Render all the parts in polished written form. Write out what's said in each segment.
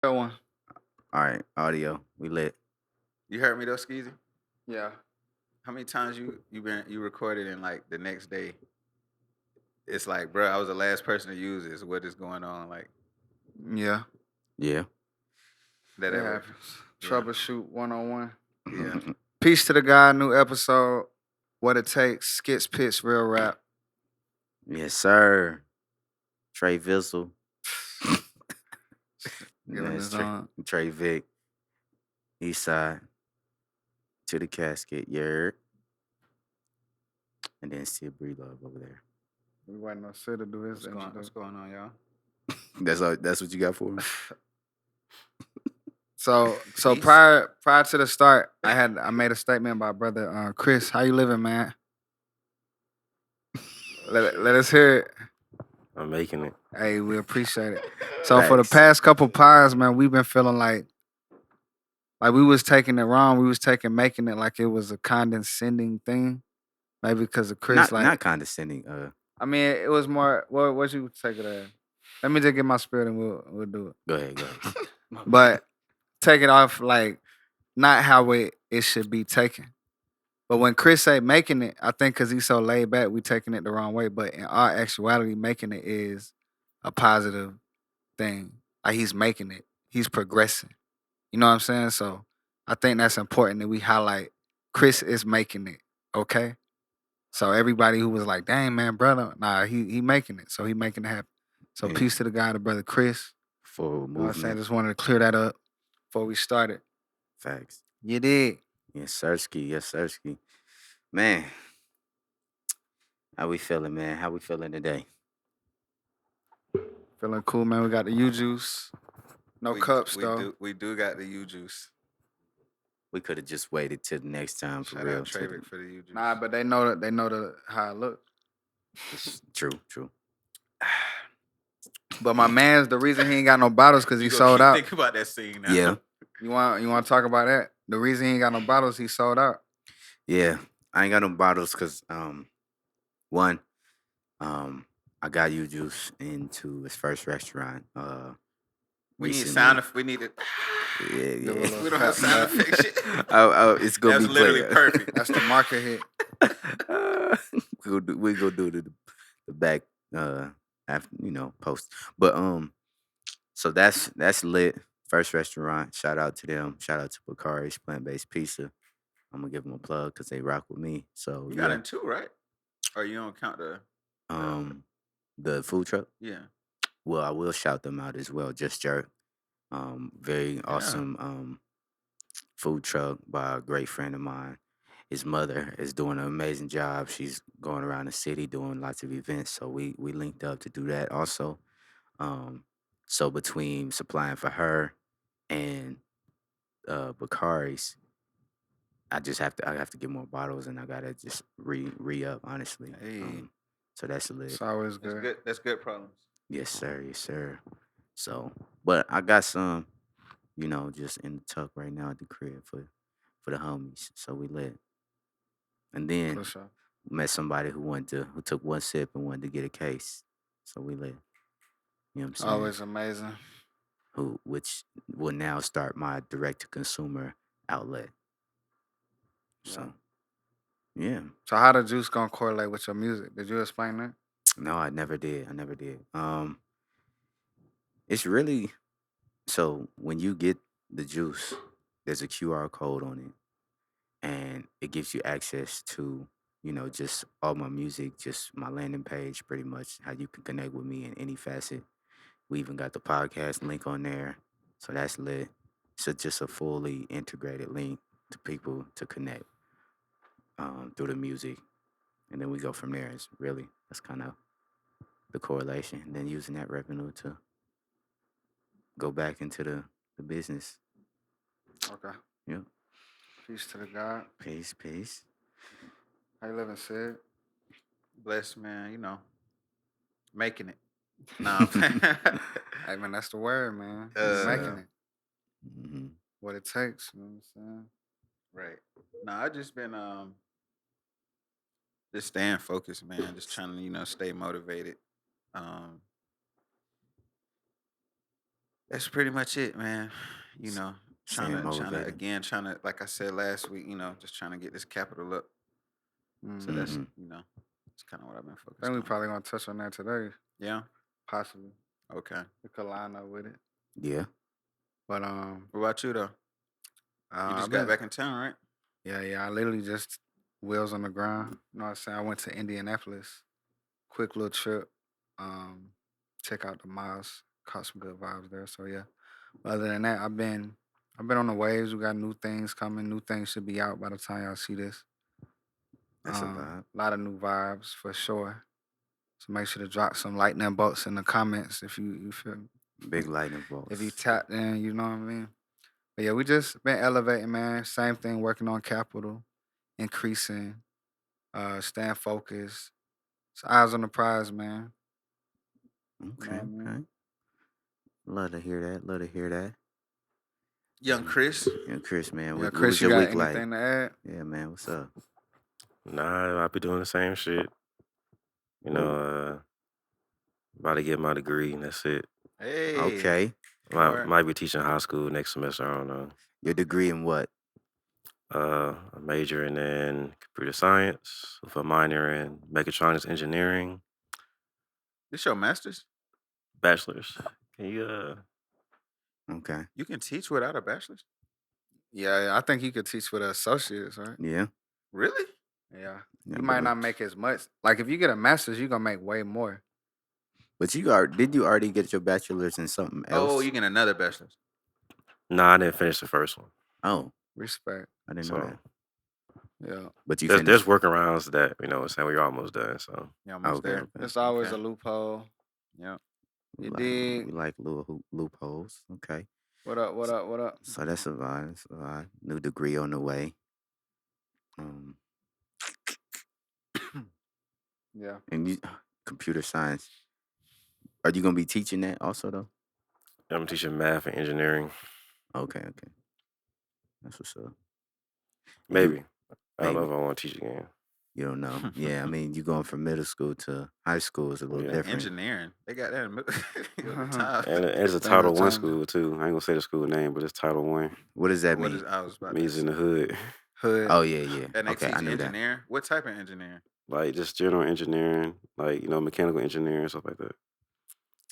That one. All right, audio. We lit. You heard me though, Skeezy? Yeah. How many times you recorded and like the next day? It's like, bro, I was the last person to use this. What is going on? Like Yeah. Yeah. that It ever? happens. Yeah. Troubleshoot 101. Yeah. Peace to the guy. New episode. What it takes. Skitz Pittz, real rap. Yes, sir. Trey Vissel. Giving his own. Trayvick. East side. To the casket. Yeah. And then Sid Bree Love over there. We waiting on Sid to do his What's introduction. going on, y'all? That's what you got for him? So Peace. prior to the start, I made a statement about brother Chris. How you living, man? Let us hear it. I'm making it. Hey, we appreciate it. So for the Thanks. past couple pies, man, we've been feeling like we was taking it wrong. We was making it like it was a condescending thing. Maybe because of Chris. Not condescending. I mean, it was more. What you take it as? Let me just get my spirit and we'll do it. Go ahead. But take it off like not how it should be taken. But when Chris say making it, I think because he's so laid back, we taking it the wrong way. But in our actuality, making it is a positive thing. Like he's making it. He's progressing. You know what I'm saying? So I think that's important that we highlight Chris is making it. Okay? So everybody who was like, dang man, brother, nah, he making it. So he making it happen. So Yeah. peace to the guy, the brother Chris. For You know what I'm saying? movement. Just wanted to clear that up before we started. Facts. You did. Yes, Sirski. Yes, Sirski. Man. How we feeling, man? How we feeling today? Feeling cool, man. We got the U juice. No cups though. We do got the U juice. We could have just waited till the next time for Shout real. out Trayvick for the U juice. Nah, but they know how it looks. True. But my man's the reason he ain't got no bottles because he sold out. Think about that scene now. Yeah. You want to talk about that? The reason he ain't got no bottles, he sold out. Yeah. I ain't got no bottles because one, I got you juice into his first restaurant. We need recently. sound. We need it. Yeah. We don't have sound effects. Shit. It's gonna That's be literally played. perfect. That's the market hit. we go do the back after post. But so that's lit. First restaurant. Shout out to them. Shout out to Bakari's Plant-Based Pizza. I'm gonna give them a plug because they rock with me. So You got in two, right? Or you don't count the food truck. Yeah. Well, I will shout them out as well. Just Jerk. Very awesome food truck by a great friend of mine. His mother is doing an amazing job. She's going around the city doing lots of events. So we linked up to do that also. So between supplying for her and Bakari's, I have to get more bottles and I gotta just re up honestly. Hey. So that's lit. It's always good. That's good problems. Yes, sir. So, but I got some, just in the tuck right now at the crib for the homies. So we lit. And then For sure. met somebody who took one sip and wanted to get a case. So we lit. You know what I'm saying? Always amazing. Which will now start my direct to consumer outlet. So, yeah. So how the juice gonna correlate with your music? Did you explain that? No, I never did. It's really so when you get the juice, there's a QR code on it, and it gives you access to just all my music, just my landing page, pretty much how you can connect with me in any facet. We even got the podcast link on there, so that's lit. So just a fully integrated link to people to connect through the music, and then we go from there. That's kind of the correlation, and then using that revenue to go back into the business. Okay. Yep. Peace to the God. Peace. How you living, Sid? Blessed, man. Making it. No. Hey man, that's the word, man. Making it. Mm-hmm. What it takes. You know what I'm saying? Right. No, I just been just staying focused, man. Just trying to, stay motivated. That's pretty much it, man. You know, Staying motivated. trying to, like I said last week, just trying to get this capital up. So that's, Mm-hmm. it's kind of what I've been I focused think we on. probably gonna touch on that today, Yeah. possibly. Okay. We could line up with it, Yeah. but What about you though? You just I've got been, back in town, right? yeah. I literally just wheels on the ground. You know what I'm saying? I went to Indianapolis, quick little trip. Um, check out the miles, caught some good vibes there. So yeah. Other than that, I've been on the waves. We got new things coming. New things should be out by the time y'all see this. That's a vibe. A lot of new vibes for sure. So make sure to drop some lightning bolts in the comments if you feel me. Big lightning If you bolts. tapped in, you know what I mean. But yeah, we just been elevating, man. Same thing, working on capital, increasing, staying focused. So eyes on the prize, man. You know Okay. what I mean? Okay. Love to hear that. Love to hear that. Young Chris. Yeah, Chris, man. Yeah, What Chris, was you your got week like? anything to add? Yeah, man. What's up? Nah, I be doing the same shit. You know, about to get my degree, and that's it. Hey. Okay. Might be teaching high school next semester. I don't know. Your degree in what? I'm majoring in computer science with a minor in mechatronics engineering, This your master's? bachelor's. Can you Okay. You can teach without a bachelor's? Yeah, I think you could teach with associates, right? Yeah. Really? Yeah. Yeah, You might but not make as much. Like if you get a master's, you're gonna make way more. did you already get your bachelor's in something else? Oh, you get another bachelor's. Nah, I didn't finish the first one. Oh, Respect. I didn't know So that. Yeah. But you there's finished. workarounds that we're saying we're almost done. So You almost Okay, there. okay. It's always Okay. a loophole. Yeah. You We dig? like little loopholes. Okay. What up? What up? What up? So that's a vibe. That's a vibe. New degree on the way. Yeah. And you computer science. Are you gonna be teaching that also though? I'm teaching math and engineering. Okay, okay. That's what's up. And Maybe. I don't know maybe. if I want to teach again. You don't know. Yeah, I mean, you going from middle school to high school is a little Yeah. different. Engineering. They got that in the top. And it's a Things are Title One changing. school too. I ain't gonna say the school name, but it's Title One. What does that What mean? is I was about Means to in say. the hood. Hood. Oh yeah. And they Okay, teach I knew that. engineering. What type of engineering? Like just general engineering, like mechanical engineering, stuff like that.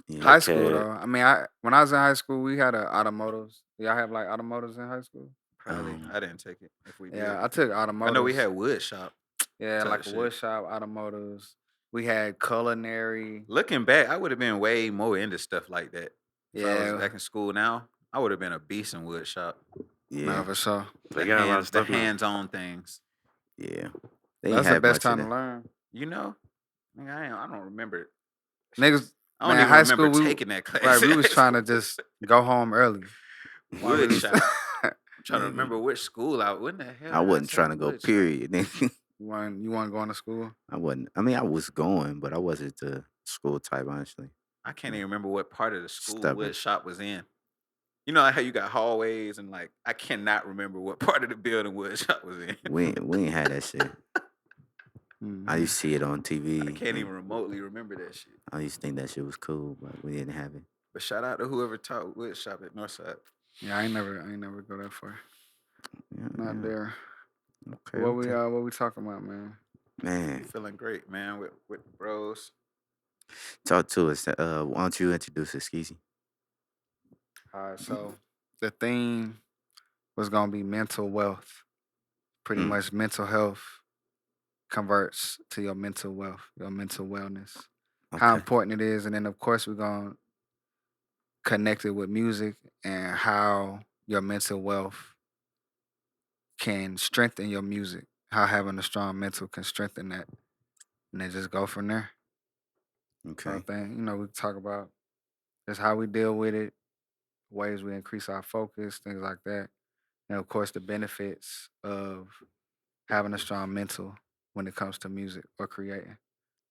Yeah. High Like school CAD. though. I mean, when I was in high school, we had automotives. Y'all have like automotives in high school? Probably. Um, I didn't take it. If we did. Yeah, I took I automotives. know we had wood shop. Yeah, type like of a shit. wood shop, automotives. We had culinary. Looking back, I would have been way more into stuff like that. If I was Yeah, back in school now, I would have been a beast in wood shop. yeah, no, for sure. They got a lot of The stuff now. hands-on things. yeah. They That's ain't the have best much time of to that. learn. You know, I don't remember it. Niggas, I don't man, even high remember school, taking that class. right, we was trying to just go home early. Wood We- shop. I'm trying to Nigga. remember which school I. When the hell? I did wasn't take trying to go. wood shop? Period. You want going to school? I wasn't. I mean, I was going, but I wasn't the school type, honestly. I can't even remember what part of the school Stubborn. wood shop was in. You know how you got hallways and like I cannot remember what part of the building wood shop was in. We ain't had that shit. I used to see it on TV. I can't even remotely remember that shit. I used to think that shit was cool, but we didn't have it. But shout out to whoever taught wood shop at Northside. Yeah, I ain't never go that far. Yeah, Not yeah. there. Okay. What we talking about, man? Man, Feeling great, man, with the bros. talk to us. Why don't you introduce us, Skeezy? All right, so the theme was gonna be mental wealth. Pretty much mental health converts to your mental wealth, your mental wellness. How Okay. important it is, and then of course we're gonna connect it with music and how your mental wealth can strengthen your music. How having a strong mental can strengthen that, and then just go from there. So I Okay. think we talk about just how we deal with it, ways we increase our focus, things like that, and of course the benefits of having a strong mental when it comes to music or creating,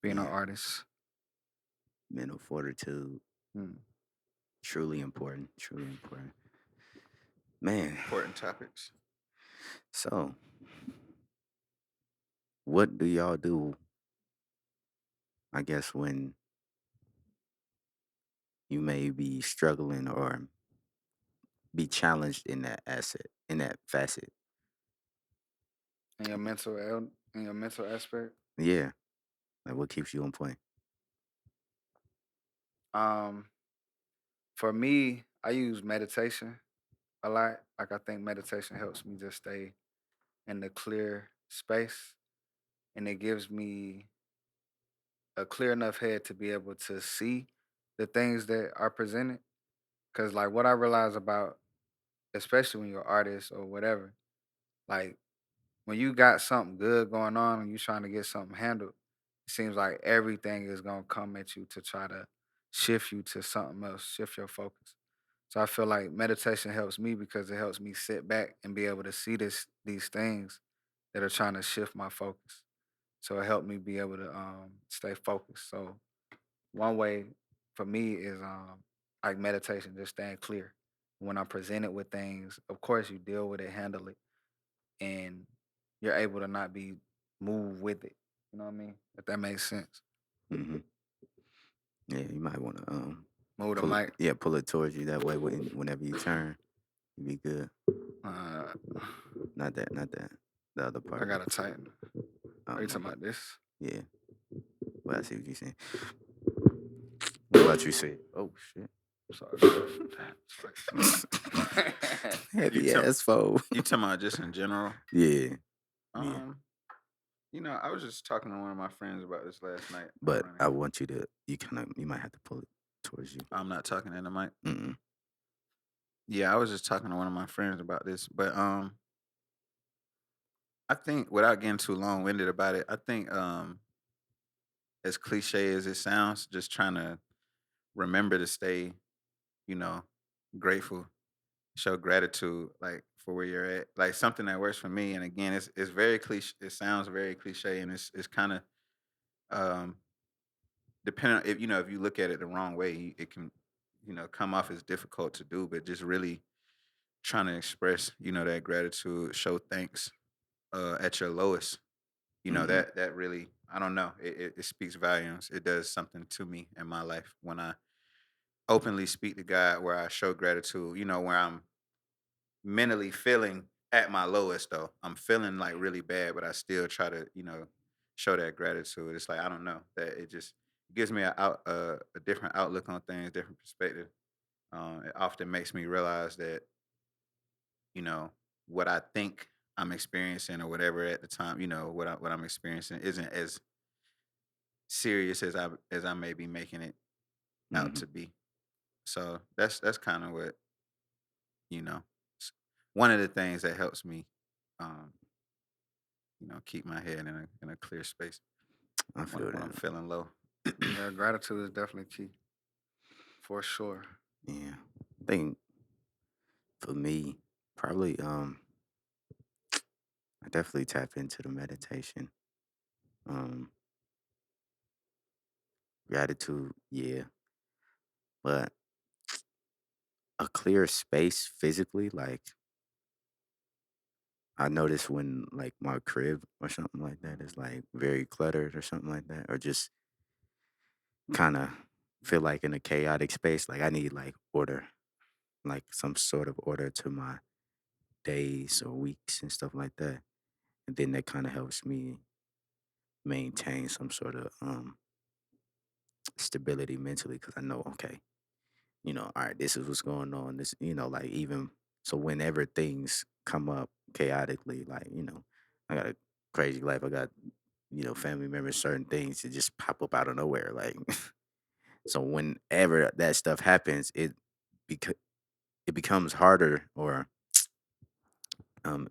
being an Yeah. artist. Mental fortitude. Mm. Truly important. Truly important. Man. Important topics. So, what do y'all do? I guess when you may be struggling or be challenged in that facet. In your in your mental aspect. Yeah, like what keeps you on point? Um, for me, I use meditation a lot. Like I think meditation helps me just stay in the clear space, and it gives me a clear enough head to be able to see the things that are presented. Cause like what I realize about, especially when you're an artist or whatever, like when you got something good going on and you trying to get something handled, it seems like everything is gonna come at you to try to shift you to something else, shift your focus. So I feel like meditation helps me because it helps me sit back and be able to see these things that are trying to shift my focus. So it helped me be able to stay focused. So one way for me is like meditation, just staying clear. When I'm presented with things, of course you deal with it, handle it, and you're able to not be moved with it. You know what I mean? If that makes sense. Hmm. Yeah, you might want to Move the pull it. mic. Yeah, pull it towards you. That way, whenever you turn, you be good. Uh, Not that. Not that. The other I part. gotta tighten. Are you My talking bad. about this? Yeah, but I see what you're saying. What about you? Say, oh shit, Sorry. You heavy tell ass foe. you talking about just in general? Yeah, yeah. Um, I was just talking to one of my friends about this last night. But Ironic. I want you to. You might have to pull it towards you. I'm not talking in the mic. Mm-mm. Yeah, I was just talking to one of my friends about this, but I think without getting too long winded about it, I think as cliche as it sounds, just trying to remember to stay, you know, grateful, show gratitude, like for where you're at, like something that works for me. And again, it's very cliche. It sounds very cliche, and it's kind of um depending on if if you look at it the wrong way, it can come off as difficult to do. But just really trying to express that gratitude, show thanks at your lowest. Mm-hmm. That really, I don't know, it speaks volumes. It does something to me in my life when I openly speak to God, where I show gratitude, where I'm mentally feeling at my lowest. Though I'm feeling like really bad, but I still try to show that gratitude. It's like, I don't know, that it just gives me a different outlook on things, different perspective. It often makes me realize that you know what I think I'm experiencing or whatever at the time, what I'm experiencing isn't as serious as I may be making it out Mm-hmm. to be. So that's kind of what you know s- one of the things that helps me um keep my head in a clear space I when, feel when I'm that. feeling low. Yeah, gratitude is definitely key for sure. Yeah, I think for me, probably I definitely tap into the meditation. Um, Gratitude, yeah, but a clear space physically, like I notice when like my crib or something like that is like very cluttered or something like that, or just kind of feel like in a chaotic space, like I need like order, like some sort of order to my days or weeks and stuff like that. And then that kind of helps me maintain some sort of stability mentally because I know, okay, all right, this is what's going on. This, like even so, whenever things come up chaotically, like, I got a crazy life. I got, family members, certain things that just pop up out of nowhere. Like, so whenever that stuff happens, beca- it becomes harder or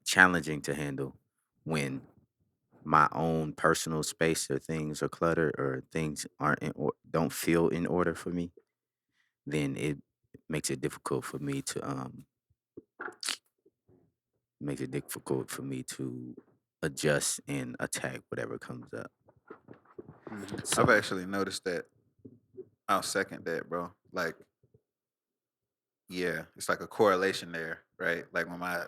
challenging to handle when my own personal space or things are cluttered or things aren't don't feel in order for me. Then it makes it difficult for me to makes it difficult for me to adjust and attack whatever comes up. Hmm. I've So, actually noticed that. I'll second that, bro. Like, yeah, it's like a correlation there, right? Like when my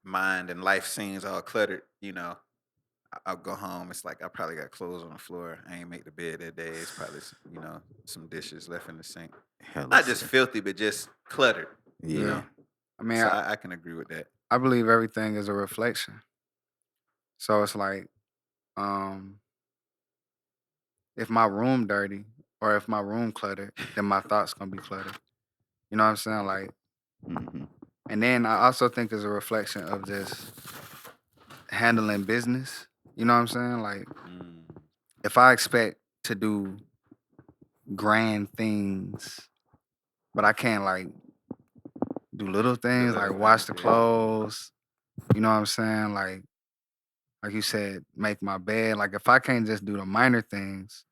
mind and life scenes all cluttered, I'll go home. It's like I probably got clothes on the floor. I ain't make the bed that day. It's probably some dishes left in the sink. hella Not just shit. filthy, but just cluttered. You Yeah. Yeah. know. I mean, So I can agree with that. I believe everything is a reflection. So it's like, if my room dirty or if my room cluttered, then my thoughts gonna be cluttered. You know what I'm saying? Like, Mm-hmm. and then I also think it's a reflection of just handling business. You know what I'm saying? Like, Mm. if I expect to do grand things, but I can't like do little things Little like wash the things, yeah. clothes. You know what I'm saying? Like you said, make my bed. Like if I can't just do the minor things,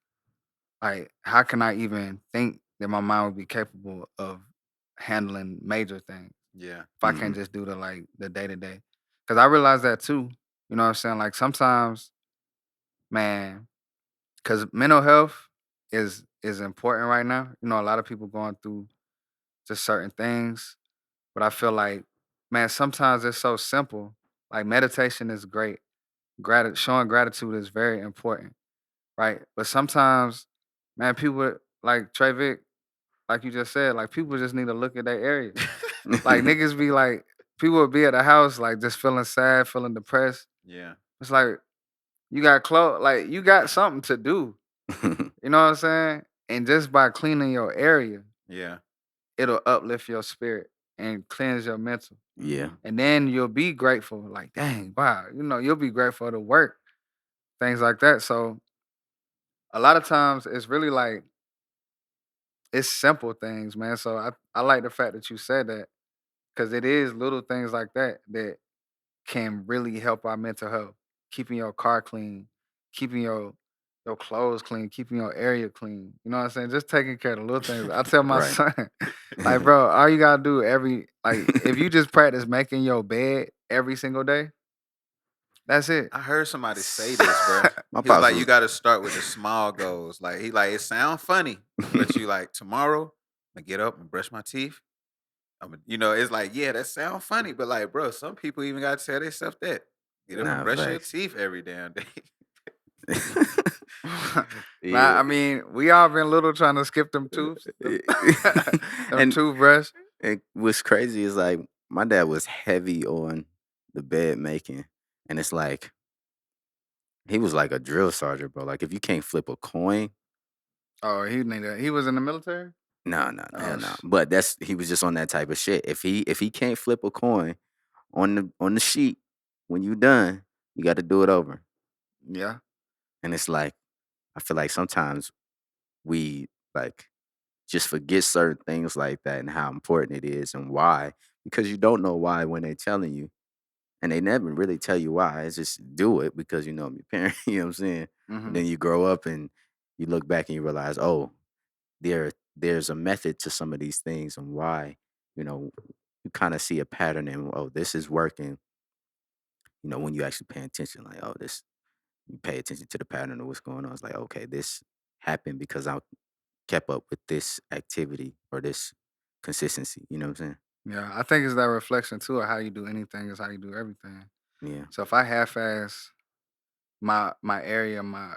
like how can I even think that my mind would be capable of handling major things Yeah. if I Mm-hmm. can't just do the day to day? Because I realize that too. You know what I'm saying? Like sometimes, man, because mental health is important right now. You know, a lot of people going through just certain things, but I feel like, man, sometimes it's so simple. Like meditation is great. Showing gratitude is very important, right? But sometimes, man, people like Trayvick, like you just said, like people just need to look at their area. Like niggas be like, people would be at the house like just feeling sad, feeling depressed. Yeah. It's like you got clothes, like you got something to do. You know what I'm saying? And just by cleaning your area, Yeah. it'll uplift your spirit and cleanse your mental. Yeah. And then you'll be grateful, like, dang, wow, you know, you'll be grateful to work, things like that. So a lot of times it's really like it's simple things, man. So I like the fact that you said that because it is little things like that that can really help our mental health. Keeping your car clean, keeping your clothes clean, keeping your area clean. You know what I'm saying? Just taking care of the little things. I tell my Right. son, like, bro, all you gotta do if you just practice making your bed every single day, that's it. I heard somebody say this, bro. My He's pops like, was you got to start with the small goals. Like he like it sound funny, but you like tomorrow, I get up and brush my teeth. It's like yeah, that sound funny, but like, bro, some people even got to tell themselves that get up and nah brush your facts. teeth every damn day. Man, Yeah. I mean, we all been little trying to skip them tooths, them, them and toothbrush. and what's crazy is like my dad was heavy on the bed making, and it's like he was like a drill sergeant, bro. Like if you can't flip a coin, Oh, he was in the military. no, Oh, hell no. But he was just on that type of shit. If he can't flip a coin on the sheet when you done, you got to do it over. yeah. And it's like I feel like sometimes we like just forget certain things like that and how important it is and why because you don't know why when they're telling you and they never really tell you why. It's just do it because you know your parent. You know what I'm saying? And Hmm. then you grow up and you look back and you realize, oh, there's a method to some of these things and why. You know, you kind of see a pattern and oh, this is working. You know, when you actually pay attention, like oh, this you pay attention to the pattern of what's going on. It's like okay, this happened because I kept up with this activity or this consistency. You know what I'm Yeah, I think it's that reflection too of how you do anything is how you do everything. saying? Yeah. So if I half-ass my area, my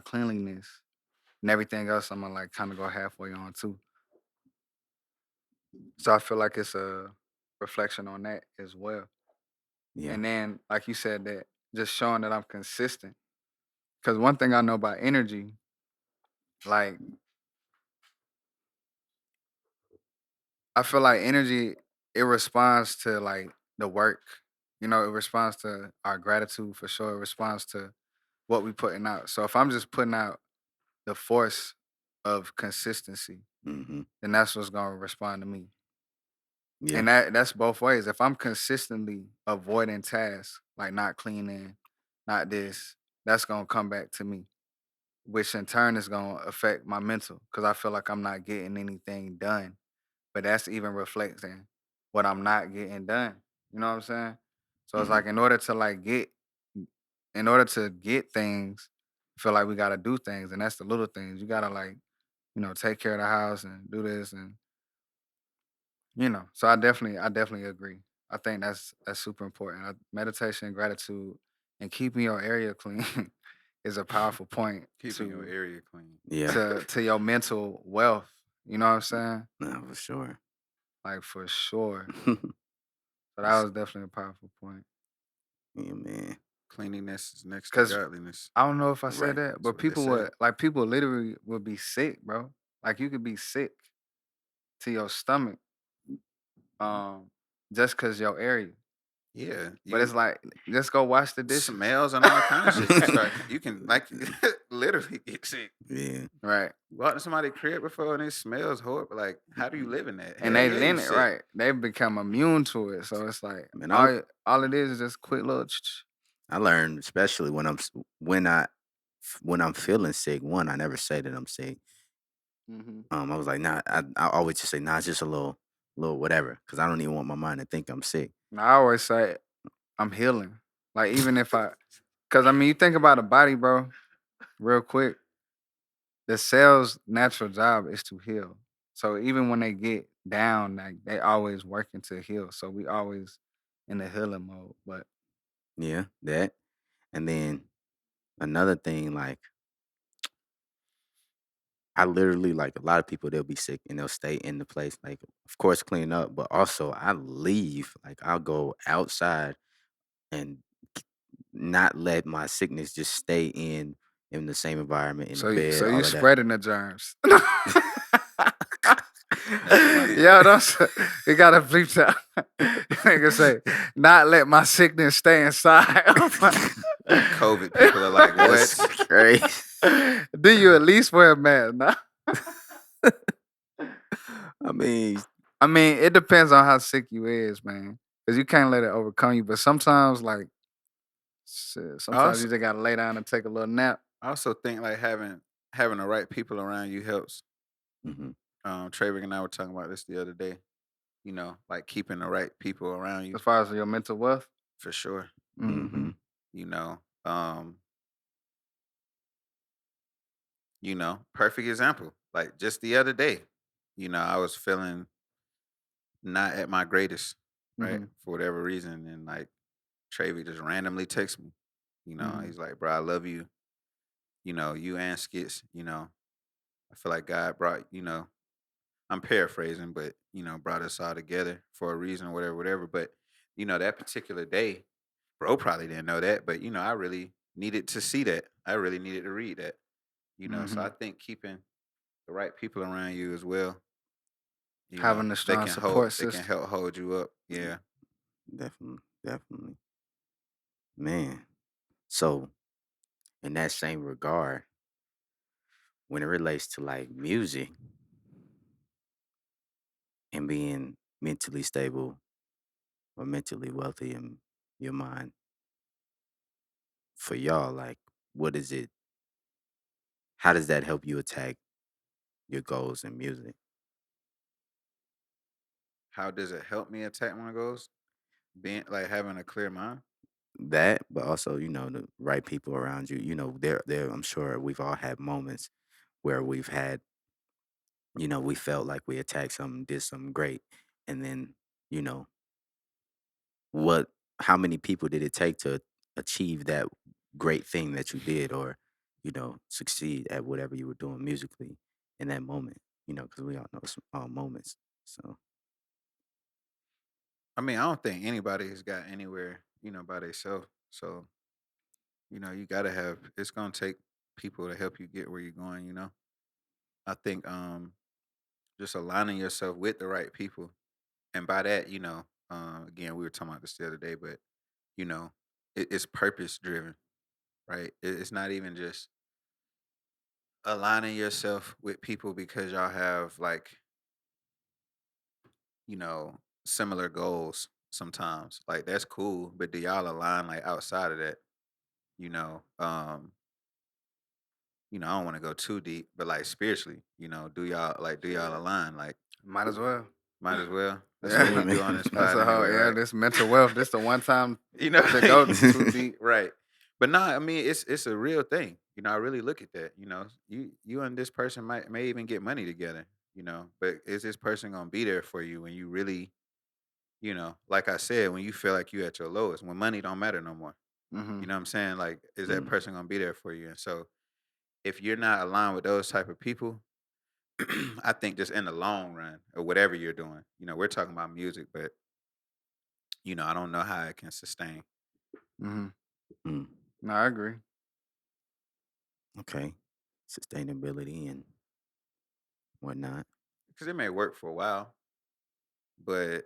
cleanliness and everything else, I'm gonna like kind of go halfway on too. So I feel like it's a reflection on that as well. Yeah. And then, like you said, that just showing that I'm consistent. Because one thing I know about energy, like I feel like energy, it responds to like the work. You know, it responds to our gratitude for sure. It responds to what we putting out. So if I'm just putting out the force of consistency, Mm-hmm. then that's what's gonna respond to me. Yeah. And that's both ways. If I'm consistently avoiding tasks, like not cleaning, not this, that's gonna come back to me, which in turn is gonna affect my mental because I feel like I'm not getting anything done. But that's even reflecting what I'm not getting done. You know what I'm saying? So it's Mm-hmm. like in order to get things, I feel like we gotta do things, and that's the little things. You gotta like, take care of the house and do this and So I definitely agree. I think that's super important. Meditation, gratitude, and keeping your area clean is a powerful point Keeping your to area clean. Yeah. to your mental wealth. You know what I'm saying? No, for sure. Like for sure. So that was definitely a powerful point. Yeah, man. Cleanliness is next to Cause godliness. I don't know if I said Right. that, That's but what they people say. people literally would be sick, bro. Like you could be sick to your stomach, um, just cause your area. Yeah, But it's like, just go wash the dishes. smells and all kind of shit can start. You can like literally get sick. Yeah. Right. Walk to somebody's crib before and it smells horrible. Like, how do you live in that? And Hell they yeah, you in it, sick. right? They become immune to it. So it's like Man, I all it is just quick little I learned, especially when when I'm feeling sick. One, I never say that I'm sick. mm-hmm. I was like, nah. I always just say, nah, it's just a little whatever, because I don't even want my mind to think I'm sick. I always say I'm healing. Like even if cause I mean you think about a body, bro, real quick, the cell's natural job is to heal. So even when they get down, like they always working to heal. So we always in the healing mode. But Yeah, that. And then another thing, like I literally, like, a lot of people, they'll be sick and they'll stay in the place, like, of course, clean up, but also I leave. Like, I'll go outside and not let my sickness just stay in the same environment, in the so bed, you all of that. spreading the germs. funny. Yo, don't you gotta bleep that. Nigga say, not let my sickness stay inside. COVID people are like, That's what? crazy. Do you at least wear a mask? Nah. I mean, I mean, it depends on how sick you is, man. Cause you can't let it overcome you. But sometimes, like, shit, sometimes Also, you just gotta lay down and take a little nap. I also think like having the right people around you helps. mhm, Trayvick and I were talking about this the other day. You know, like keeping the right people around you As far as your mental wealth. for sure. Mm-hmm. mhm. You know, perfect example. Like just the other day, I was feeling not at my greatest, right? Mm-hmm. For whatever reason. And like Trayvick just randomly texts me. Mm-hmm. He's like, bro, I love you. You and Skitz, I feel like God brought, I'm paraphrasing, but brought us all together for a reason, whatever, whatever. But that particular day, bro probably didn't know that, but I really needed to see that. I really needed to read that. So Mm-hmm. I think keeping the right people around you as well, Having a strong support they can system. help hold you up. Yeah. Definitely, definitely, man. So, in that same regard, when it relates to like music and being mentally stable or mentally wealthy in your mind, for y'all, like, what is it? How does that help you attack your goals in music? How does it help me attack my goals? Being like having a clear mind. That, but also, the right people around you. There. I'm sure we've all had moments where we've had, we felt like we attacked something, did something great, and then, you know, what? How many people did it take to achieve that great thing that you did, or, succeed at whatever you were doing musically in that moment? Because we all know small moments. So, I mean, I don't think anybody has got anywhere, by themselves. So, you gotta have it's gonna take people to help you get where you're going. I think just aligning yourself with the right people. And by that, again, we were talking about this the other day, but you know, it's purpose driven, right? It's not even just aligning yourself with people because y'all have like, you know, similar goals sometimes. Like that's cool, but do y'all align like outside of that? You know, um, I don't want to go too deep, but like spiritually, do y'all align? Like Might as well. might as well. That's what Yeah. we man. do on this That's pod a whole anyway, yeah, right? this mental wealth. This the one time You know, to go too deep. right? But no, I mean it's a real thing. I really look at that. You and this person may even get money together. But is this person gonna be there for you when you really, like I said, when you feel like you at your lowest, when money don't matter no more? Mm-hmm. You know what I'm saying? Like, is that Mm, person gonna be there for you? And so, if you're not aligned with those type of people, I think just in the long run or whatever you're doing, we're talking about music, but I don't know how it can sustain. Mm-hmm. Mm, No, I agree. okay. Sustainability and whatnot. Because it may work for a while, but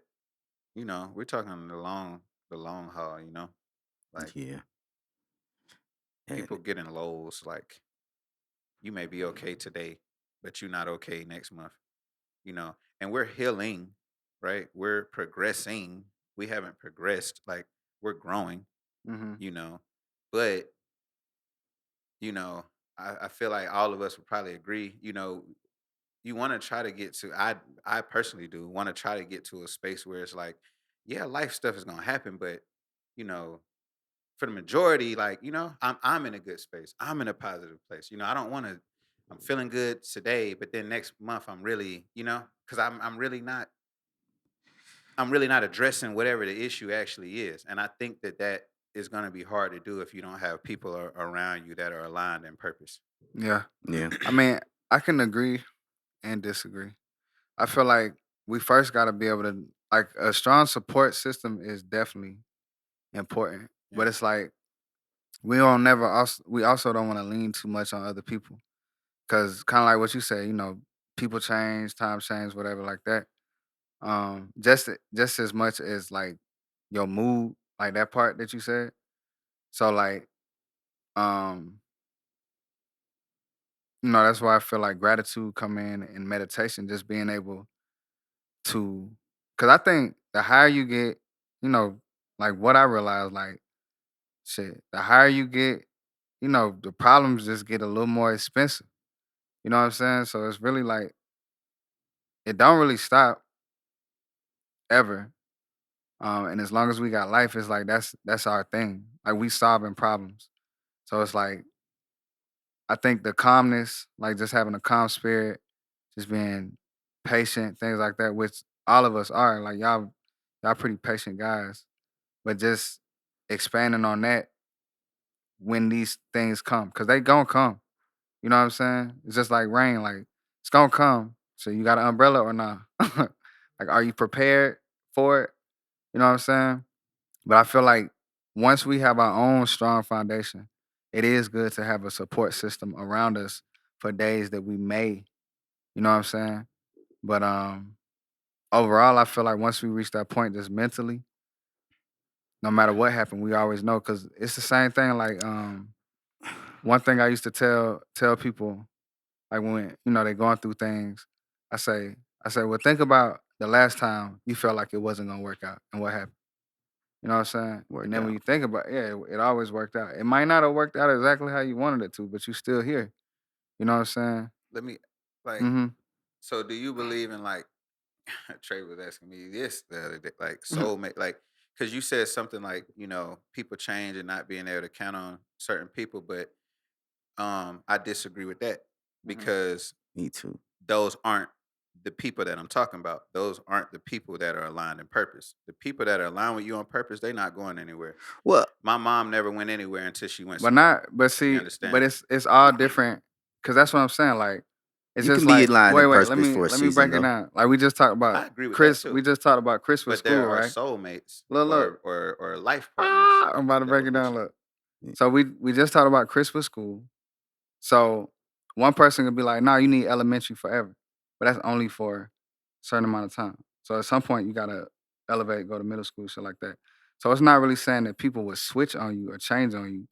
we're talking the long haul. Like Yeah. And people get in lows. Like you may be okay today, but you're not okay next month. And we're healing, right? We're progressing. We haven't progressed. Like we're growing. Mm-hmm. You know, but you know, I feel like all of us would probably agree. You want to try to get to. I personally do want to try to get to a space where it's like, yeah, life stuff is gonna happen, but you know, for the majority, like I'm in a good space. I'm in a positive place. I don't want to. I'm feeling good today, but then next month I'm really, because I'm really not. I'm really not addressing whatever the issue actually is, and I think that is going to be hard to do if you don't have people around you that are aligned in purpose. Yeah. yeah. I mean, I can agree and disagree. I feel like we first got to be able to, like, a strong support system is definitely important, Yeah, but it's like we also don't want to lean too much on other people because kind of like what you say, people change, times change, whatever, like that. Just as much as like your mood, like that part that you said. So like, um, that's why I feel like gratitude come in and meditation, just being able to, because I think the higher you get, like what I realized, like shit, the higher you get, the problems just get a little more expensive. You know what I'm saying? So it's really like it don't really stop ever. And as long as we got life, it's like that's our thing. Like we solving problems. So it's like I think the calmness, like just having a calm spirit, just being patient, things like that, which all of us are. Like y'all pretty patient guys. But just expanding on that when these things come. Cause they gonna come. You know what I'm saying? It's just like rain, like it's gonna come. So you got an umbrella or not? Like, are you prepared for it? You know what I'm saying? But I feel like once we have our own strong foundation, it is good to have a support system around us for days that we may, you know what I'm saying? But overall, I feel like once we reach that point just mentally, no matter what happened, we always know because it's the same thing. Like one thing I used to tell people, like when they're going through things, I say, well, think about the last time you felt like it wasn't gonna work out and what happened. You know what I'm saying? And Worked then when out. you think about it, yeah, it always worked out. It might not have worked out exactly how you wanted it to, but you still here. You know what I'm saying? let me like. Mm-hmm. So, do you believe in like Trey was asking me this the other day, like soulmate, like because you said something like people change and not being able to count on certain people, but I disagree with that Mm-hmm. because Me too. those aren't the people that I'm talking about. Those aren't the people that are aligned in purpose. The people that are aligned with you on purpose, they're not going anywhere. Well, My mom never went anywhere until she went But somewhere. not, but You see, but understand? it's all different. Cause that's what I'm saying. Like, it's you can just be like, aligned in wait, let purpose me for a let me season break it though. down. Like we just talked I about agree with that Chris. too. We just talked about Chris with But there school, are right? soulmates Look. or life partners I'm about to that break will it meet down. you. Look. So we just talked about Chris with school. So one person could be like, "No, you need elementary forever," but that's only for a certain amount of time. So at some point, you gotta elevate, go to middle school, shit like that. So it's not really saying that people would switch on you or change on you,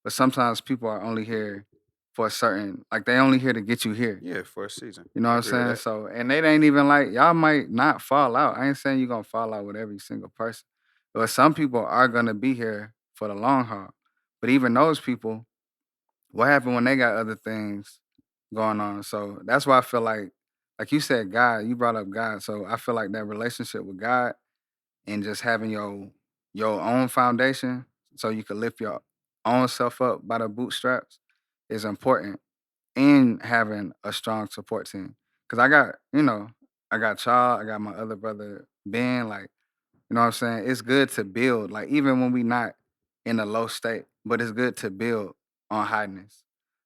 but sometimes people are only here for a certain, like they only here to get you here. Yeah, for a season. You know I what I'm agree with saying? that. So and they ain't even like y'all might not fall out. I ain't saying you're gonna fall out with every single person, but some people are gonna be here for the long haul. But even those people, what happened when they got other things going on? So that's why I feel like you said, God. You brought up God, so I feel like that relationship with God and just having your own foundation, so you can lift your own self up by the bootstraps, is important. And having a strong support team, cause I got Child, I got my other brother Ben, like you know what I'm saying? It's good to build, like even when we not in a low state, but it's good to build on highness.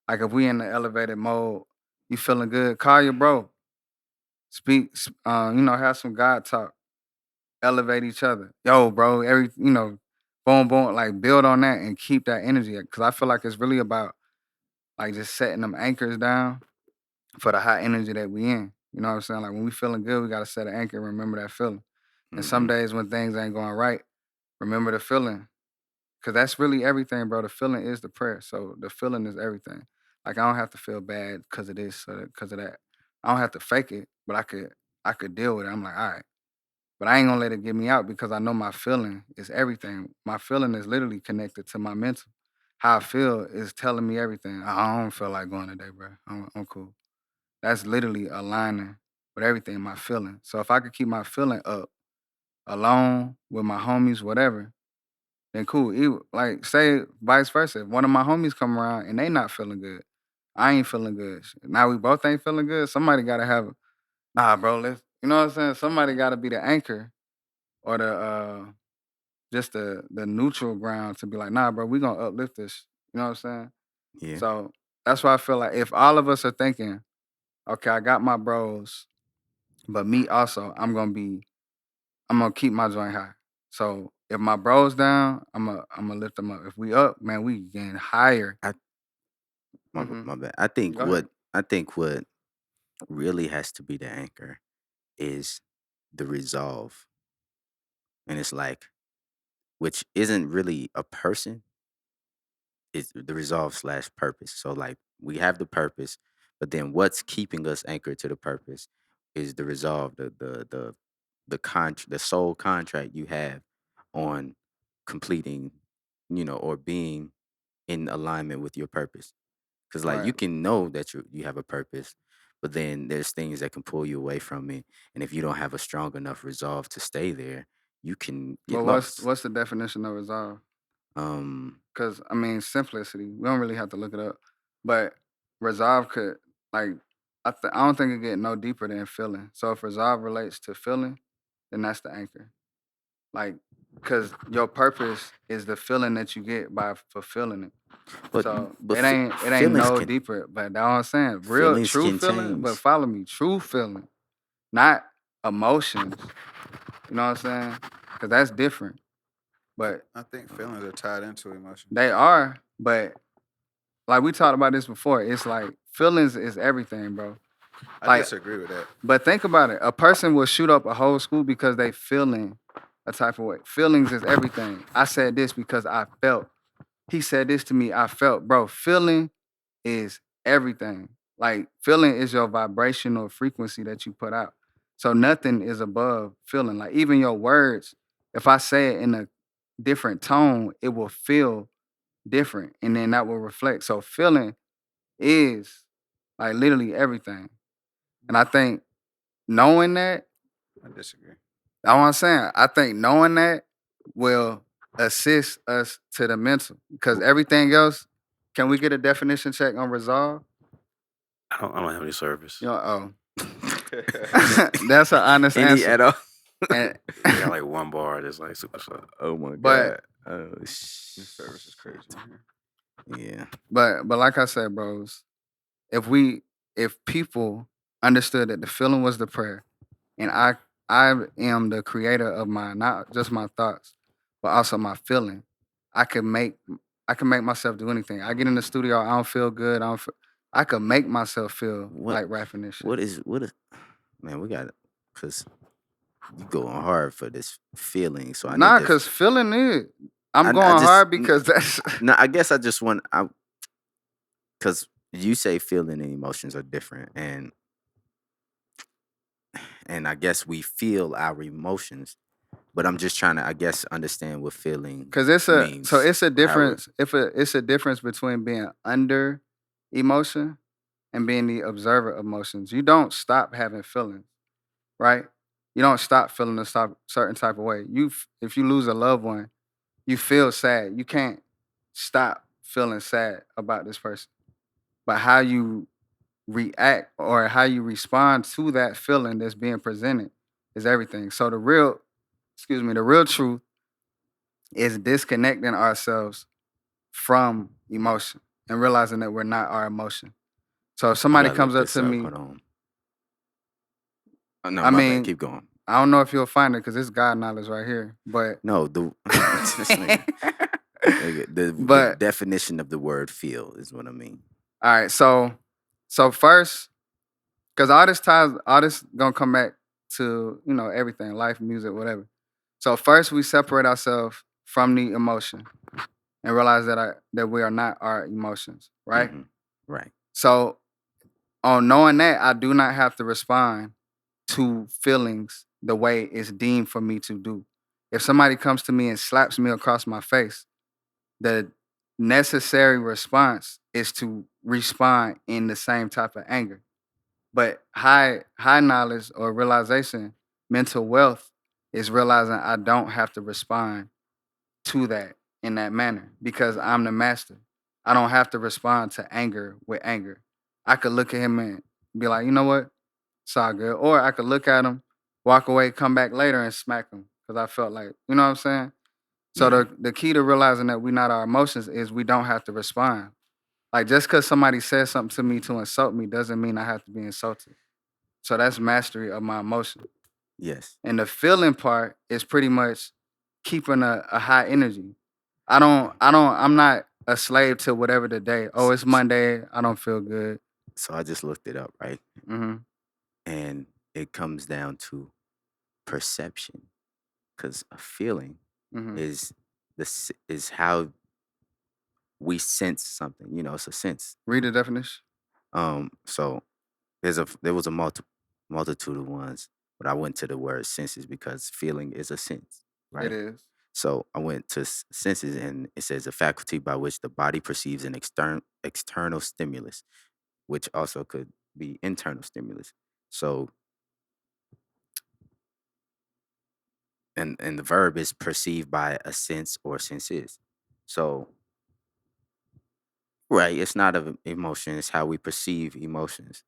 Like if we in the elevated mode, you feeling good, call your bro. Speak, have some God talk. elevate each other. Yo, bro, boom, boom, like build on that and keep that energy. Cause I feel like it's really about like just setting them anchors down for the high energy that we in. You know what I'm saying? Like when we feeling good, we gotta set an anchor and remember that feeling. And some days when things ain't going right, remember the feeling. Cause that's really everything, bro. The feeling is the prayer. So the feeling is everything. Like I don't have to feel bad because of this or because of that. I don't have to fake it, but I could deal with it. I'm like, all right. But I ain't gonna let it get me out because I know my feeling is everything. My feeling is literally connected to my mental. How I feel is telling me everything. I don't feel like going today, bro. I'm cool. That's literally aligning with everything, my feeling. So if I could keep my feeling up, alone with my homies, whatever, then cool. Like say vice versa. If one of my homies come around and they not feeling good, I ain't feeling good. Now we both ain't feeling good. Somebody gotta have nah, bro. You know what I'm saying? Somebody gotta be the anchor or the just the neutral ground to be like, nah, bro, we gonna uplift this. You know what I'm saying? Yeah. So that's why I feel like if all of us are thinking, okay, I got my bros, but me also, I'm gonna keep my joint high. So if my bros down, I'm gonna lift them up. If we up, man, we getting higher. My bad. I think Go ahead. what really has to be the anchor is the resolve. And it's like, which isn't really a person, it's the resolve slash purpose. So like we have the purpose, but then what's keeping us anchored to the purpose is the resolve, the soul contract you have on completing, or being in alignment with your purpose. Because like you Right. can know that you have a purpose, but then there's things that can pull you away from it. And if you don't have a strong enough resolve to stay there, you can get But what's lost. what's the definition of resolve? Um, Because I mean simplicity. We don't really have to look it up. But resolve could like I don't think it get no deeper than feeling. So if resolve relates to feeling, then that's the anchor. Like, cause your purpose is the feeling that you get by fulfilling it. but So but it ain't feelings no can deeper. But that's what I'm saying. Real feelings true can feeling, but change. follow me, true feeling, not emotions. You know what I'm saying? Cause that's different. But I think feelings are tied into emotions. they are. But like we talked about this before, it's like feelings is everything, bro. I Like, disagree with that. but think about it. A person will shoot up a whole school because they feeling a type of way. Feelings is everything. I said this because I felt. He said this to me. I felt, bro. Feeling is everything. Like feeling is your vibrational frequency that you put out. So nothing is above feeling. Like even your words, if I say it in a different tone, it will feel different, and then that will reflect. So feeling is like literally everything. And I think knowing that, I disagree. that's what I'm saying. I think knowing that will assist us to the mental. Because everything else, can we get a definition check on resolve? I don't have any service. You know, that's an honest Any answer. at all? And, I got like one bar that's like super short. Oh my But- god. Oh This service is crazy. Yeah. but like I said, bros, if people understood that the feeling was the prayer, and I am the creator of my not just my thoughts, but also my feeling. I can make myself do anything. I get in the studio, I don't feel good. I could make myself feel What- like rapping this shit. What is man, we got because you going hard for this feeling. So I Nah, need to cause feeling it. I'm I going just- hard because that's No, I guess I just want because you say feeling and emotions are different, and I guess we feel our emotions, but I'm just trying to, I guess, understand what feeling. because it's a difference. It's a difference between being under emotion and being the observer of emotions. You don't stop having feelings, right? You don't stop feeling a certain type of way. If you lose a loved one, you feel sad. You can't stop feeling sad about this person. But how you react or how you respond to that feeling that's being presented is everything. So the real truth is disconnecting ourselves from emotion and realizing that we're not our emotion. So if somebody gotta comes look up this to me, Hold on. Oh, no, I my mean, bad. Keep going. I don't know if you'll find it because it's God knowledge right here. But No, this nigga, the but definition of the word feel is what I mean. all right, so first, because all this gonna come back to everything, life, music, whatever. So first, we separate ourselves from the emotion and realize that we are not our emotions, right? Mhm. Right. So on knowing that, I do not have to respond to feelings the way it's deemed for me to do. If somebody comes to me and slaps me across my face, the necessary response is to respond in the same type of anger. But high knowledge or realization, mental wealth is realizing I don't have to respond to that in that manner because I'm the master. I don't have to respond to anger with anger. I could look at him and be like, you know what? It's all good. Or I could look at him, walk away, come back later and smack him because I felt like, you know what I'm saying? So Yeah. the key to realizing that we're not our emotions is we don't have to respond. Like just because somebody says something to me to insult me doesn't mean I have to be insulted. So that's mastery of my emotion. Yes. And the feeling part is pretty much keeping a high energy. I'm not a slave to whatever the day. Oh, it's Monday. I don't feel good. So I just looked it up, right? Mm-hmm. And it comes down to perception, because a feeling Mm-hmm. is how we sense something. You know, it's a sense. Read the definition. So there was a multitude of ones, but I went to the word senses because feeling is a sense, right? It is. So I went to senses, and it says a faculty by which the body perceives an external stimulus, which also could be internal stimulus. So, and the verb is perceived by a sense or senses. So, right, it's not an emotion; it's how we perceive emotions.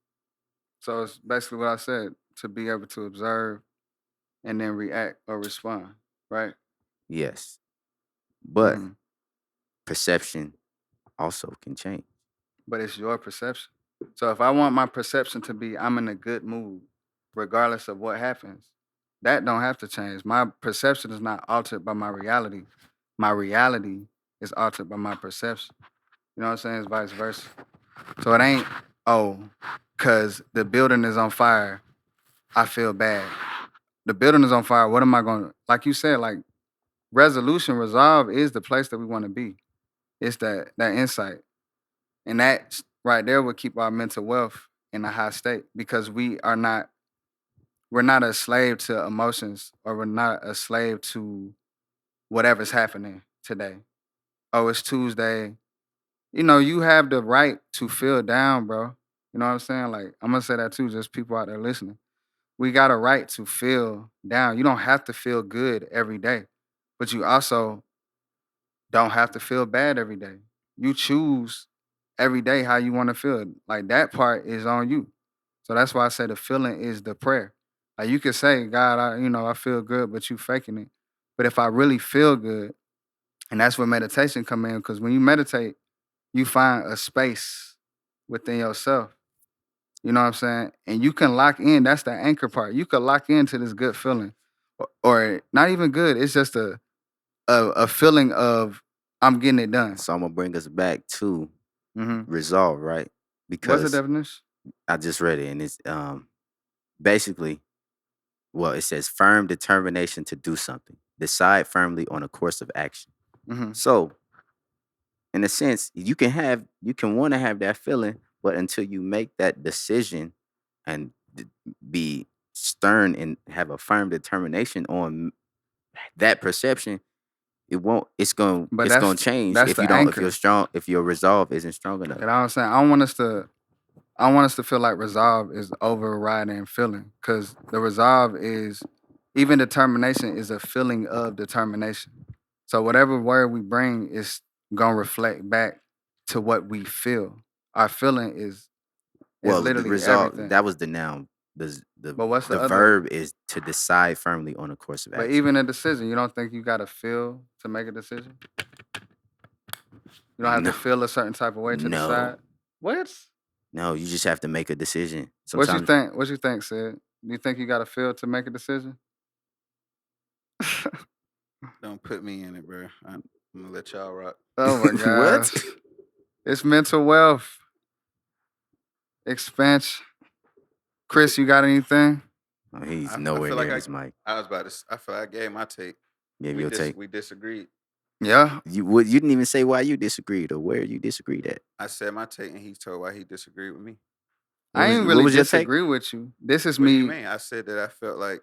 So it's basically what I said, to be able to observe and then react or respond, right? Yes, but Mm-hmm. perception also can change. But it's your perception. So if I want my perception to be I'm in a good mood, regardless of what happens, that don't have to change. My perception is not altered by my reality. My reality is altered by my perception. You know what I'm saying? It's vice versa. So it ain't, oh, because the building is on fire, I feel bad. The building is on fire. What am I going to, like you said, like resolution, resolve is the place that we want to be. It's that insight. And that right there would keep our mental wealth in a high state because we're not a slave to emotions, or we're not a slave to whatever's happening today. Oh, it's Tuesday. You have the right to feel down, bro. You know what I'm saying? Like, I'm gonna say that too, just people out there listening. We got a right to feel down. You don't have to feel good every day, but you also don't have to feel bad every day. You choose every day how you want to feel. Like that part is on you. So that's why I say the feeling is the prayer. Like you could say, God, I feel good, but you faking it. But if I really feel good, and that's where meditation come in, because when you meditate, you find a space within yourself. You know what I'm saying? And you can lock in. That's the anchor part. You could lock into this good feeling, or not even good. It's just a feeling of I'm getting it done. So I'm gonna bring us back to Mm-hmm. resolve, right? What's the Because definition? I just read it, and it's basically, well, it says firm determination to do something, decide firmly on a course of action. Mm-hmm. So, in a sense, you can want to have that feeling, but until you make that decision and be stern and have a firm determination on that perception, it won't. But It's gonna change that's if you the don't. If you're anchor. strong, if your resolve isn't strong enough. You know what I'm saying? I want us to feel like resolve is overriding feeling, because the resolve is, even determination is a feeling of determination. So whatever word we bring is gonna reflect back to what we feel. Our feeling is Well, the literally resolve, everything. that was the noun. The But what's the other? verb is to decide firmly on a course of But action. even a decision, you don't think you gotta feel to make a decision? You don't have No, to feel a certain type of way to no, decide? What? no. You just have to make a decision. What you Sometimes think? What you think, Sid? Do you think you got to feel to make a decision? Don't put me in it, bro. I'm gonna let y'all rock. Oh my What? gosh. It's mental wealth. Expansion. Chris, you got anything? Oh, he's I nowhere feel like near his mic. I was about to. I feel like I gave my take. Gave your take. We disagreed. Yeah. You didn't even say why you disagreed or where you disagreed at. I said my take, and he told why he disagreed with me. I ain't what really was your take? disagree with you. This is What do you me. mean? I said that I felt like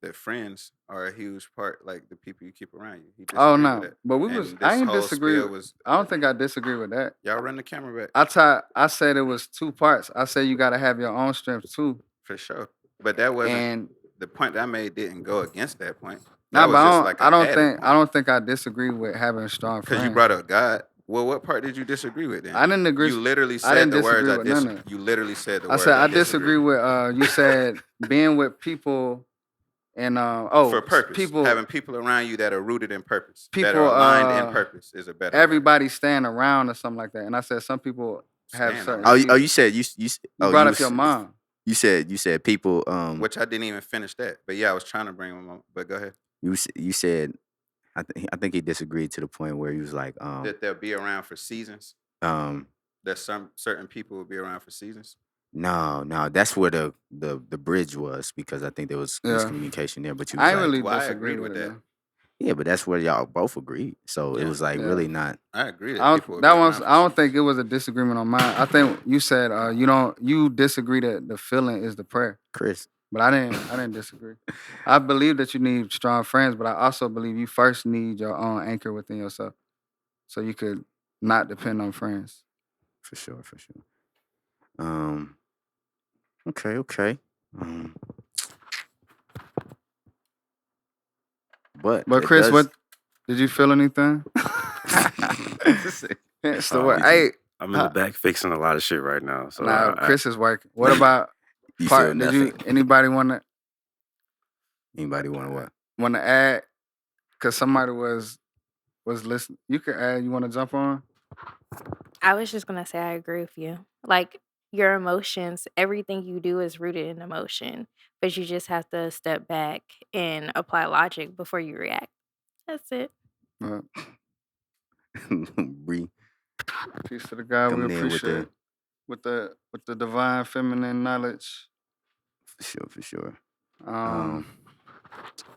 that friends are a huge part, like the people you keep around you. He Oh disagreed with no. that. But And I this ain't whole disagree. spiel was I don't think I disagree with that. y'all run the camera back I said it was two parts. I said you gotta have your own strength too. for sure. But that wasn't And the point that I made. Didn't go against that point. nah, That was but just like an added I point. don't think I disagree with having strong Because you friends. brought up God. Well, what part did you disagree with then? I didn't agree. You literally I said didn't the words disagree I with none of it. You literally said the I words said I disagree disagree with you said being with people and for purpose. people Having people around you that are rooted in purpose, that people are aligned in purpose is a better word. everybody staying around or something like that. And I said some people have Stand certain around. Oh, needs. you said you brought up your mom. You said people Which I didn't even finish that. But yeah, I was trying to bring them up. But go ahead. you said I think he disagreed to the point where he was like That they'll be around for seasons. That some certain people will be around for seasons. No, that's where the bridge was because I think there was Yeah. miscommunication there. But you I was ain't like, really Well, I disagree agreed with with it. that. though. yeah, but that's where y'all both agreed. So it Yeah. was like Yeah. really not. I agree that I people will don't, that be one's. around for I don't seasons. think it was a disagreement on mine. I think you said you disagree that the feeling is the prayer, Chris. but I didn't disagree. I believe that you need strong friends, but I also believe you first need your own anchor within yourself, so you could not depend on friends. For sure. Okay. But But it Chris, does- what did you feel anything? It's the word. Hey, I'm in the back fixing a lot of shit right now. So nah, Chris is working. What about You part? feel Did you nothing. anybody want Anybody want to what? to add? Because somebody was listening. You could add. You want to jump on? I was just gonna say I agree with you. Like your emotions, everything you do is rooted in emotion, but you just have to step back and apply logic before you react. That's it. Bree Peace to the God. We coming in with appreciate with the divine feminine knowledge. for sure. Um,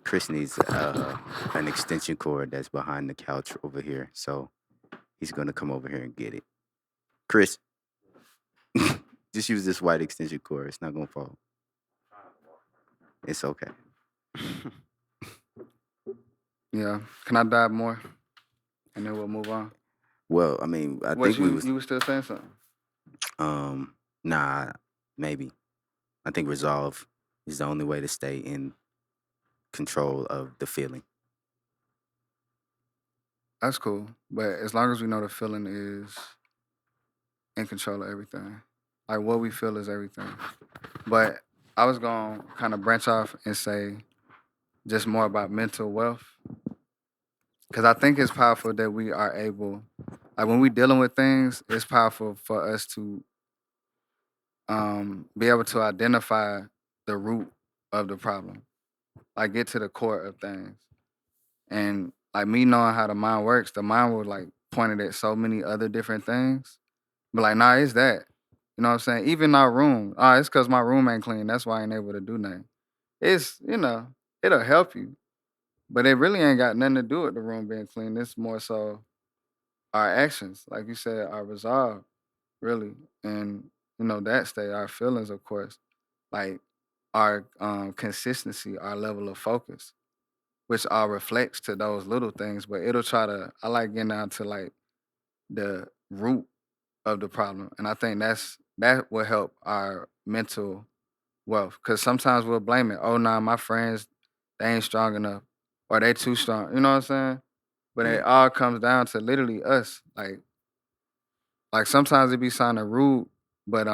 Chris needs an extension cord that's behind the couch over here, so he's gonna come over here and get it. Chris, just use this white extension cord. It's not gonna fall. It's okay. yeah. Can I dive more? And then we'll move on. Well, I mean, I What think we was you were still saying something? nah, maybe. I think resolve is the only way to stay in control of the feeling. That's cool. But as long as we know the feeling is in control of everything. Like what we feel is everything. But I was gonna kind of branch off and say just more about mental wealth. Cause I think it's powerful that we are able, like when we're dealing with things, it's powerful for us to be able to identify the root of the problem. Like get to the core of things. And like me knowing how the mind works, the mind will like point it at so many other different things. But like, nah, it's that. You know what I'm saying? Even our room. It's because my room ain't clean. That's why I ain't able to do nothing. It's, it'll help you. But it really ain't got nothing to do with the room being clean. It's more so our actions. Like you said, our resolve, really. And, that state, our feelings, of course. Like our consistency, our level of focus, which all reflects to those little things. But it'll I like getting down to like the root of the problem. And I think that will help our mental wealth. Because sometimes we'll blame it. Oh, nah, my friends, they ain't strong enough. Or they too strong. You know what I'm saying? But it all comes down to literally us. Like sometimes it be sounding rude, but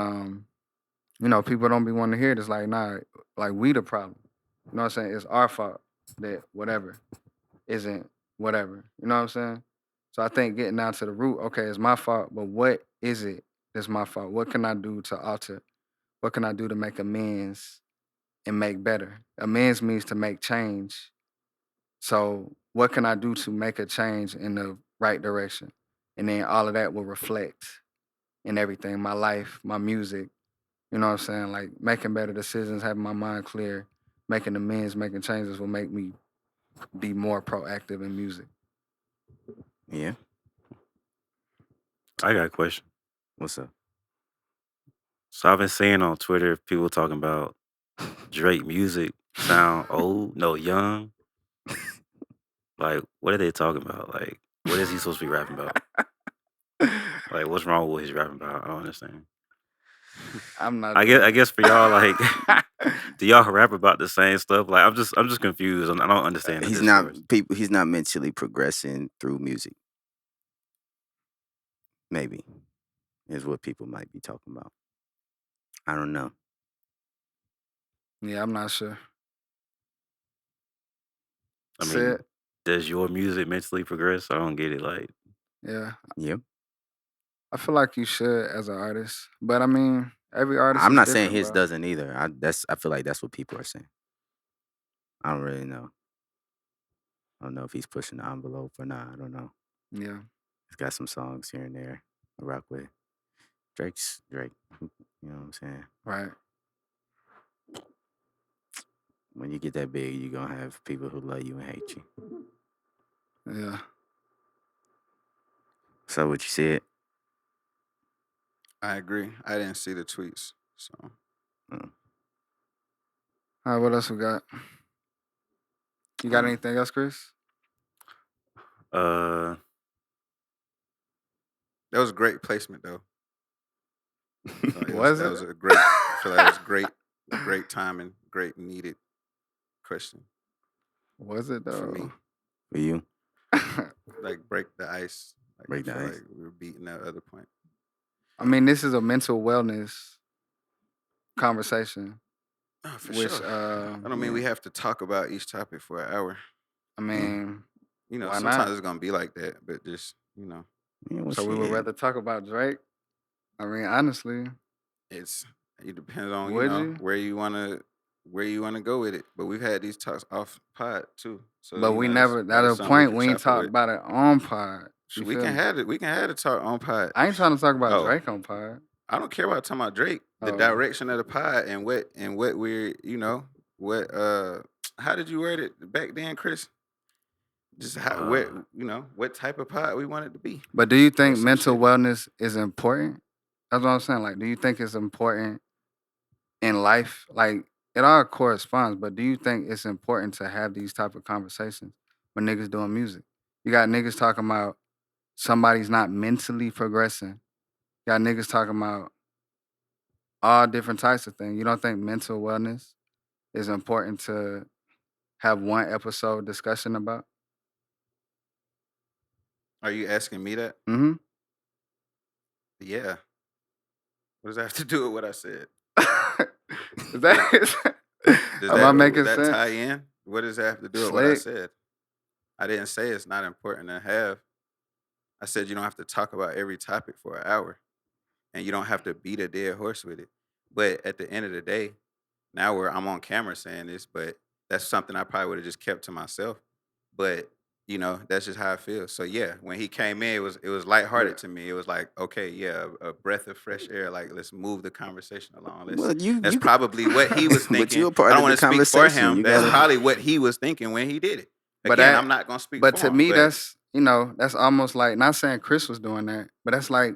people don't be wanting to hear it. It's like, nah, like we the problem. You know what I'm saying? It's our fault that whatever isn't whatever. You know what I'm saying? So I think getting down to the root, okay, it's my fault, but what is it that's my fault? What can I do to alter? What can I do to make amends and make better. Amends means to make change. So what can I do to make a change in the right direction? And then all of that will reflect in everything, my life, my music. You know what I'm saying? Like making better decisions, having my mind clear, making amends, making changes will make me be more proactive in music. Yeah. I got a question. What's up? So I've been seeing on Twitter people talking about Drake music sound old, no young. Like, what are they talking about? Like, what is he supposed to be rapping about? Like, what's wrong with what he's rapping about? I don't understand. I'm not. I guess for y'all, like, do y'all rap about the same stuff? Like, I'm just confused. I don't understand. He's not He's not mentally progressing through music. Maybe is what people might be talking about. I don't know. Yeah, I'm not sure. I mean, Said, does your music mentally progress? I don't get it. Like, yeah, Yeah. I feel like you should as an artist, but I mean, every artist. I'm is not saying different, his bro. doesn't either. I feel like that's what people are saying. I don't really know. I don't know if he's pushing the envelope or not. I don't know. Yeah, He's got some songs here and there I rock with. Drake's Drake. You know what I'm saying? right. When you get that big, you're going to have people who love you and hate you. Yeah. So what you said? I agree. I didn't see the tweets, so All right, what else we got? You got anything else, Chris? that was a great placement, though. Was that it? was a great. I feel like that was great timing, great needed question Was it though? for me. For you? Like break the ice. Like, Break the I feel ice. like we were beating that other point. I mean, this is a mental wellness conversation. Oh, for Which, sure. I don't mean we have to talk about each topic for an hour. I mean, You know, why sometimes not? it's gonna be like that, but just Yeah, well, So we would shit. rather talk about Drake. I mean, honestly, it depends on Would you know you? where you wanna go with it. But we've had these talks off pod too. So but you we know, never. that At is a something we point, can we ain't chop it talked with. about it on pod. You We feel can me? have it. We can have the talk on pod. I ain't trying to talk about Oh. Drake on pod. I don't care about talking about Drake. The Oh. direction of the pod and what we're what how did you word it back then, Chris? Just how what type of pod we want it to be. But do you think some mental shit. wellness is important? That's what I'm saying. Like, do you think it's important in life? Like, it all corresponds, but do you think it's important to have these type of conversations when niggas doing music? You got niggas talking about somebody's not mentally progressing. You got niggas talking about all different types of things. You don't think mental wellness is important to have one episode discussion about? Are you asking me that? Mm-hmm. Yeah. What does that have to do with what I said? Is that Does am I that making would that sense? tie in? What does that have to do with what I Slick. said? I didn't say it's not important to have. I said you don't have to talk about every topic for an hour. And you don't have to beat a dead horse with it. But at the end of the day, now I'm on camera saying this, but that's something I probably would have just kept to myself. But that's just how I feel. So yeah, when he came in, it was lighthearted Yeah. to me. It was like, okay, yeah, a breath of fresh air. Like, let's move the conversation along. Well, That's probably what he was But thinking. you're a part I of don't the want to speak for conversation. him. You That's gotta- probably what he was thinking when he did it. But Again, that- I'm not gonna speak But for to him. me, that's that's almost like, not saying Chris was doing that, but that's like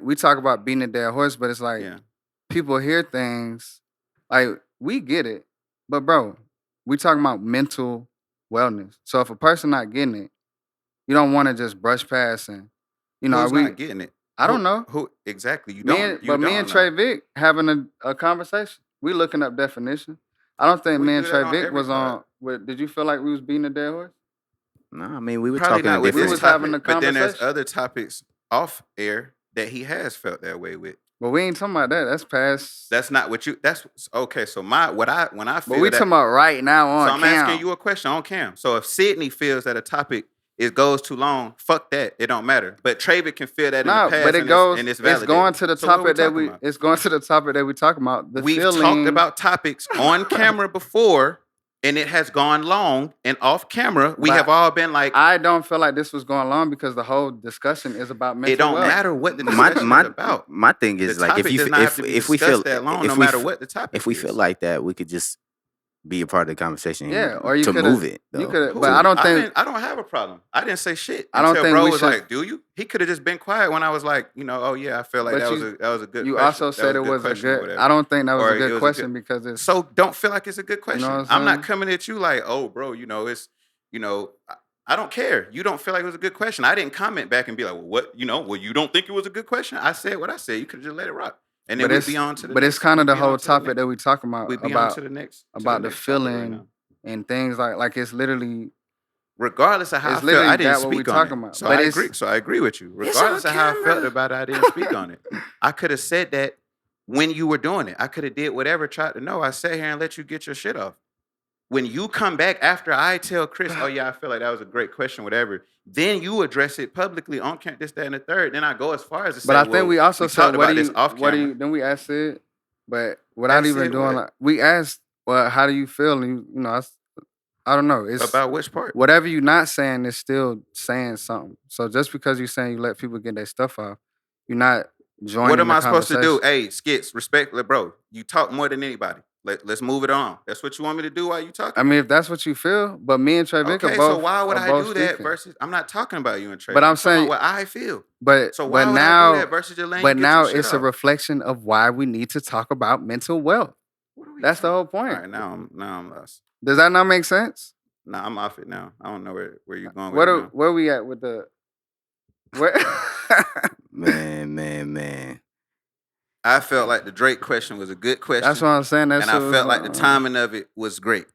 we talk about beating a dead horse, but it's like yeah. people hear things, like we get it, but bro, we talking about mental wellness. So if a person not getting it, you don't want to just brush past and Who's are we? not getting it? I don't know. Who exactly? You Me don't. and, You but me don't and know. Trayvick having a conversation. We looking up definition. I don't think We me and do that on Trayvick every was pod. on. Did you feel like we was beating a dead horse? No, I mean, we were Probably talking not with We this was topic, having a but then there's conversation. other topics off air that he has felt that way with. But we ain't talking about that. That's past. That's not what you. That's okay. So when I feel But we that, talking about right now on so I'm cam. asking you a question on cam. So if Sydney feels that a topic it goes too long. Fuck that. It don't matter. But Trayvick can feel that in the No, past, but it and goes. it's It's validated. going to the So what are we topic that talking we. about? It's going to the topic that we talking about. The We've feeling. talked about topics on camera before, and it has gone long. And off camera, we But have all been like, I don't feel like this was going long because the whole discussion is about mental it don't wealth. matter what the My discussion my is about. my thing The is like topic does not have to be if we feel discussed that long, if no we matter f- what the topic if we is. feel like that, we could just be a part of the conversation. Yeah, or you to could move it. You though. could, Who? but I don't think. I don't have a problem. I didn't say shit I don't until think bro we was should- like, "Do you?" He could have just been quiet when I was like, oh yeah, I feel like But that was a good. You question. also That said it was a question or good. whatever. I don't think that was Or a it good was a question good- because it's. So don't feel like it's a good question. what I'm I'm not saying? coming at you like, oh, bro, it's, I don't care. You don't feel like it was a good question. I didn't comment back and be like, well, what, well, you don't think it was a good question? I said what I said. You could have just let it rock. And then we'd be on to the But next. it's kind of we'd the be on whole to topic next- that we talking about We'd be on to about the next to about the next topic right feeling now. and things like it's literally. Regardless of how It's I felt, literally I didn't that what we speak on talking it. about. So But I it's- agree. So I agree with you. It's Regardless on of how I felt camera. about it, I didn't speak on it. I could have said that when you were doing it. I could have did whatever, tried to know. I sat here and let you get your shit off. When you come back after I tell Chris, oh yeah, I feel like that was a great question, whatever, then you address it publicly on camera, this, that, and the third. Then I go as far as to say, But I think we also said, talked what about do this you? off What do camera. you? Then we asked it, but without Asked even it doing what? like we asked, well, how do you feel? And I don't know. It's About which part? whatever you're not saying is still saying something. So just because you're saying you let people get their stuff off, you're not joining. What am the I supposed to do? conversation. Hey, Skitz, respect, bro. You talk more than anybody. Let's move it on. That's what you want me to do while you talking? I mean, if that's what you feel, but me and Trayvick Okay, are both. so why would are I both do that speaking. versus? I'm not talking about you and Trey. But I'm talking about saying- what I feel. But So why but would I now, do that versus just letting but you get now your shit it's a off? reflection of why we need to talk about mental wealth. What are we That's the talking- whole point. All right, now I'm lost. Does that not make sense? Nah, I'm off it now. I don't know where you're going with it now. Where we at with the? Where? Man. I felt like the Drake question was a good question. That's what I'm saying. That's and I what felt was like the going on. timing of it was great.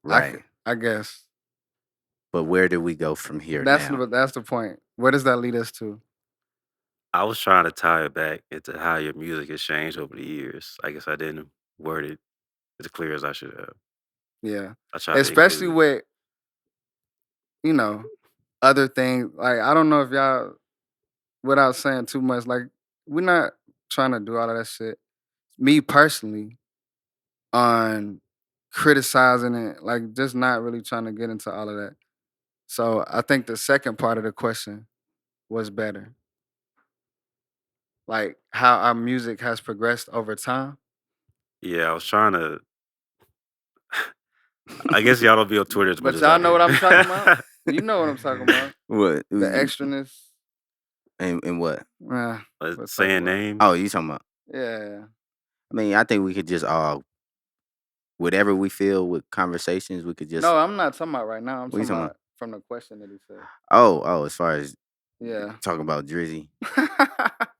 Right. I guess But where do we go from here that's now? that's the point. Where does that lead us to? I was trying to tie it back into how your music has changed over the years. I guess I didn't word it as clear as I should have. Yeah, I tried to especially include with other things. Like I don't know if y'all, without saying too much, like we're not trying to do all of that shit. Me personally, on criticizing it, like just not really trying to get into all of that. So I think the second part of the question was better. Like how our music has progressed over time. Yeah, I was trying to. I guess y'all don't be on Twitter as much But as y'all I know do. what I'm talking about? You know what I'm talking about. What? The extraness. And what? Let's Like, talk saying about it. names. Oh, you talking about? Yeah. I mean, I think we could just all, whatever we feel with conversations, we could just. No, I'm not talking about right now. I'm What you talking talking about from the question that he said. Oh, as far as Yeah. talking about Drizzy.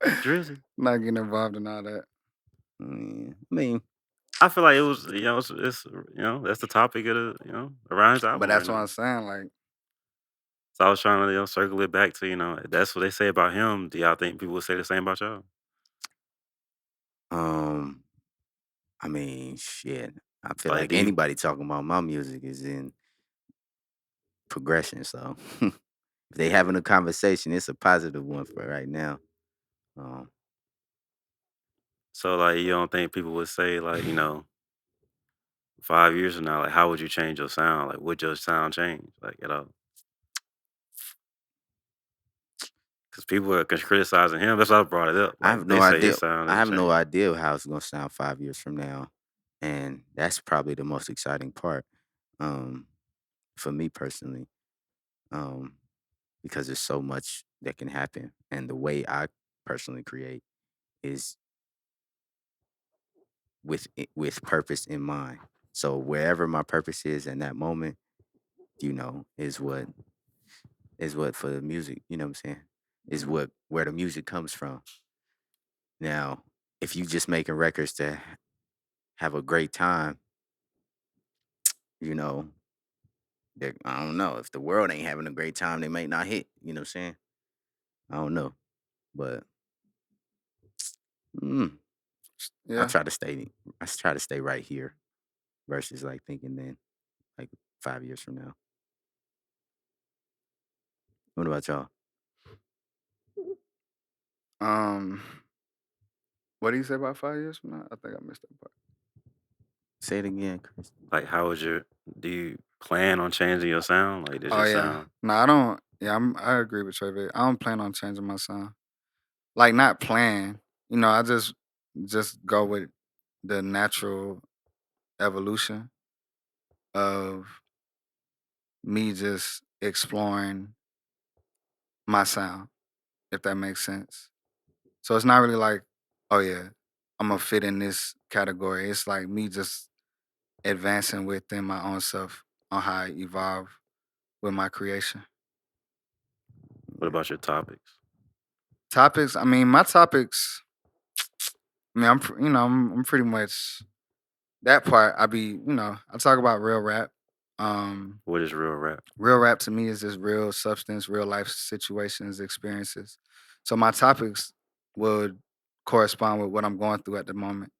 Drizzy. Not getting involved in all that. I mean, I feel like it was, it's that's the topic of the, around his album. But that's right what now. I'm saying. Like, So I was trying to, circle it back to, if that's what they say about him. Do y'all think people would say the same about y'all? I mean, shit. I feel Like, like do you- anybody talking about my music is in progression. So if they having a conversation, it's a positive one for right now. So, like, you don't think people would say, like, 5 years from now, like, how would you change your sound? Like, would your sound change, like, at all? Because people are criticizing him. That's why I brought it up. I Like, have they no say idea. his sound I has have no changed. idea how it's gonna sound 5 years from now, and that's probably the most exciting part for me personally, because there's so much that can happen, and the way I personally create is with purpose in mind. So wherever my purpose is in that moment, is what for the music. You know what I'm saying? Is where the music comes from. Now, if you just making records to have a great time, I don't know. If the world ain't having a great time, they might not hit. You know what I'm saying? I don't know. But I yeah. try to stay right here versus like thinking then like 5 years from now. What about y'all? Um, what do you say about 5 years from now? I think I missed that part. Say it again, Chris. Like, how would your do you plan on changing your sound? Like, does Oh your yeah, sound no, I don't. Yeah, I agree with Trayvick. I don't plan on changing my sound. Like not plan. I just go with the natural evolution of me just exploring my sound, if that makes sense. So it's not really like, oh yeah, I'm gonna fit in this category. It's like me just advancing within my own self on how I evolve with my creation. what about your topics? Topics. I mean, my topics. I mean, I'm pretty much that part. I talk about real rap. What is real rap? Real rap to me is just real substance, real life situations, experiences. So my topics would correspond with what I'm going through at the moment,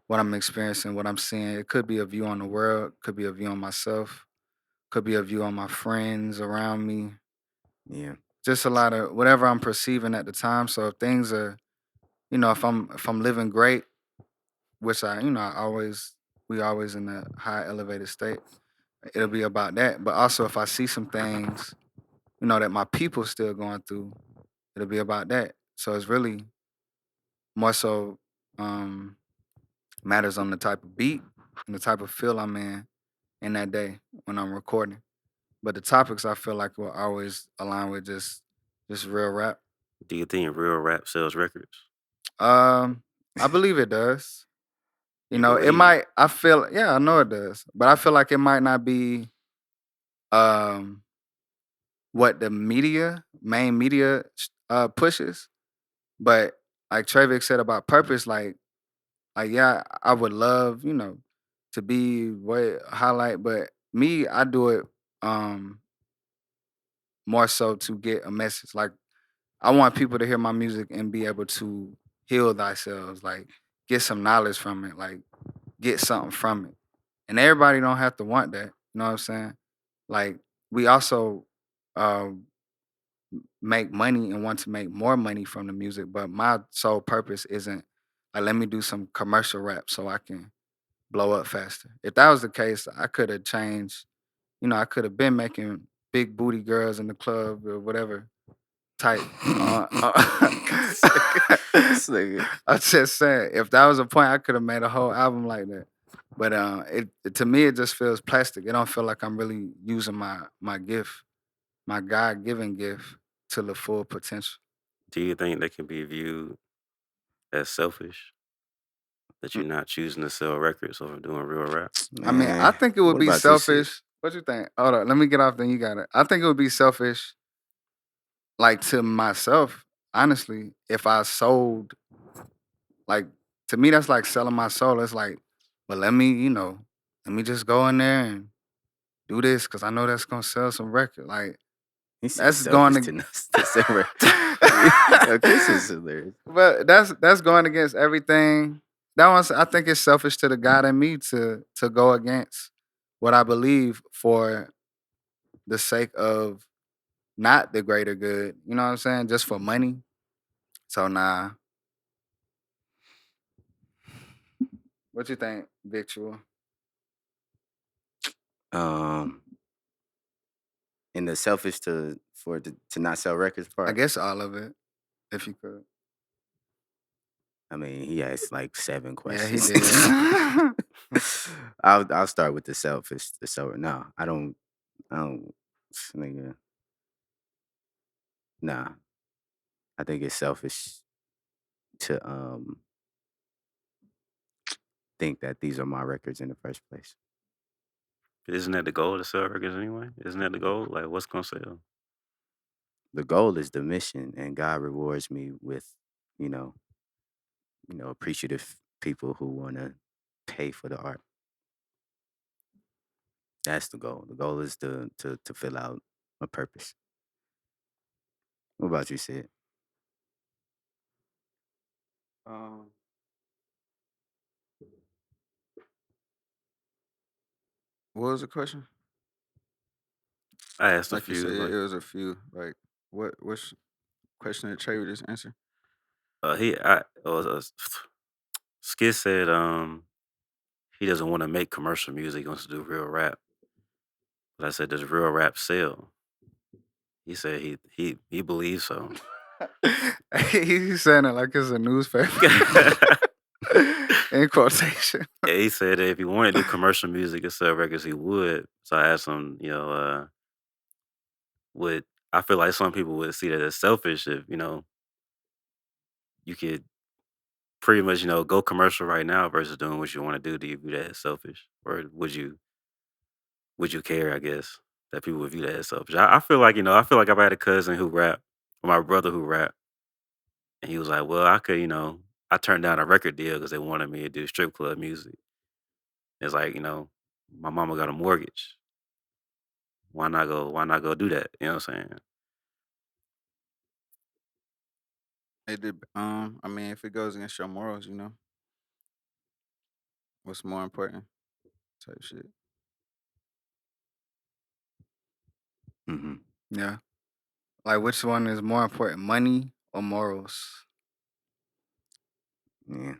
what I'm experiencing, what I'm seeing. It could be a view on the world, could be a view on myself, could be a view on my friends around me. Yeah. Just a lot of whatever I'm perceiving at the time. So if things are, if I'm living great, which we always in a high elevated state, it'll be about that. But also if I see some things, that my people still going through, it'll be about that. So it's really more so matters on the type of beat and the type of feel I'm in that day when I'm recording. But the topics I feel like will always align with just real rap. Do you think real rap sells records? I believe it does. You It believe? might. Yeah, I know it does, but I feel like it might not be um what the main media pushes. But like Trayvick said about purpose, like yeah, I would love, to be what highlight, but me, I do it um more so to get a message. Like I want people to hear my music and be able to heal themselves, like get some knowledge from it, like get something from it. And everybody don't have to want that. You know what I'm saying? Like we also um make money and want to make more money from the music, but my sole purpose isn't like let me do some commercial rap so I can blow up faster. If that was the case, I could have changed. I could have been making big booty girls in the club or whatever type. This nigga. I'm just saying, if that was a point, I could have made a whole album like that. But to me, it just feels plastic. It don't feel like I'm really using my gift, my God given gift, to the full potential. Do you think that can be viewed as selfish? That you're not choosing to sell records over doing real rap? I mean, I Man, think it would what be about you, Sid? selfish. What you think? Hold on, let me get off. Then you got it. I think it would be selfish, like to myself, honestly, if I sold. Like to me, that's like selling my soul. It's like, but let me just go in there and do this because I know that's gonna sell some record. Like He said that's going selfish to. to sell records. Yo, Chris is hilarious. But that's going against everything. That one's I think it's selfish to the God in me to go against what I believe for the sake of not the greater good. You know what I'm saying? Just for money. So nah. What you think, Victual? Um, in the selfish to not sell records I part. guess all of it, if you could. I mean, he asked like 7 Yeah, he questions. did. I'll start with the selfish. No, I don't. Nigga. Nah, I think it's selfish to think that these are my records in the first place. Isn't that the goal to sell records anyway? Isn't that the goal? Like, what's gonna sell? The goal is the mission, and God rewards me with, you know, appreciative people who want to pay for the art. That's the goal. The goal is to fill out a purpose. What about you, Sid? Um, what was the question? I asked a Like you said, few. Like, it was a few. Like What's question that Trayvick just answer? Skitz said he doesn't want to make commercial music. He wants to do real rap. But I said, does real rap sell? He said he believes so. He's saying it like it's a newspaper. In quotation. Yeah, he said that if he wanted to do commercial music and sell records, he would. So I asked him, would I feel like some people would see that as selfish if, you could pretty much, go commercial right now versus doing what you want to do. Do you view that as selfish? Or would you care, I guess, that people would view that as selfish? I feel like, I've had a cousin who rap, or my brother who rap, and he was like, well, I could, I turned down a record deal because they wanted me to do strip club music. It's like, my mama got a mortgage. Why not go do that? You know what I'm saying? It did. I mean, if it goes against your morals, what's more important? Type shit. Mm-hmm. Yeah. Like, which one is more important, money or morals? Yeah.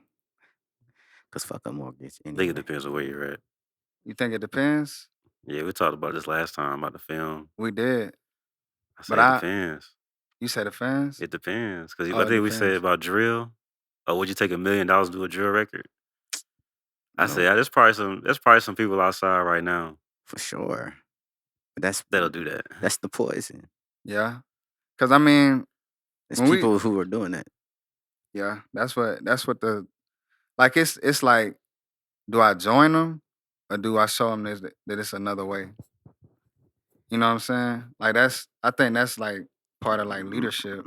Cause fuck a mortgage I think anyway. it depends on where you're at. You think it depends? Yeah, we talked about this last time about the film. We did. I But said it depends. You said it depends? It depends. Because Oh, I it think we said depends. about drill. Oh, would you take $1 million to do a drill record? I No, said, yeah, there's probably some people outside right now for sure. But that'll do that. that's the poison. Yeah. Because, I mean, It's when people who are doing that. yeah, that's what the, like, it's like, do I join them or do I show them that it's another way? You know what I'm saying? Like, I think that's like part of like leadership.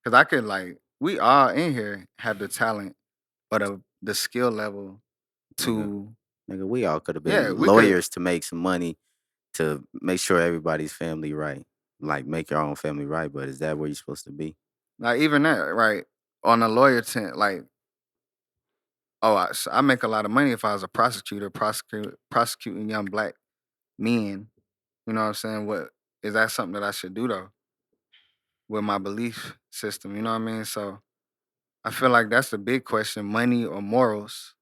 Because I could, like, we all in here have the talent or the skill level to, Nigga, we all could have yeah, been we could, lawyers to make some money to make sure everybody's family right. Like make your own family right, but is that where you're supposed to be? like, even that, right? On a lawyer tent, like, oh, I make a lot of money if I was a prosecutor, prosecuting young black men. You know what I'm saying? What is that something that I should do though with my belief system? You know what I mean? So I feel like that's the big question: money or morals?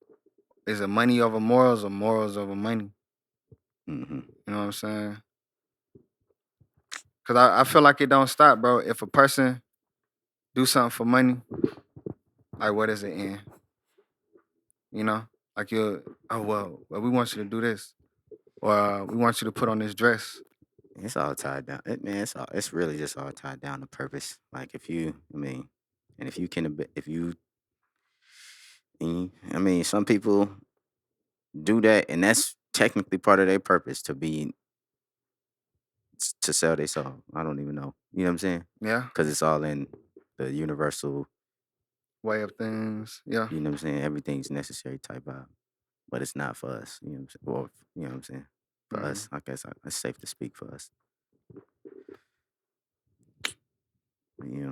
Is it money over morals or morals over money? Mm-hmm. You know what I'm saying? Cause I feel like it don't stop, bro. If a person do something for money, like what is it in? You know, like well, we want you to do this, or we want you to put on this dress. It's all tied down. It's really just all tied down to purpose. Like if you, and if you can, if you, I mean, some people do that, and that's technically part of their purpose to sell their soul. I don't even know. You know what I'm saying? Yeah, Because it's all in the universal. way of things. Yeah. You know what I'm saying? Everything's necessary type vibe, but it's not for us. You know what I'm saying? Or you know what I'm saying? For us, I guess it's safe to speak for us. Yeah.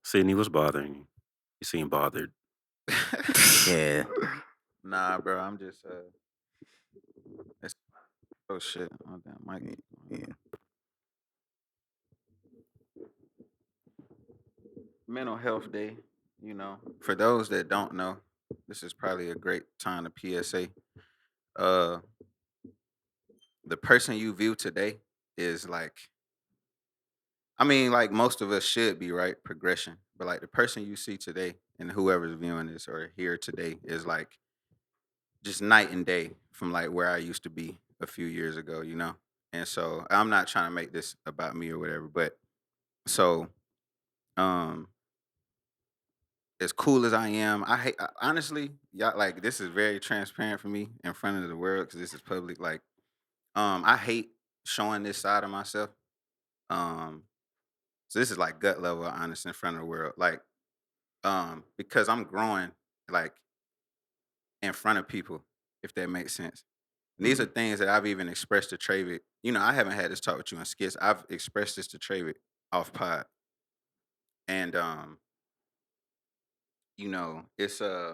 Sydney, what's bothering you? You seem bothered. Yeah. Nah, bro. I'm just oh shit. Oh damn, Mike. Yeah. Mental Health Day. For those that don't know, this is probably a great time to PSA. Uh, the person you view today is like, I mean, like most of us should be right progression, but like the person you see today and whoever's viewing this or here today is like just night and day from like where I used to be a few years ago. And so I'm not trying to make this about me or whatever, but so um as cool as I am, honestly, y'all, like this is very transparent for me in front of the world because this is public. Like, I hate showing this side of myself. Um, so this is like gut level, honest, in front of the world. Like, because I'm growing, like in front of people, if that makes sense. And these are things that I've even expressed to Trayvick. I haven't had this talk with you on Skits. I've expressed this to Trayvick off pod, and it's I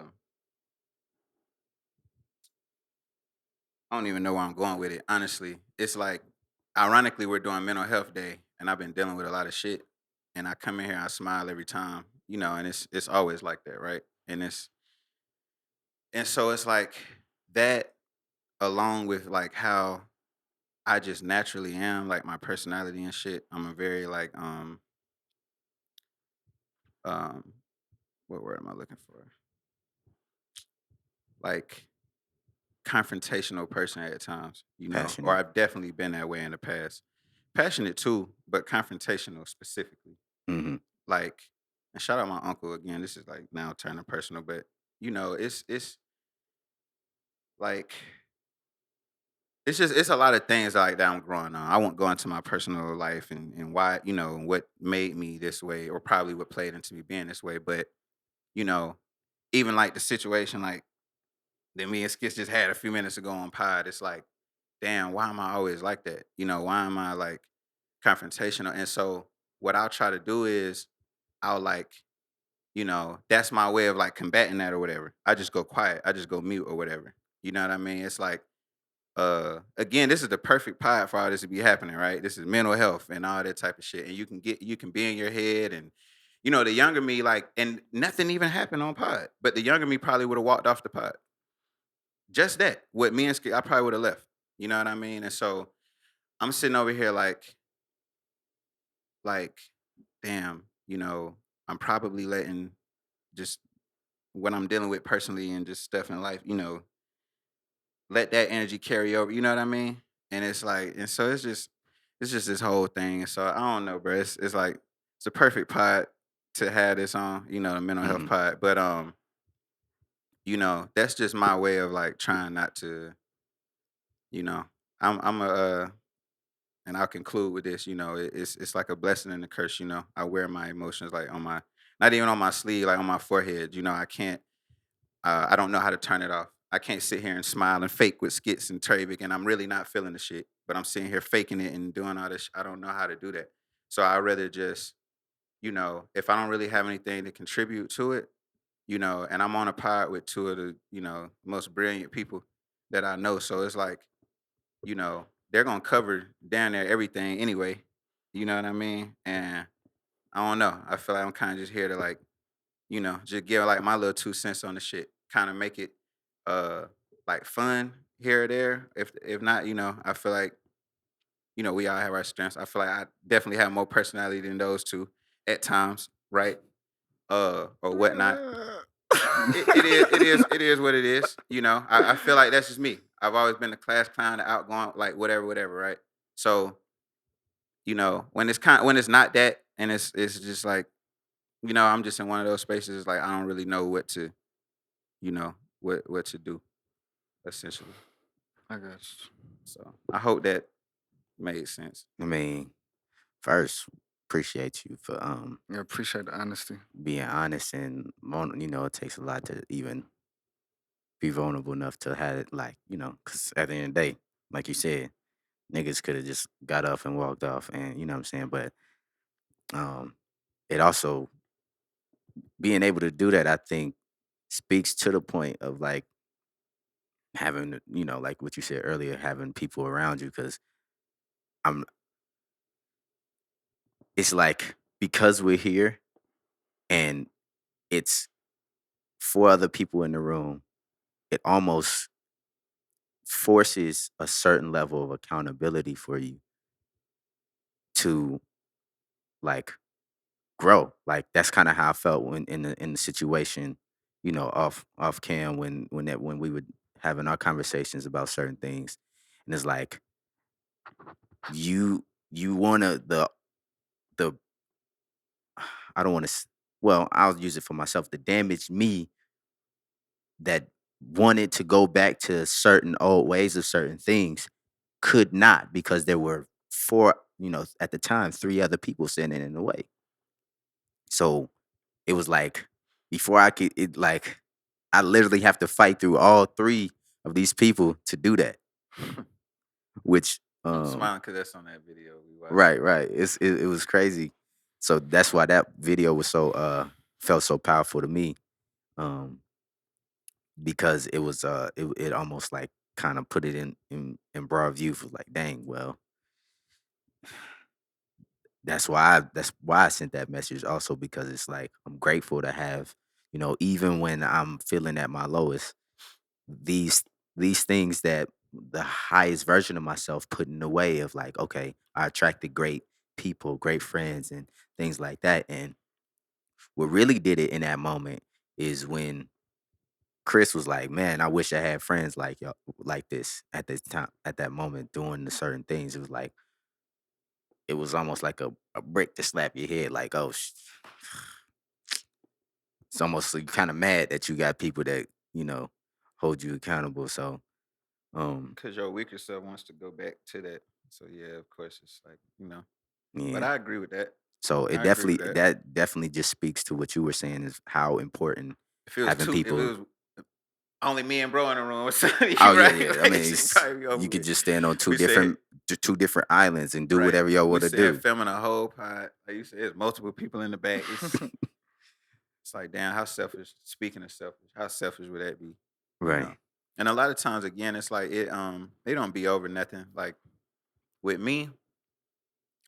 don't even know where I'm going with it. Honestly, it's like, ironically, we're doing Mental Health Day, and I've been dealing with a lot of shit. And I come in here, I smile every time, and it's always like that, right? And so it's like that, along with like how I just naturally am, like my personality and shit. I'm a very like um what word am I looking for? Like confrontational person at times, or Passionate. I've definitely been that way in the past. Passionate too, but confrontational specifically. Mm-hmm. Like, and shout out my uncle again. This is like now turning personal, but it's like it's a lot of things like that I'm growing on. I won't go into my personal life and why, what made me this way, or probably what played into me being this way. But, you know, even like the situation like that me and Skitz just had a few minutes ago on Pod, it's like, damn, why am I always like that? Why am I like confrontational? And so what I'll try to do is I'll like, that's my way of like combating that or whatever. I just go quiet. I just go mute or whatever. You know what I mean? It's like, again, this is the perfect pod for all this to be happening, right? This is mental health and all that type of shit. And you can be in your head, and the younger me, like, and nothing even happened on pod. But the younger me probably would have walked off the pod. Just that. What me and I probably would have left. You know what I mean? And so I'm sitting over here like, damn, I'm probably letting just what I'm dealing with personally and just stuff in life, let that energy carry over. You know what I mean? And it's like, and so it's just this whole thing. And so I don't know, bro. It's like it's a perfect pod to have this on, the mental health Mm-hmm. pod. But that's just my way of like trying not to, you know, I'm a and I'll conclude with this, it's like a blessing and a curse, I wear my emotions like on my not even on my sleeve, like on my forehead. I can't I don't know how to turn it off. I can't sit here and smile and fake with Skitz and Trayvick, and I'm really not feeling the shit. But I'm sitting here faking it and doing all this. I don't know how to do that. So I'd rather just, if I don't really have anything to contribute to it, and I'm on a pod with two of the, most brilliant people that I know. So it's like, they're gonna cover down there everything anyway. You know what I mean? And I don't know. I feel like I'm kind of just here to like, just give like my little 2 cents on the shit, kind of make it uh like fun here or there. If not, I feel like, we all have our strengths. I feel like I definitely have more personality than those two at times, right? Or whatnot. It is what it is. I feel like that's just me. I've always been the class clown, the outgoing, like whatever, right? So, when it's not that, and it's just like, I'm just in one of those spaces like I don't really know what to, what to do, essentially. I guess. So I hope that made sense. I mean, first, appreciate you for Yeah, appreciate the honesty. being honest and it takes a lot to even be vulnerable enough to have it, like, because at the end of the day, like you said, niggas could have just got up and walked off, and you know what I'm saying. But um, it also being able to do that, I think, speaks to the point of like having, like what you said earlier, having people around you, because I'm. It's like because we're here and it's 4 other people in the room, it almost forces a certain level of accountability for you to like grow. Like that's kind of how I felt when in the situation, off cam when we would having our conversations about certain things, and it's like you wanna the I don't want to. Well, I'll use it for myself. The damaged me that wanted to go back to certain old ways of certain things could not, because there were 4, at the time, 3 other people standing in the way. So it was like before I could, it like I literally have to fight through all 3 of these people to do that. Which I'm smiling because that's on that video we watched. right. It was crazy. So that's why that video was so felt so powerful to me. Because it was it almost like kind of put it in broad view for like, dang, well, that's why I sent that message also, because it's like I'm grateful to have, even when I'm feeling at my lowest, these these things that the highest version of myself put in the way of, like, okay, I attracted great people, great friends, and things like that. And what really did it in that moment is when Chris was like, "Man, I wish I had friends like y'all, like this at this time, at that moment, doing the certain things." It was almost like a brick to slap your head, like, oh, it's almost like kind of mad that you got people that hold you accountable. So, um, Because your weaker self wants to go back to that. So yeah, of course, it's like But yeah. I agree with that. So I agree with that. that definitely just speaks to what you were saying, is how important having If it people. was only me and bro in the room with somebody, Oh yeah, right? yeah. I Like mean, shit probably be over you could with. just stand on We said two different islands and do right. whatever y'all We want to said do. filming a whole pod. Like you said, there's multiple people in the back. It's like, damn, how selfish. Speaking of selfish, how selfish would that be? You Right. know. And a lot of times, again, it's like they don't be over nothing. Like with me,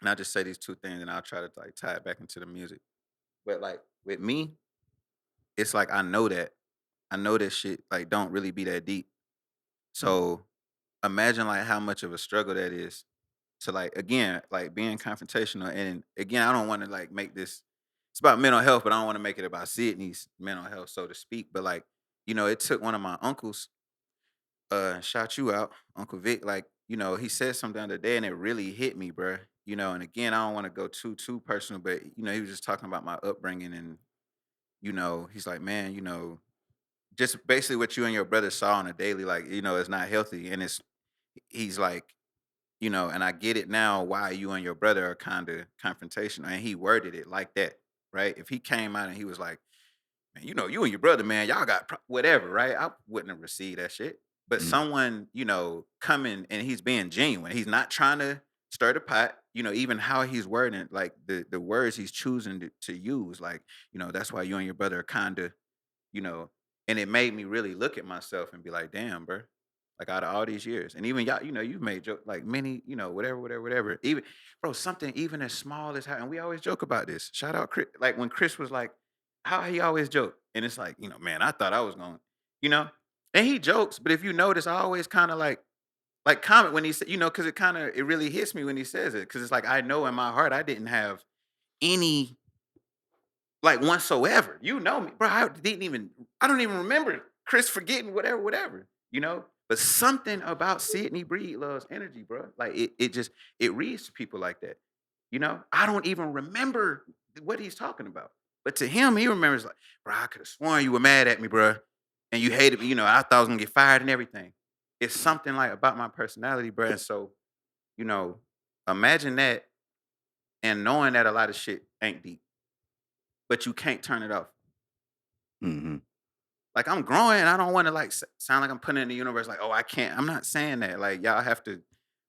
and I'll just say these two things, and I'll try to like tie it back into the music. But like with me, it's like I know that shit like don't really be that deep. Mm, So imagine like how much of a struggle that is to like again like being confrontational. And again, I don't want to like make this. It's about mental health, but I don't want to make it about Sydney's mental health, so to speak. But like it took one of my uncles, shout you out, Uncle Vic. Like he said something the other day, and it really hit me, bruh. And again, I don't want to go too personal, but he was just talking about my upbringing, and he's like, man, just basically what you and your brother saw on a daily, like, it's not healthy. And he's like, and I get it now why you and your brother are kind of confrontational. And he worded it like that, right? If he came out and he was like, man, you and your brother, man, y'all got whatever, right? I wouldn't have received that shit. But mm, someone, coming and he's being genuine, he's not trying to stir the pot, even how he's wording it, like the words he's choosing to use, like, that's why you and your brother are kind of you know, and it made me really look at myself and be like, damn, bro. Like out of all these years, and even y'all, you've made joke like many, whatever. Even bro, something even as small as how, and we always joke about this. Shout out Chris, like when Chris was like, how he always joke, and it's like, man, I thought I was going, you know, and he jokes, but if you notice, I always kind of like comment when he said, because it really hits me when he says it, because it's like I know in my heart I didn't have any like whatsoever. You know me, bro. I don't even remember Chris forgetting whatever. But something about Sydney Breed loves energy, bro. Like it reads to people like that. I don't even remember what he's talking about. But to him, he remembers like, bro, I could have sworn you were mad at me, bro. And you hated me. I thought I was gonna get fired and everything. It's something like about my personality, bro. And so, you know, imagine that and knowing that a lot of shit ain't deep, but you can't turn it off. mhm, Like I'm growing. I don't want to like sound like I'm putting it in the universe. Like, oh, I can't. I'm not saying that. Like y'all have to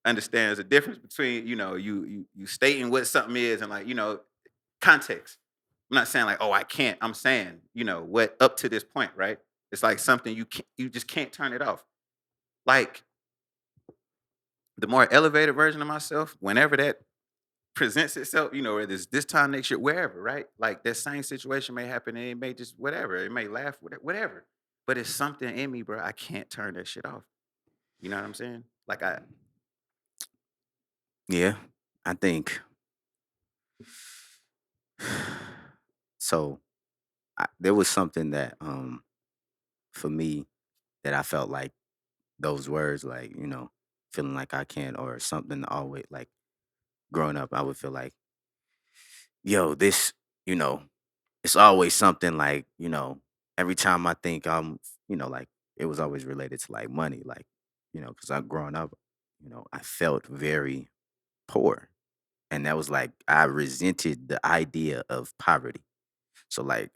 understand there's a difference between you stating what something is and like context. I'm not saying like, oh, I can't. I'm saying what up to this point, right? It's like something you just can't turn it off. Like the more elevated version of myself, whenever that presents itself, whether it's this time next year, wherever, right? Like that same situation may happen and it may just whatever. It may laugh, whatever. But it's something in me, bro. I can't turn that shit off. You know what I'm saying? Like yeah, I think so. There was something that, for me, that I felt like those words, like, feeling like I can't, or something, always like growing up, I would feel like, yo, this, you know, it's always something like, every time I think like, it was always related to like money, like, because I'm growing up, I felt very poor. And that was like, I resented the idea of poverty. So like,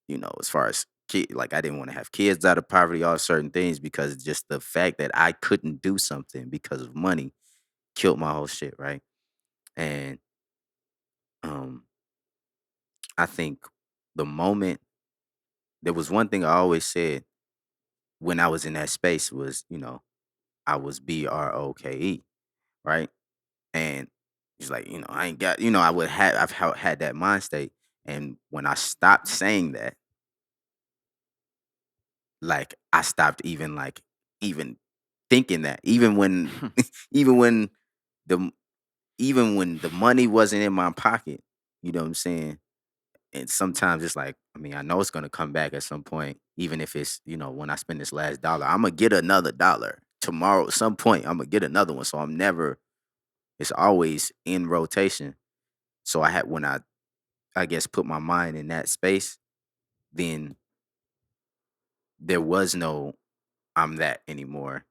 as far as like I didn't want to have kids out of poverty, all certain things, because just the fact that I couldn't do something because of money killed my whole shit, right? And um I think the moment there was one thing I always said when I was in that space was, I was BROKE, right? And He's like, I ain't got, I've had that mind state. And when I stopped saying that, like I stopped even thinking that. Even when even when the even when the money wasn't in my pocket, you know what I'm saying? And sometimes it's like, I mean, I know it's gonna come back at some point, even if it's, when I spend this last dollar, I'm gonna get another dollar tomorrow at some point. I'm gonna get another one. So it's always in rotation. So when I guess put my mind in that space, then there was no I'm that anymore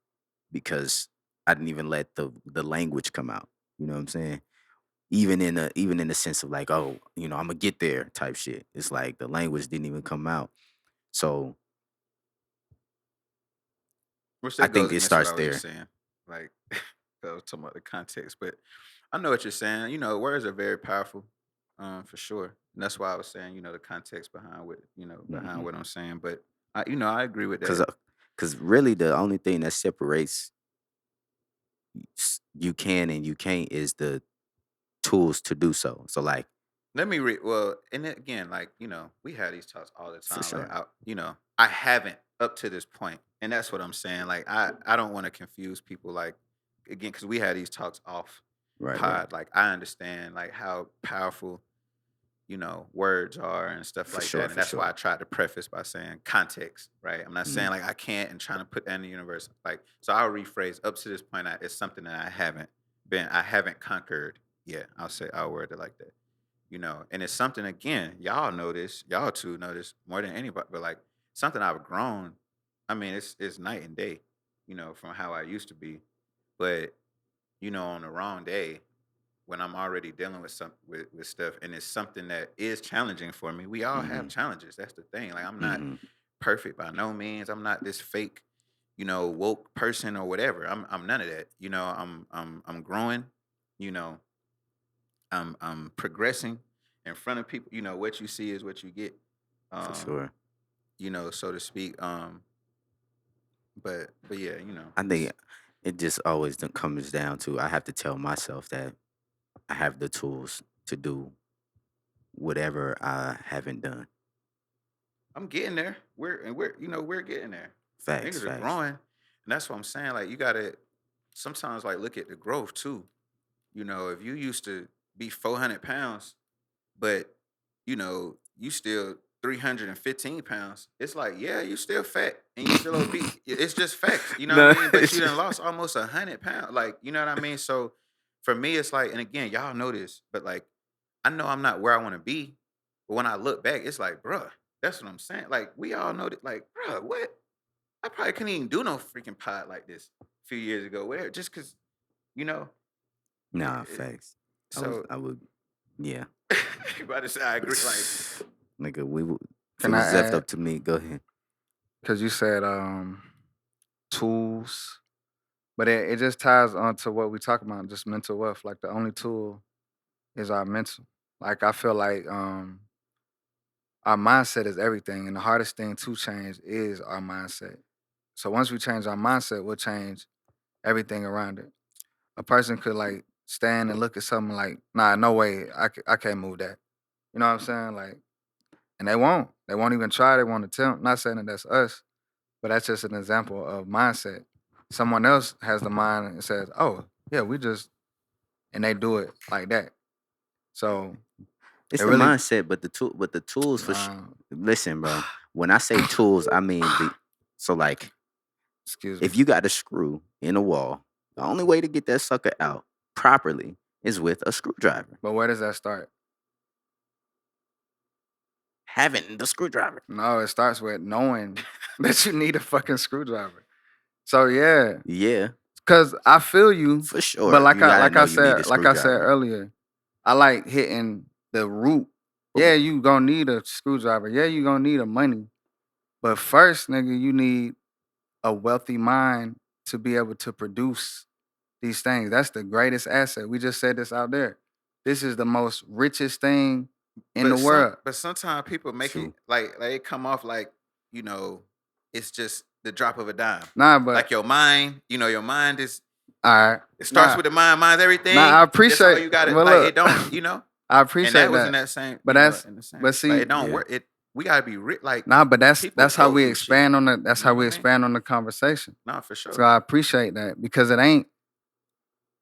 because I didn't even let the language come out. You know what I'm saying? Even in the sense of like, oh, I'm gonna get there type shit. It's like the language didn't even come out. So Which I that think goes it against what I starts was just there. saying. Like, I was talking about the context, but I know what you're saying. Words are very powerful, for sure. And that's why I was saying, the context behind Hmm. what I'm saying. But I agree with Cause, that. cause really the only thing that separates you can and you can't is the tools to do so. So like, Let me read. Well, and then again, like we have these talks all the for time. Like, sure. I haven't up to this point, and that's what I'm saying. Like, I don't want to confuse people. Like, again, because we had these talks off Right, right. pod. Like, I understand like how powerful words are and stuff For like sure, that. And for that's why I sure. tried to preface by saying context, right? I'm not saying Mhm. like I can't and trying to put that in the universe. Like, so I'll rephrase up to this point, it's something that I haven't conquered yet. I'll word it like that. And it's something again, y'all know this, y'all two know this more than anybody, but like something I've grown. I mean, it's night and day, from how I used to be. But, on the wrong day, when I'm already dealing with with stuff and it's something that is challenging for me. We all have Mhm. challenges. That's the thing. Like I'm not Mhm. perfect by no means. I'm not this fake, woke person or whatever. I'm none of that. I'm growing, you know, I'm progressing in front of people. What you see is what you get. For Um, sure. so to speak. But yeah, I think it just always comes down to I have to tell myself that I have the tools to do whatever I haven't done. I'm getting there. We're getting there. Facts, Niggas are facts. growing, and that's what I'm saying. Like you gotta sometimes like look at the growth too. If you used to be 400 pounds, but you still 315 pounds, it's like yeah, you still fat and you still obese. It's just facts. You know what I No, mean? But you done lost almost 100 pounds. Like you know what I mean? So for me, it's like, and again, y'all know this, but like I know I'm not where I want to be, but when I look back, it's like, bruh, that's what I'm saying. Like, we all know that, like, bruh, what? I probably couldn't even do no freaking pod like this a few years ago, whatever, just because, you know. nah, it- facts. so, I would, yeah, but I agree. Like, nigga. If it Can I was left add? up to me, go ahead. Because you said tools, but it just ties on to what we talk about, just mental wealth. Like the only tool is our mental. Like I feel like our mindset is everything, and the hardest thing to change is our mindset. So once we change our mindset, we'll change everything around it. A person could like stand and look at something like, nah, no way, I can't move that. You know what I'm saying? Like, and they won't. They won't even try. They won't attempt. Not saying that that's us, but that's just an example of mindset. Someone else has the mind and says, oh, yeah, we just, and they do it like that. So It's it the really, mindset, but the tools uh, listen, bro. When I say tools, I mean so like excuse me. if you got a screw in a wall, the only way to get that sucker out properly is with a screwdriver. But where does that start? Having the screwdriver. No, it starts with knowing that you need a fucking screwdriver. So yeah, Yeah, cause I feel you, for but sure. You gotta know you need a like I said screwdriver. earlier, I like hitting the root. But Yeah, you gonna need a screwdriver. Yeah, you gonna need a money. But first, nigga, you need a wealthy mind to be able to produce these things. That's the greatest asset. We just said this out there. This is the most richest thing in the world. but sometimes people make it true. like it come off like it's just the drop of a dime. Nah, but Like your mind, your mind is All right. It starts with the mind, mind's everything. Nah, I That's all appreciate. you got to Well, like. look, It don't, you know. I And appreciate that was that. in that same. But you know, that's- in the same. but see- like, it don't Yeah. work. We gotta be like. Nah, but that's people how told we you expand shit. on the. That's You how know we what I mean? expand on the conversation. No, for sure. So I appreciate that because it ain't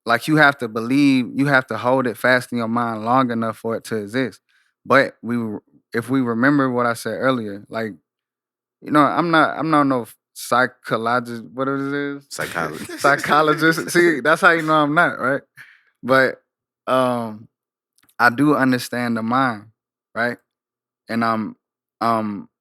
like you have to believe, you have to hold it fast in your mind long enough for it to exist. But if we remember what I said earlier, like, you know, I'm not no psychologist. What it is? Psychologist. Psychologist. See, that's how you know I'm not, right? But I do understand the mind, right? And I'm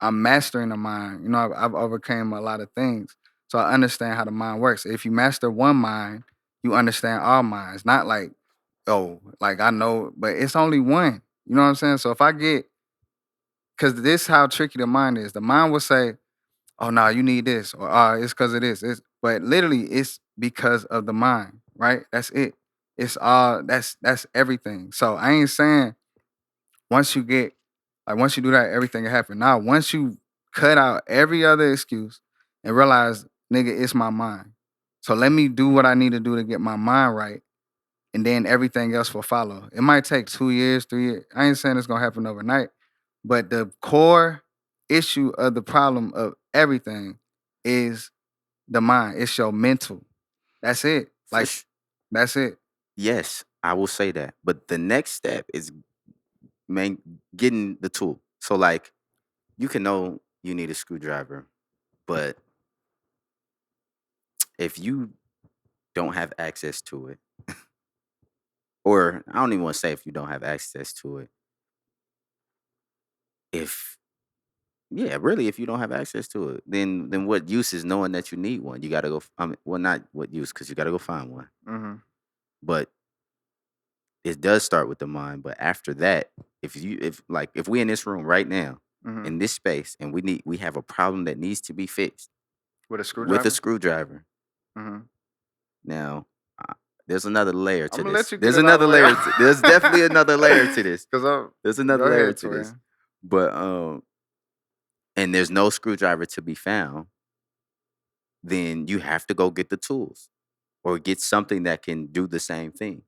mastering the mind. You know, I've overcame a lot of things. So I understand how the mind works. If you master one mind, you understand all minds. Not like, oh, like I know, but it's only one. You know what I'm saying? So if I get, because this how tricky the mind is. The mind will say, oh no, you need this, or it's because of this. But literally it's because of the mind, right? That's it. It's all that's everything. So I ain't saying once you get once you do that, everything will happen. Now, once you cut out every other excuse and realize, nigga, it's my mind. So let me do what I need to do to get my mind right, and then everything else will follow. It might take 2 years, 3 years. I ain't saying it's gonna happen overnight, but the core issue of the problem of everything is the mind. It's your mental. That's it. Like, that's it. Yes, I will say that. But the next step is getting the tool. So like you can know you need a screwdriver, but if you don't have access to it, or I don't even want to say if you don't have access to it, if you don't have access to it, then what use is knowing that you need one? You got to go. Well, not what use, because you got to go find one. Mm-hmm. But it does start with the mind. But after that, if we in this room right now, Mm-hmm. in this space, and we have a problem that needs to be fixed With a screwdriver. with a screwdriver. Mm-hmm. Now, there's another layer to I'ma this. let you There's get it out another the way. layer. There's definitely another layer to this. There's another Go layer ahead, to this. twin. But and there's no screwdriver to be found. Then you have to go get the tools, or get something that can do the same thing.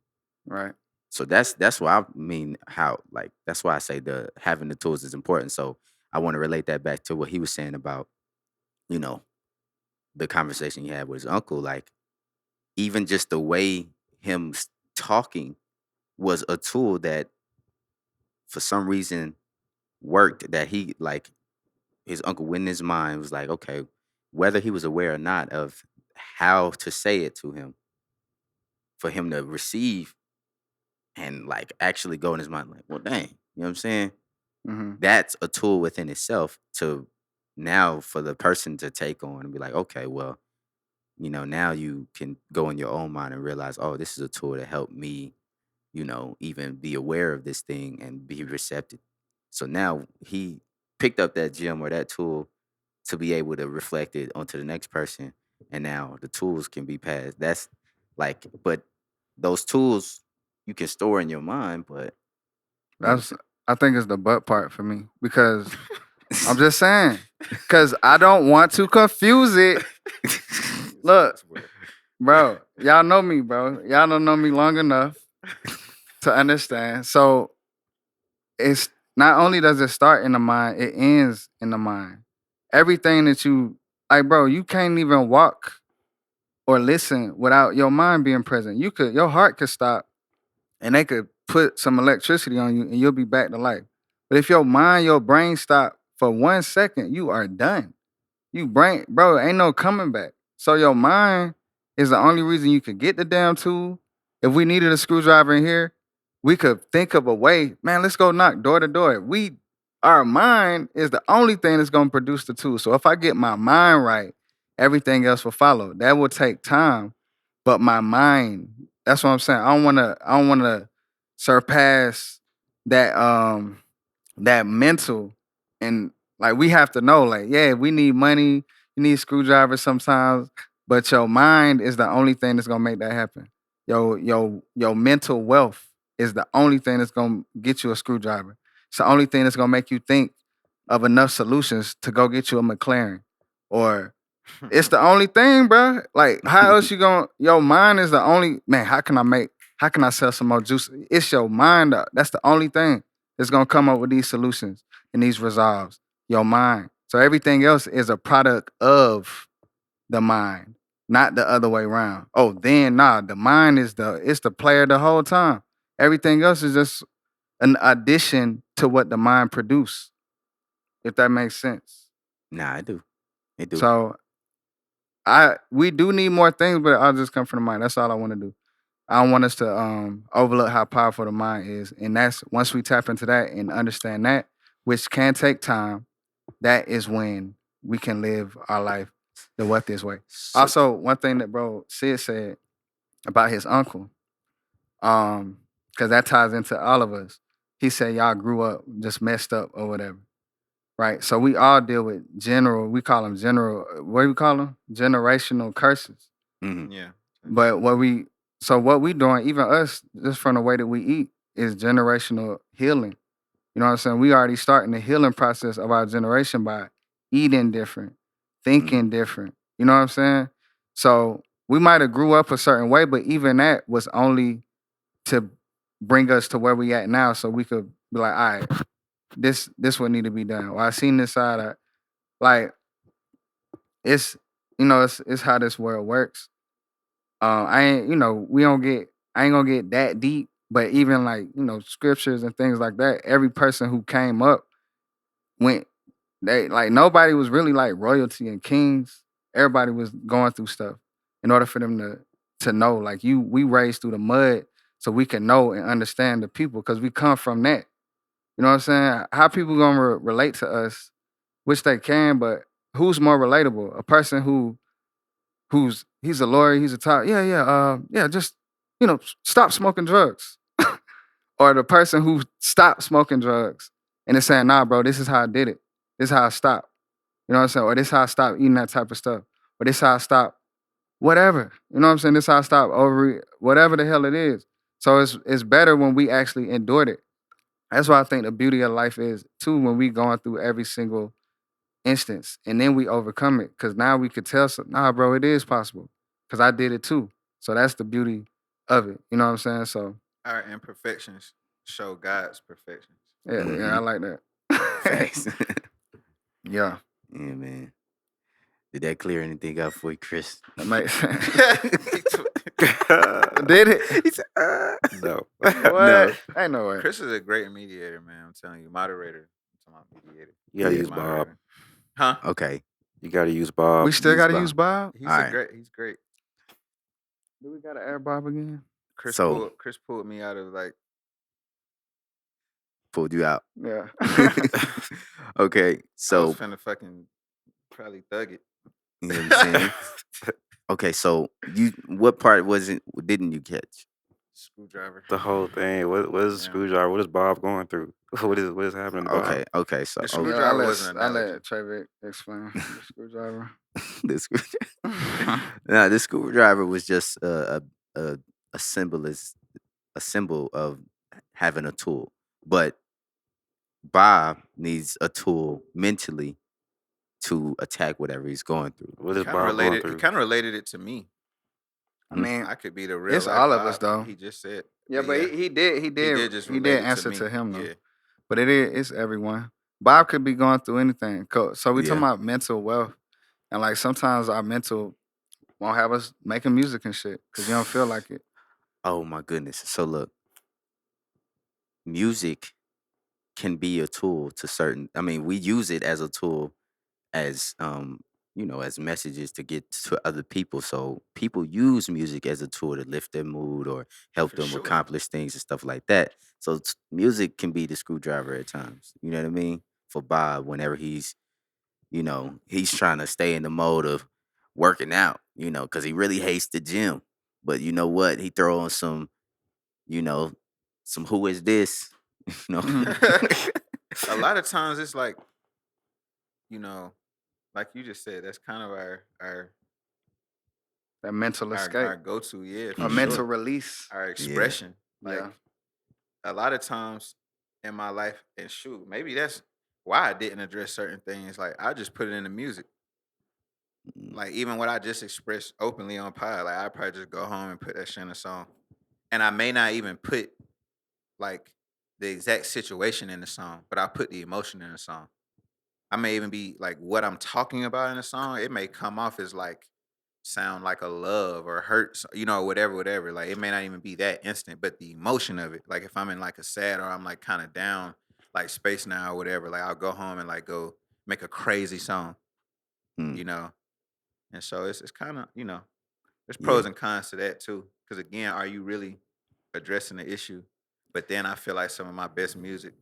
Right. So that's why I mean that's why I say having the tools is important. So I want to relate that back to what he was saying about, you know, the conversation he had with his uncle. Like, even just the way him talking was a tool that for some reason worked, that he, like, his uncle went in his mind was like, okay, whether he was aware or not of how to say it to him, for him to receive and like actually go in his mind like, well, dang, you know what I'm saying? Mm-hmm. That's a tool within itself to now for the person to take on and be like, okay, well, you know, now you can go in your own mind and realize, oh, this is a tool to help me, you know, even be aware of this thing and be receptive. So now he picked up that gem or that tool to be able to reflect it onto the next person. And now the tools can be passed. That's like, but those tools you can store in your mind, but I think it's the butt part for me, because I'm just saying, because I don't want to confuse it. Look, bro, y'all know me, bro. Y'all don't know me long enough to understand. So it's not only does it start in the mind, it ends in the mind. Everything that you like, bro, you can't even walk or listen without your mind being present. Your heart could stop and they could put some electricity on you and you'll be back to life. But if your brain stop for 1 second, you are done. Bro, ain't no coming back. So your mind is the only reason you could get the damn tool. If we needed a screwdriver in here, we could think of a way, man, let's go knock door to door. Our mind is the only thing that's gonna produce the tool. So if I get my mind right, everything else will follow. That will take time, but my mind, that's what I'm saying. I don't wanna surpass that mental, and like we have to know, like, yeah, we need money, you need screwdrivers sometimes, but your mind is the only thing that's gonna make that happen. Your mental wealth is the only thing that's gonna get you a screwdriver. It's the only thing that's gonna make you think of enough solutions to go get you a McLaren or It's the only thing, bro. Like, how else you gonna? Your mind is the only man. How can I sell some more juice? It's your mind. That's the only thing that's gonna come up with these solutions and these resolves. Your mind. So everything else is a product of the mind, not the other way around. Oh, then nah, the mind is it's the player the whole time. Everything else is just an addition to what the mind produced. If that makes sense. Nah, I do. It do. So we do need more things, but I'll just come from the mind. That's all I want to do. I don't want us to overlook how powerful the mind is. And that's once we tap into that and understand that, which can take time, that is when we can live our life the wealthiest way. So, Also, one thing that bro Sid said about his uncle, because that ties into all of us. He said y'all grew up just messed up or whatever. Right. So we all deal with we call them what do we call them? Generational curses. mhm. Yeah. But what we doing, even us, just from the way that we eat, is generational healing. You know what I'm saying? We already starting the healing process of our generation by eating different, thinking different. You know what I'm saying? So we might have grew up a certain way, but even that was only to bring us to where we at now, so we could be like, all right, this would need to be done. Well, I seen this side of like it's it's how this world works. I ain't I ain't gonna get that deep, but even like scriptures and things like that. Every person who came up went they like nobody was really like royalty and kings. Everybody was going through stuff in order for them to know. Like we raised through the mud, so we can know and understand the people because we come from that. You know what I'm saying? How people gonna relate to us, which they can, but who's more relatable? A person he's a lawyer, he's a top, just stop smoking drugs, or the person who stopped smoking drugs and is saying, nah, bro, this is how I did it, this is how I stopped. You know what I'm saying? Or this is how I stopped eating that type of stuff, or this is how I stopped whatever. You know what I'm saying? This is how I stopped over whatever the hell it is. So it's better when we actually endured it. That's why I think the beauty of life is too, when we going through every single instance and then we overcome it. Cause now we could tell nah, bro, it is possible. Cause I did it too. So that's the beauty of it. You know what I'm saying? So Our imperfections show God's perfections. yeah, I like that. Facts. Yeah. Yeah, man. Did that clear anything up for you, Chris? That makes sense. Did it? He said, No. No. Ain't no way. Chris is a great mediator, man. I'm telling you, moderator. I'm talking about mediator. You gotta Yeah. use Bob. Moderator. Huh? Okay. You gotta use Bob. We still use gotta Bob. use Bob? Alright. He's great. Do we gotta air Bob again? Chris So- pulled me out of like Pulled you out. Yeah. Okay. I So was finna fucking probably thug it. you know what I'm saying? Okay, so what part didn't you catch? Screwdriver. The whole thing. What is a Yeah. screwdriver? What is Bob going through? What is happening to Bob? Okay, so The Yeah, screwdriver wasn't an I analogy. let Trayvick explain the screwdriver. the screwdriver. Nah, this screwdriver was just a symbol of having a tool. But Bob needs a tool mentally to attack whatever he's going through. What is Kind of Bob going related. He through? kind of related it to me. I mean, I could be the real. it's life all of us, Bob, though. He just said. yeah, but he did just relate it answer me. to him though. Yeah. But it's everyone. Bob could be going through anything. So we talking Yeah. about mental wealth, and like sometimes our mental won't have us making music and shit because you don't feel like it. Oh my goodness. So look, music can be a tool to we use it as a tool as as messages to get to other people. So people use music as a tool to lift their mood or help For them sure. accomplish things and stuff like that. So music can be the screwdriver at times. You know what I mean? For Bob, whenever he's trying to stay in the mode of working out, because he really hates the gym. But you know what? He throw on some who is this? A lot of times it's like, like you just said, that's kind of our That mental escape, our go-to, yeah, for a sure. mental release. Our expression. Like Yeah. a lot of times in my life, and shoot, maybe that's why I didn't address certain things. Like I just put it in the music. Like even what I just expressed openly on pod, like I probably just go home and put that shit in a song, and I may not even put like the exact situation in the song, but I put the emotion in the song. I may even be like what I'm talking about in the song. It may come off as like sound like a love or hurt, whatever. Like it may not even be that instant, but the emotion of it. Like if I'm in like a sad or I'm like kind of down, like Space Now or whatever, like I'll go home and like go make a crazy song, Mm, you know. And so it's kind of there's yeah. pros and cons to that too. Because again, are you really addressing the issue? But then I feel like some of my best music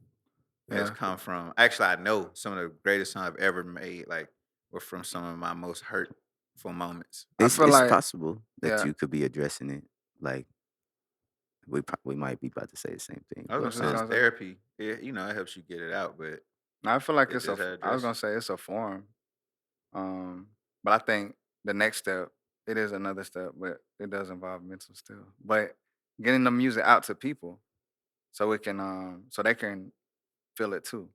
has Yeah. come from. Actually, I know some of the greatest songs I've ever made, like, were from some of my most hurtful moments. I It's feel like possible that yeah. you could be addressing it. Like we might be about to say the same thing, I was but gonna What's say this it's gonna say? therapy. It helps you get it out, but I feel like it it's just had I was address. gonna say it's a form. But I think the next step, it is another step, but it does involve mental still. But getting the music out to people so it can so they can feel it too.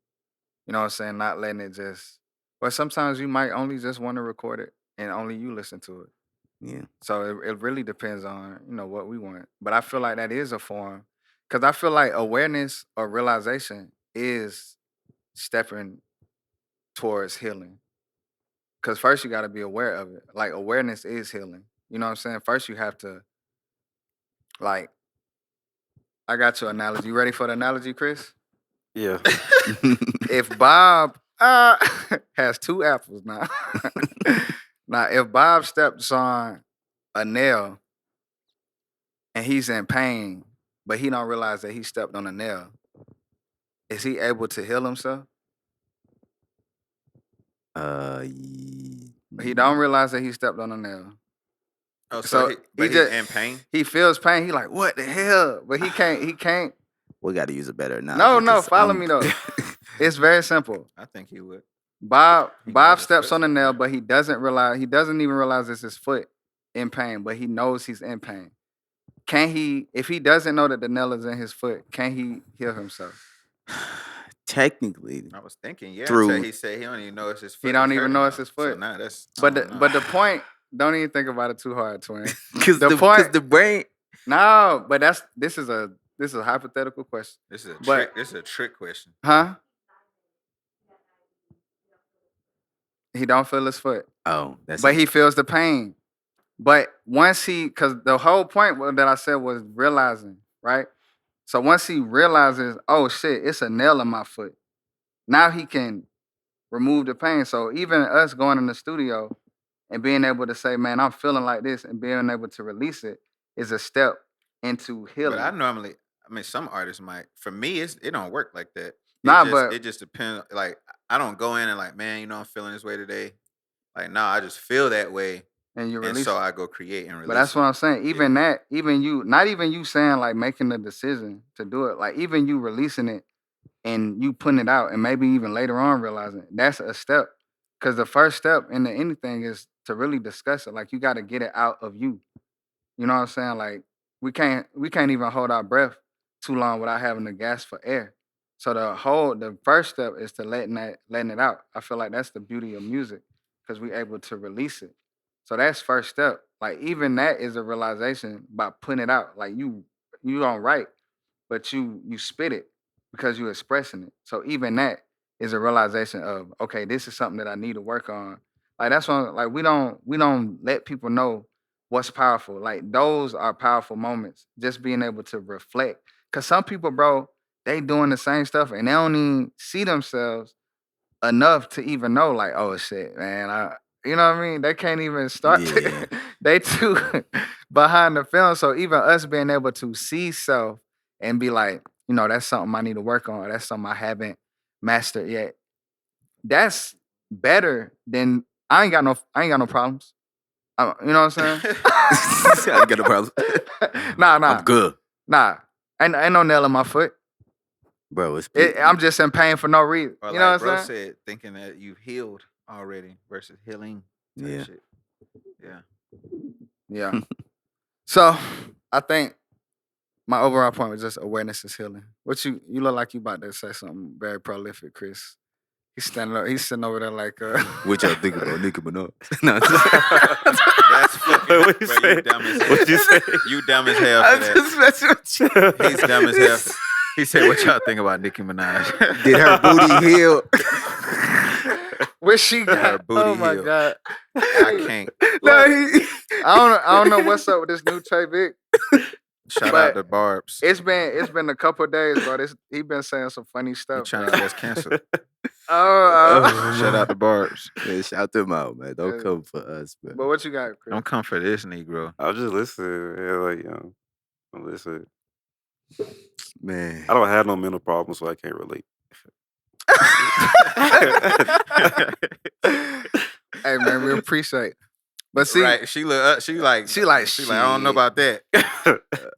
You know what I'm saying? Not letting it just but sometimes you might only just want to record it and only you listen to it. yeah. So it really depends on, what we want. But I feel like that is a form. Cause I feel like awareness or realization is stepping towards healing. Cause first you gotta be aware of it. Like awareness is healing. You know what I'm saying? First you have to like I got your analogy. You ready for the analogy, Chris? Yeah. If Bob has two apples now. Now if Bob steps on a nail and he's in pain, but he don't realize that he stepped on a nail, is he able to heal himself? He don't realize that he stepped on a nail. Oh, So he he's just in pain. he feels pain. He like, what the hell? But he can't. We got to use a better analogy. No, 'cause follow me though. It's very simple. I think he would. Bob He knows his steps foot's on the in nail, pain. but he doesn't even realize it's his foot in pain, but he knows he's in pain. Can he, if he doesn't know that the nail is in his foot, can he heal himself? Technically, I was thinking, yeah, Through- until he said he don't even know it's his foot. He don't that's even hurting know him. it's his So foot. now that's. I But don't know. the point, don't even think about it too hard, twin. because The the, point- the brain. No, but this is a hypothetical question. This is a but- trick. This is a trick question. Huh? He don't feel his foot. Oh, that's. But he feels the pain. But once because the whole point that I said was realizing, right? So once he realizes, oh shit, it's a nail in my foot. Now he can remove the pain. So even us going in the studio and being able to say, man, I'm feeling like this, and being able to release it is a step into healing. But some artists might. For me, it don't work like that. But it just depends. Like I don't go in and like, man, I'm feeling this way today. Like, nah, I just feel that way, and you and release so it. I go create and release. But that's it. what I'm saying. Even that, even you, not even you saying like making the decision to do it, like even you releasing it and you putting it out, and maybe even later on realizing it, that's a step. Because the first step into anything is to really discuss it. Like you got to get it out of you. You know what I'm saying? Like we can't even hold our breath too long without having to gasp for air. So the first step is to letting it out. I feel like that's the beauty of music because we able to release it. So that's first step. Like even that is a realization by putting it out. Like you don't write, but you spit it because you're expressing it. So even that is a realization of, okay, this is something that I need to work on. Like that's why like we don't let people know what's powerful. Like those are powerful moments. Just being able to reflect. Cause some people, bro, they doing the same stuff and they don't even see themselves enough to even know, like, oh shit, man, you know what I mean? They can't even start. Yeah. They too behind the film. So even us being able to see self and be like, that's something I need to work on. Or that's something I haven't mastered yet. That's better than I ain't got no problems. You know what I'm saying? I ain't got no problem. Nah. I'm good, Nah. Ain't no nail in my foot. bro. I'm just in pain for no reason. Or you know like what I'm bro saying? said, thinking that you've healed already versus healing. Type Yeah. Shit. Yeah. Yeah. So I think my overall point was just awareness is healing. What you look like you about to say something very prolific, Chris. He's sitting over there like What y'all think about Nicki Minaj? No, That's fucking. What you bro, say? you dumb as hell. What you say? You dumb as hell I for that. just messing with you. He's dumb as hell. He said, "What y'all think about Nicki Minaj?" did her booty heal? Where she got? Her booty Oh my heel. god! I can't. No, I don't know what's up with this new Trayvick. Shout But out to Barbs. It's been a couple of days, bro. He been saying some funny He stuff. trying bro. to get us canceled. Oh, Shout out to Barbs. Yeah, shout them out, man. Don't Yeah. come for us, man. but what you got, Chris? Don't come for this Negro. I was just listening. Yeah, like, I'm listening. Man. I don't have no mental problems, so I can't relate. Hey man, we appreciate. But see, right? She look up. She like. I don't know shit. about that.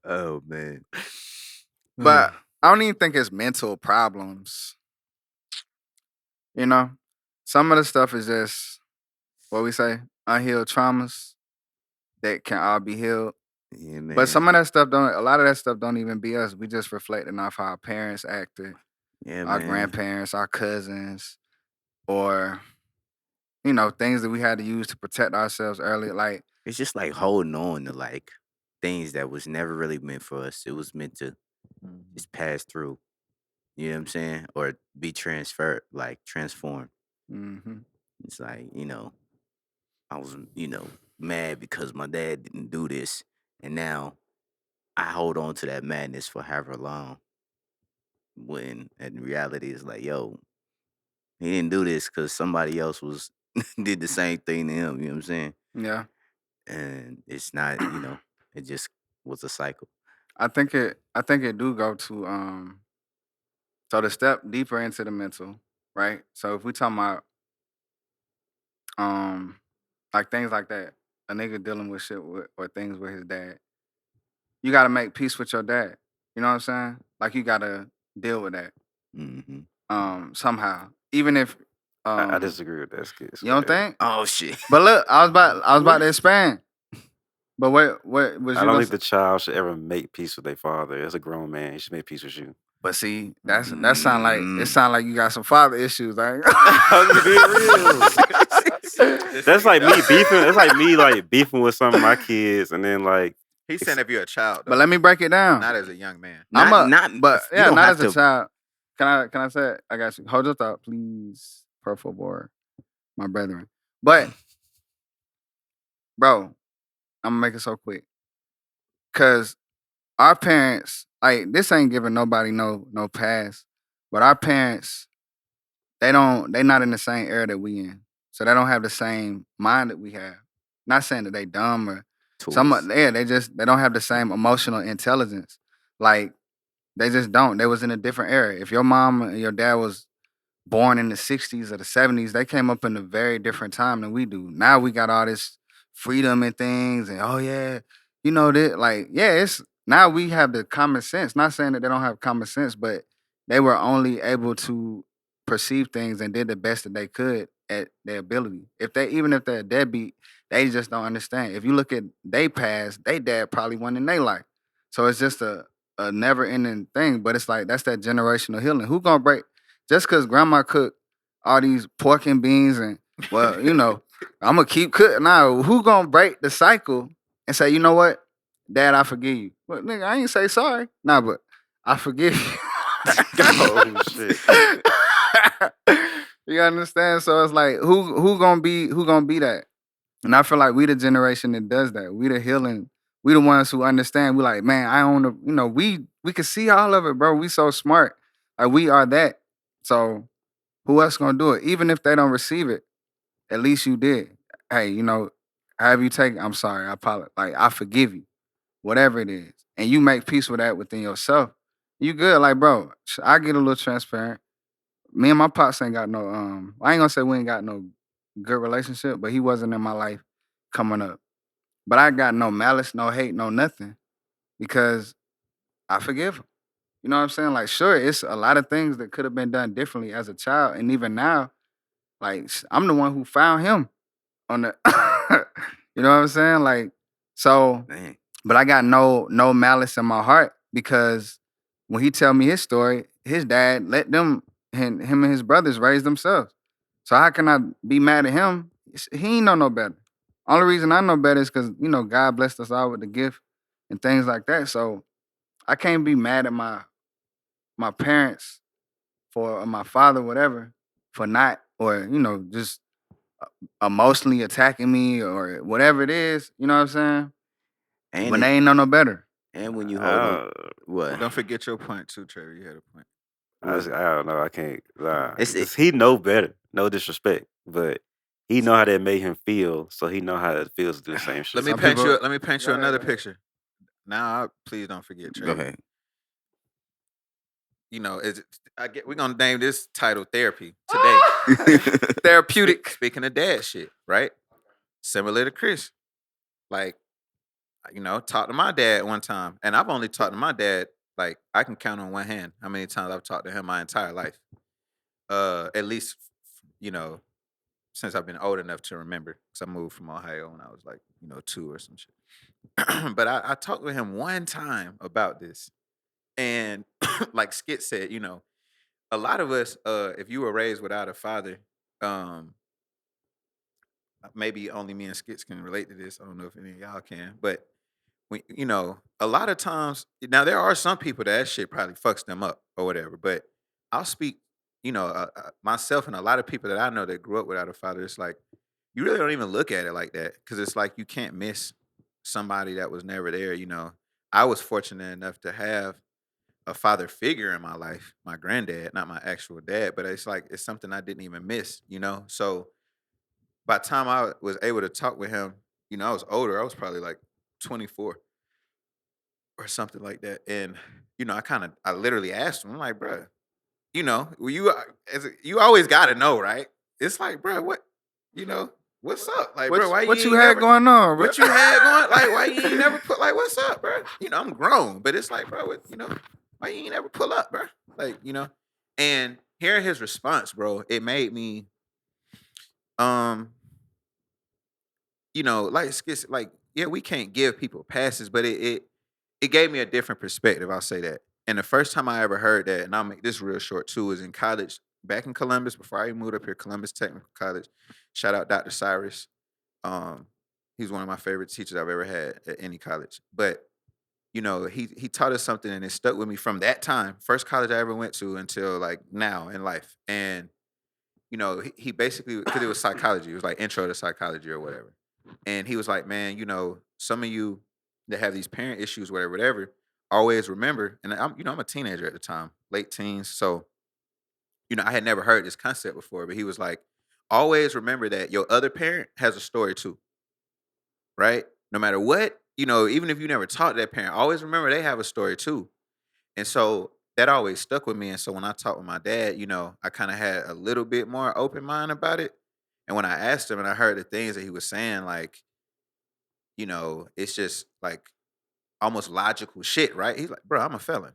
Oh man. but I don't even think it's mental problems. You know, some of the stuff is just what we say, unhealed traumas that can all be healed. yeah, man. But some of that stuff don't. A lot of that stuff don't even be us. We just reflecting off how our parents acted, yeah, our man. grandparents, our cousins, or things that we had to use to protect ourselves early. Like It's just like holding on to like things that was never really meant for us. It was meant to just pass through. You know what I'm saying? Or be transferred, like transformed. hmm It's like, I was, mad because my dad didn't do this. And now I hold on to that madness for however long. When in reality it's like, yo, he didn't do this because somebody else did the same thing to him, you know what I'm saying? yeah. And it's not, it just was a cycle. I think it do go to so to step deeper into the mental, right? So if we talking about like things like that, a nigga dealing with shit or things with his dad, you gotta make peace with your dad. You know what I'm saying? Like you gotta deal with that Mm-hmm. somehow. Even if I disagree with that, Skitz. you don't think? Oh shit. But look, I was about to expand. But what was you I gonna don't think say? the child should ever make peace with their father. As a grown man, he should make peace with you. But see, that sound like it sound like you got some father issues, like I'm being real. That's like me beefing. That's like me like beefing with some of my kids, and then like He's saying if you're a child, though, But let me break it down. not as a young man. But you yeah, don't not have as a to- child. Can I say it? I got you. Hold your thought, please. Per favor, my brethren. But bro, I'm gonna make it so quick. Cause our parents, like this ain't giving nobody no pass. But our parents, they not in the same era that we in. So they don't have the same mind that we have. Not saying that they dumb or they don't have the same emotional intelligence. Like they just don't. They was in a different era. If your mom and your dad was born in the 60s or the 70s, they came up in a very different time than we do. Now we got all this freedom and things, and oh yeah, that like it's now we have the common sense. Not saying that they don't have common sense, but they were only able to perceive things and did the best that they could at their ability. Even if they're deadbeat, they just don't understand. If you look at they past, they dad probably won in their life. So it's just a never ending thing. But it's like that's that generational healing. Who gonna break? Just because grandma cooked all these pork and beans and, well, I'm going to keep cooking. Now, who going to break the cycle and say, you know what? Dad, I forgive you. Well, nigga, I ain't say sorry. Nah, but I forgive you. oh shit. You understand? So it's like, who gonna be that? And I feel like we the generation that does that. We the healing. We the ones who understand. We like, man, I own the, we can see all of it, bro. We so smart. Like we are that. So who else gonna do it? Even if they don't receive it, at least you did. Hey, however you take it, I'm sorry, I apologize. Like I forgive you, whatever it is, and you make peace with that within yourself. You good? Like, bro, I get a little transparent. Me and my pops ain't got no. I ain't gonna say we ain't got no good relationship, but he wasn't in my life coming up. But I got no malice, no hate, no nothing, because I forgive him. You know what I'm saying? Like, sure, it's a lot of things that could have been done differently as a child. And even now, like, I'm the one who found him on the, you know what I'm saying? Like, so, Man. but I got no malice in my heart because when he tell me his story, his dad let them him and his brothers raised themselves. So how can I be mad at him? He ain't know no better. Only reason I know better is because, God blessed us all with the gift and things like that. So I can't be mad at my parents or my father, whatever, for not, or, just emotionally attacking me or whatever it is. You know what I'm saying? And When they ain't know no better. and when you hold on, Uh, what? Don't forget your point too, Trevor. You had a point. I don't know. I can't. It's Just, he know better. No disrespect, but he know how that made him feel, so he know how it feels to do the same shit. Let me Some paint you. people- Let me paint you Go ahead, another go ahead. picture. Now, please don't forget, Go Trevor. ahead. We're gonna name this title therapy today. Therapeutic. Speaking of dad shit, right? Similar to Chris. Like, talked to my dad one time, and I've only talked to my dad, like, I can count on one hand how many times I've talked to him my entire life. At least, since I've been old enough to remember, because I moved from Ohio when I was like, 2 or some shit. But I talked with him one time about this. And like Skitz said, a lot of us, if you were raised without a father, um, maybe only me and Skitz can relate to this. I don't know if any of y'all can, but a lot of times, now there are some people that shit probably fucks them up or whatever, but I'll speak, myself and a lot of people that I know that grew up without a father. It's like, you really don't even look at it like that because it's like you can't miss somebody that was never there. I was fortunate enough to have a father figure in my life, my granddad, not my actual dad, but it's like it's something I didn't even miss. So by the time I was able to talk with him, I was older. I was probably like 24 or something like that. And, I literally asked him, I'm like, bruh, well, you always got to know, right? It's like, bruh, what's up? Like, bro, why you What ain't you had never, going on, bro? what you had going, like, why you ain't never put, like, what's up, bro? I'm grown, but it's like, bro, why you ain't never pull up, bro? Like, and hearing his response, bro, it made me, um, like like, yeah, we can't give people passes, but it gave me a different perspective. I'll say that. And the first time I ever heard that, and I'll make this real short too, was in college, back in Columbus, before I even moved up here, Columbus Technical College. Shout out Dr. Cyrus. He's one of my favorite teachers I've ever had at any college. But he taught us something, and it stuck with me from that time, first college I ever went to until like now in life. And he basically, because it was psychology, it was like intro to psychology or whatever. And he was like, man, some of you that have these parent issues, whatever, always remember. And I'm a teenager at the time, late teens. So, I had never heard this concept before, but he was like, always remember that your other parent has a story too, right? No matter what, even if you never talked to that parent, always remember they have a story too. And so that always stuck with me. And so when I talked with my dad, I kind of had a little bit more open mind about it. And when I asked him and I heard the things that he was saying, like, it's just like almost logical shit, right? He's like, bro, I'm a felon.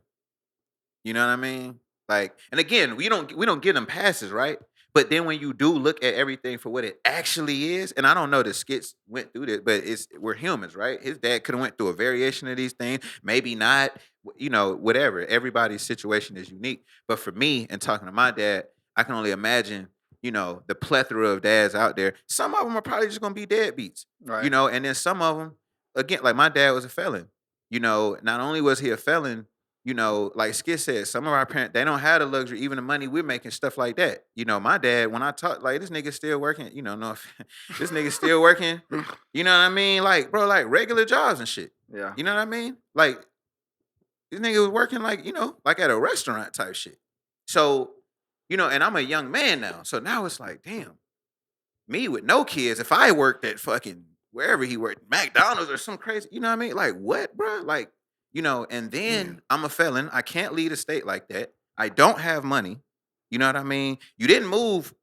You know what I mean? Like, and again, we don't give them passes, right? But then when you do look at everything for what it actually is, and I don't know the Skitz went through this, but we're humans, right? His dad could have went through a variation of these things, maybe not, whatever. Everybody's situation is unique. But for me, and talking to my dad, I can only imagine, the plethora of dads out there. Some of them are probably just gonna be deadbeats, Right. and then some of them, again, like my dad was a felon. Not only was he a felon, like Skit said, some of our parents, they don't have the luxury, even the money we're making, stuff like that. My dad, when I talk, like, this nigga still working, no, this nigga still working, you know what I mean? Like, bro, like regular jobs and shit. Yeah. You know what I mean? Like, this nigga was working like, like at a restaurant type shit. So, and I'm a young man now. So now it's like, damn, me with no kids, if I worked at fucking wherever he worked, McDonald's or some crazy, you know what I mean? Like, what, bro? Like, and then I'm a felon. I can't lead a state like that. I don't have money. You know what I mean? You didn't move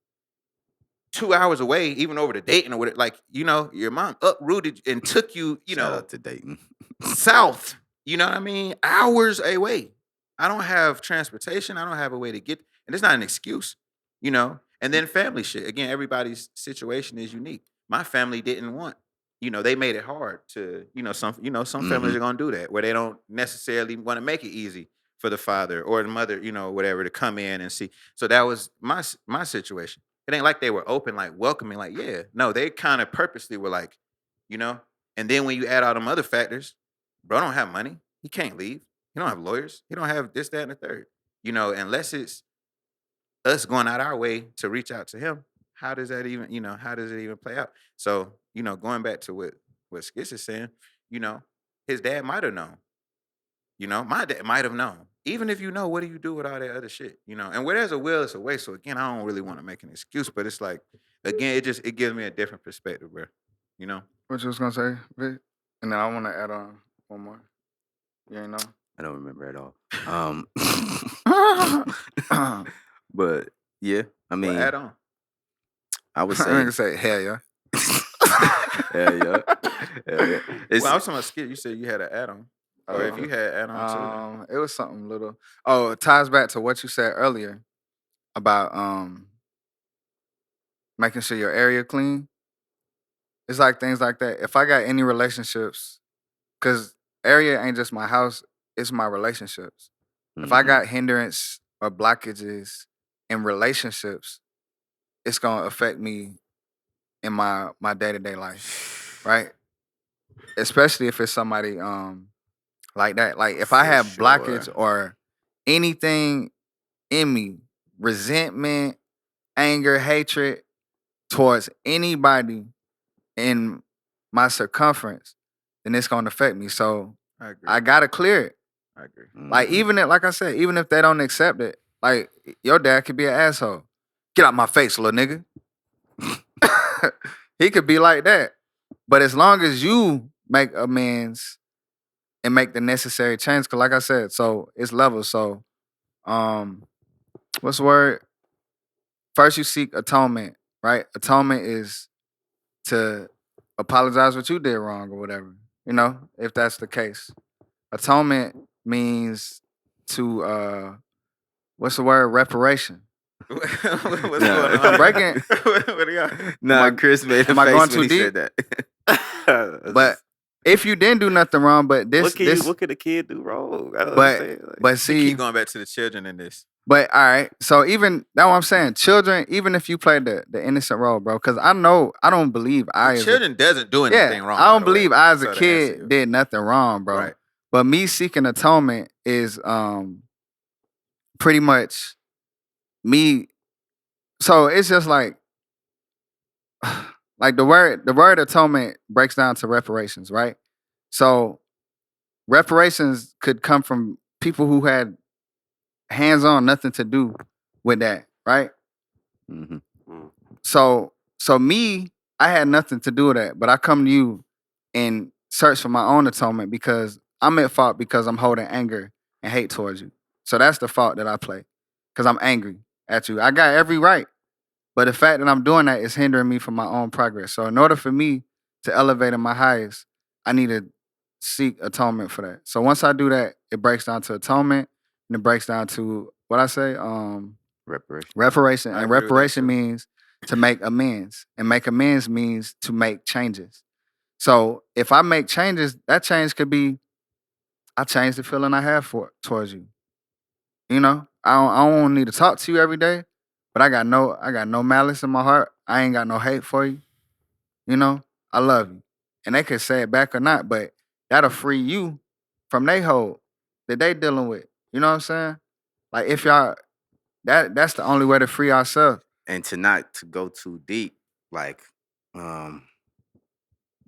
2 hours away, even over to Dayton or whatever. Like, your mom uprooted and took you, Shout out to Dayton. south. You know what I mean? Hours away. I don't have transportation. I don't have a way to get, and it's not an excuse, And then family shit. Again, everybody's situation is unique. My family didn't want, they made it hard to, some families are gonna do that where they don't necessarily want to make it easy. for the father or the mother, whatever, to come in and see. So that was my situation. It ain't like they were open, like welcoming, like, yeah. No, they kind of purposely were like, and then when you add all them other factors, bro don't have money. He can't leave. He don't have lawyers. He don't have this, that, and the third. Unless it's us going out our way to reach out to him, how does that even, how does it even play out? So, going back to what Skitz is saying, his dad might have known. My dad might have known. Even if what do you do with all that other shit? And where there's a will, it's a way. So again, I don't really want to make an excuse, but it's like, again, it gives me a different perspective, bro. What you was gonna say, Vic? And then I want to add on one more. You ain't know. I don't remember at all. But yeah, I mean, Well, add on. I would I'm say, gonna say hell yeah. hell yeah. Hell yeah. It's, Well, I was talking about Skit. You said you had an add on. Or if you had add on too. It was something little. Oh, it ties back to what you said earlier about making sure your area clean. It's like things like that. If I got any relationships, because area ain't just my house, it's my relationships. If I Mhm. got hindrance or blockages in relationships, it's gonna affect me in my day-to-day life, right? Especially if it's somebody like that. Like if I For have sure. blockage or anything in me, resentment, anger, hatred towards anybody in my circumference, then it's gonna affect me. So I agree. I gotta clear it. I agree. Like Mhm. even if, like I said, even if they don't accept it, like your dad could be an asshole. Get out my face, little nigga. He could be like that. But as long as you make amends and make the necessary change, because like I said, so it's levels. So what's the word? First you seek atonement, right? Atonement is to apologize what you did wrong or whatever, if that's the case. Atonement means to what's the word? Reparation. What's Nah. going on? I'm breaking- What do y'all? Nah, Am I- Chris made a am I face going when too he deep? said that. But if you didn't do nothing wrong, but what can a kid do wrong? I don't understand. Like, but We see, keep going back to the children in this. but all right. So even that's what I'm saying. Children, even if you play the innocent role, bro, because I don't believe I as a, Children doesn't do anything wrong. I by don't the way. believe I as So a to answer kid you. did nothing wrong, bro. Right. But me seeking atonement is pretty much me. So it's just like the word atonement breaks down to reparations, right? So reparations could come from people who had hands-on nothing to do with that, right? Mhm. So me, I had nothing to do with that, but I come to you and search for my own atonement because I'm at fault because I'm holding anger and hate towards you. So that's the fault that I play because I'm angry at you. I got every right, but the fact that I'm doing that is hindering me from my own progress. So in order for me to elevate in my highest, I need to seek atonement for that. So once I do that, it breaks down to atonement and it breaks down to what I say, Reparation. reparation. I And agree with that reparation too. means to make amends. And make amends means to make changes. So if I make changes, that change could be I change the feeling I have towards you. I don't need to talk to you every day, but I got no malice in my heart. I ain't got no hate for you. I love you. And they could say it back or not, but that'll free you from they hold that they dealing with. You know what I'm saying? Like if y'all that's the only way to free ourselves. And to not to go too deep, like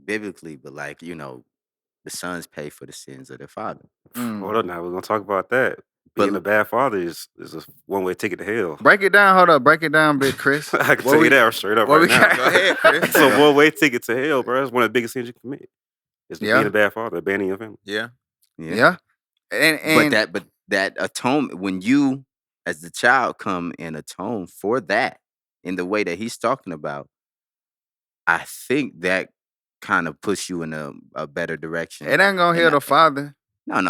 biblically, but like, the sons pay for the sins of their father. Hold on now, we're gonna talk about that. Being But- a bad father is a one-way ticket to hell. Break it down, hold up, break it down, big Chris. I can What tell we- you that straight up what right we now. got- Go ahead, Chris. It's a one-way ticket to hell, bro. It's one of the biggest sins you can commit. It's Yeah. being a bad father, abandoning your family. Yeah. Yeah. And but that atonement, when you as the child come and atone for that in the way that he's talking about, I think that kind of puts you in a better direction. it ain't gonna heal And the father. No.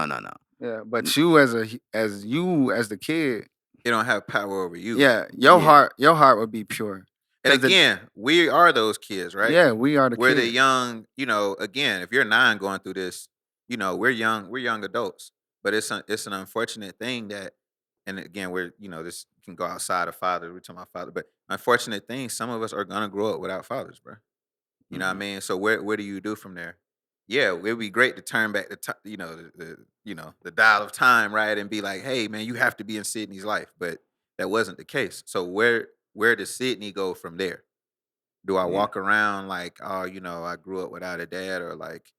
Yeah, but you as the kid, It don't have power over you. yeah, your Yeah. heart would be pure. And 'Cause the- again, we are those kids, right? Yeah, we are the We're kids. the young, again, if you're 9 going through this, we're young adults. But it's an unfortunate thing that, and again, we're this can go outside of father. We're talking about father, but unfortunate thing, some of us are gonna grow up without fathers, bro. You know what I Mhm. mean? So where do you do from there? Yeah, it'd be great to turn back the dial of time, right, and be like, hey man, you have to be in Sydney's life, but that wasn't the case. So where does Sydney go from there? Do I Yeah. walk around like, oh, I grew up without a dad, or like,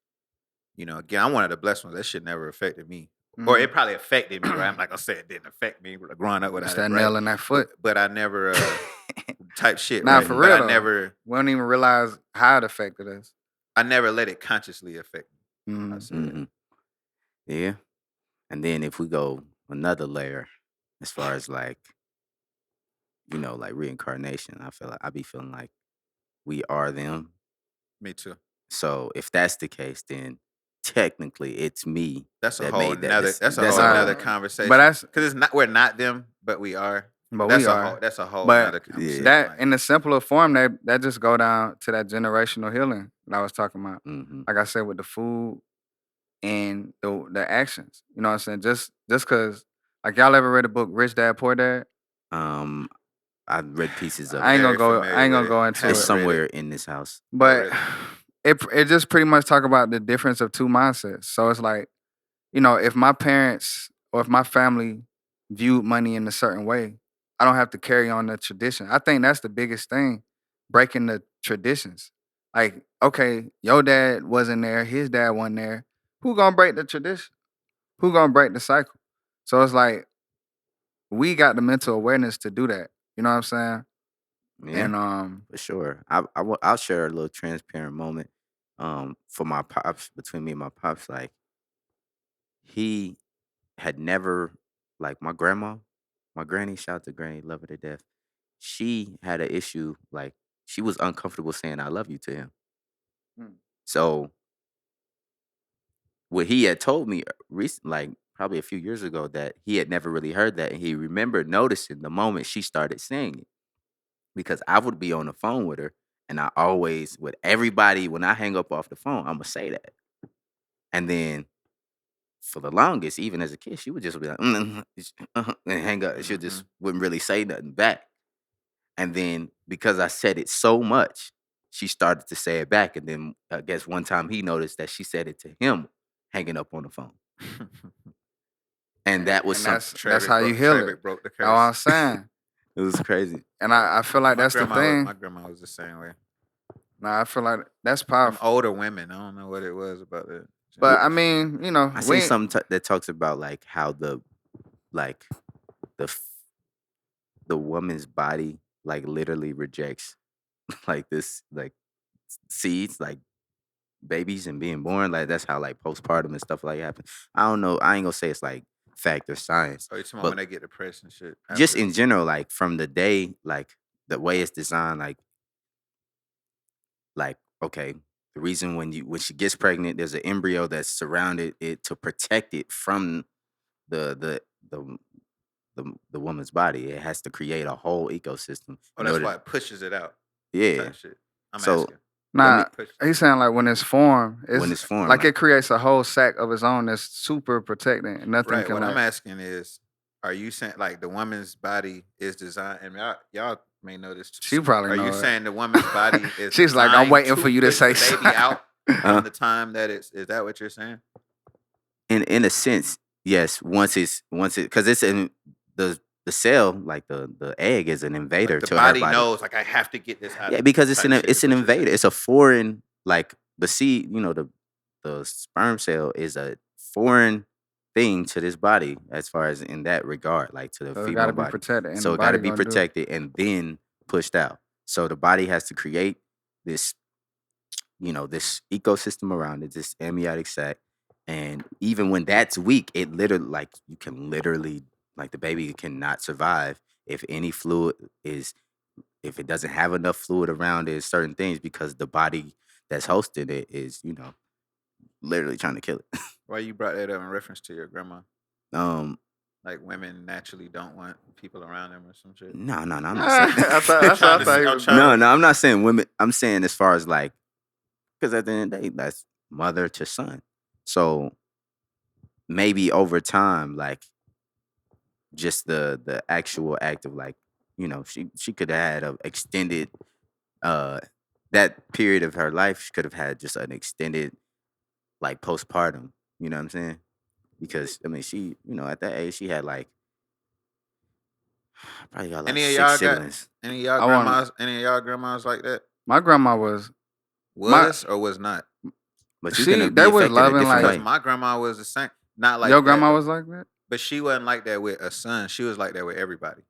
again, I'm one of the blessed ones. That shit never affected me. Or Mhm. it probably affected me, right? I'm like I said, it didn't affect me growing up It's without it, that right? nail in that But foot. but I never type shit, Nah, right? for Mhm. But real I though. never We don't even realize how it affected us. let it consciously affect me. I Mhm. say that. Mhm. Yeah. And then if we go another layer, as far as like like reincarnation, I feel like I be feeling like we are them. Me too. So if that's the case, then technically it's me That's a that whole made that. nother. That's a That's whole a Nah, nother whole. but conversation. that's Because it's not. We're not them, but we are. but That's we a whole. are. That's a whole But nother Yeah. conversation. that Like, in the simpler form, that just go down to that generational healing that I was talking about. Hmm. Like I said, with the food and the actions. You know what I'm saying? Just because, like, y'all ever read the book Rich Dad Poor Dad? Um, I read pieces of I'm it. very I familiar ain't with gonna it. go into It's it. Haven't read somewhere it. in this house. Oh, But really? it just pretty much talk about the difference of two mindsets. So it's like, if my parents or if my family viewed money in a certain way, I don't have to carry on the tradition. I think that's the biggest thing, breaking the traditions. Like, okay, your dad wasn't there, his dad wasn't there. Who gonna break the tradition? Who gonna break the cycle? So it's like we got the mental awareness to do that. You know what I'm saying? Yeah, And for sure. I'll share a little transparent moment. For my pops, between me and my pops, like he had never, like my granny, shout out to granny, love her to death. She had an issue, like she was uncomfortable saying "I love you" to him. Mm. So what he had told me like probably a few years ago, that he had never really heard that, and he remembered noticing the moment she started saying it, because I would be on the phone with her, and I always, with everybody, when I hang up off the phone, I'm gonna say that, and then for the longest, even as a kid, she would just be like, and hang up. She Mhm. just wouldn't really say nothing back. And then because I said it so much, she started to say it back. And then I guess one time he noticed that she said it to him hanging up on the phone. And that was and something. that's how you heal it. Trayvick broke the That's what I'm curse. saying. It was crazy. And I feel like that's the My thing. grandma was the same way. Nah, I feel like that's Them powerful. older women. I don't know what it was about that. But I generation. mean, I we seen something that talks about like how like the f- the woman's body like literally rejects like this like seeds, like babies and being born. Like that's how like postpartum and stuff like happen. I don't know. I ain't gonna say it's like fact or science, Oh, you talking about but when they get depressed and shit just after? in general, like from the day, like the way it's designed, like okay, the reason when she gets pregnant, there's an embryo that's surrounded it to protect it from the the the the woman's body. It has to create a whole ecosystem Oh, in that's order. why it pushes it out. Yeah. Type shit. I'm So asking. let me nah. Push. He's saying like when it's formed, when it's it's formed, like like it creates a whole sack of its own that's super protecting, and nothing Right. can What I'm like. asking is, are you saying like the woman's body is designed? And y'all may know this. She probably Are you know it. saying the woman's body is She's like, I'm designed waiting for to you to push say the baby something. out uh, from the time that it's? Is that what you're saying? in a sense, yes. Once it because it's in the cell, like the egg is an invader Like the to her body body. knows, like I have to get this out. Yeah, because Type shit it's is an what you're invader. saying. It's a foreign, like the seed. The sperm cell is a foreign thing to this body, as far as in that regard, like to the So it got female to be body. protected, and the So it got to body be gonna do. protected and then pushed out. So the body has to create this, this ecosystem around it, this amniotic sac. And even when that's weak, it literally, like, you can literally, like, the baby cannot survive if any fluid is, if it doesn't have enough fluid around it, certain things, because the body that's hosting it is, literally trying to kill it. Why you brought that up in reference to your grandma? um, Like women naturally don't want people around them or some shit. no, I'm not saying. That's what I thought he I'm was trying going. to- No, I'm not saying women. I'm saying as far as like, because at the end of the day, that's mother to son. So maybe over time, like just the actual act of like, she could have had a extended that period of her life. She could have had just an extended like postpartum. You know what I'm saying? Because I mean, she, at that age, she had like probably got like Any of 6 y'all got siblings. any of y'all I wanna- grandmas? Any of y'all grandmas like that? My grandma was. Was or was not? But you She- can be they was affected a loving, different like- Because way. my grandma was the same. Not like Your that, grandma but- was like that? but she wasn't like that with a son. She was like that with everybody.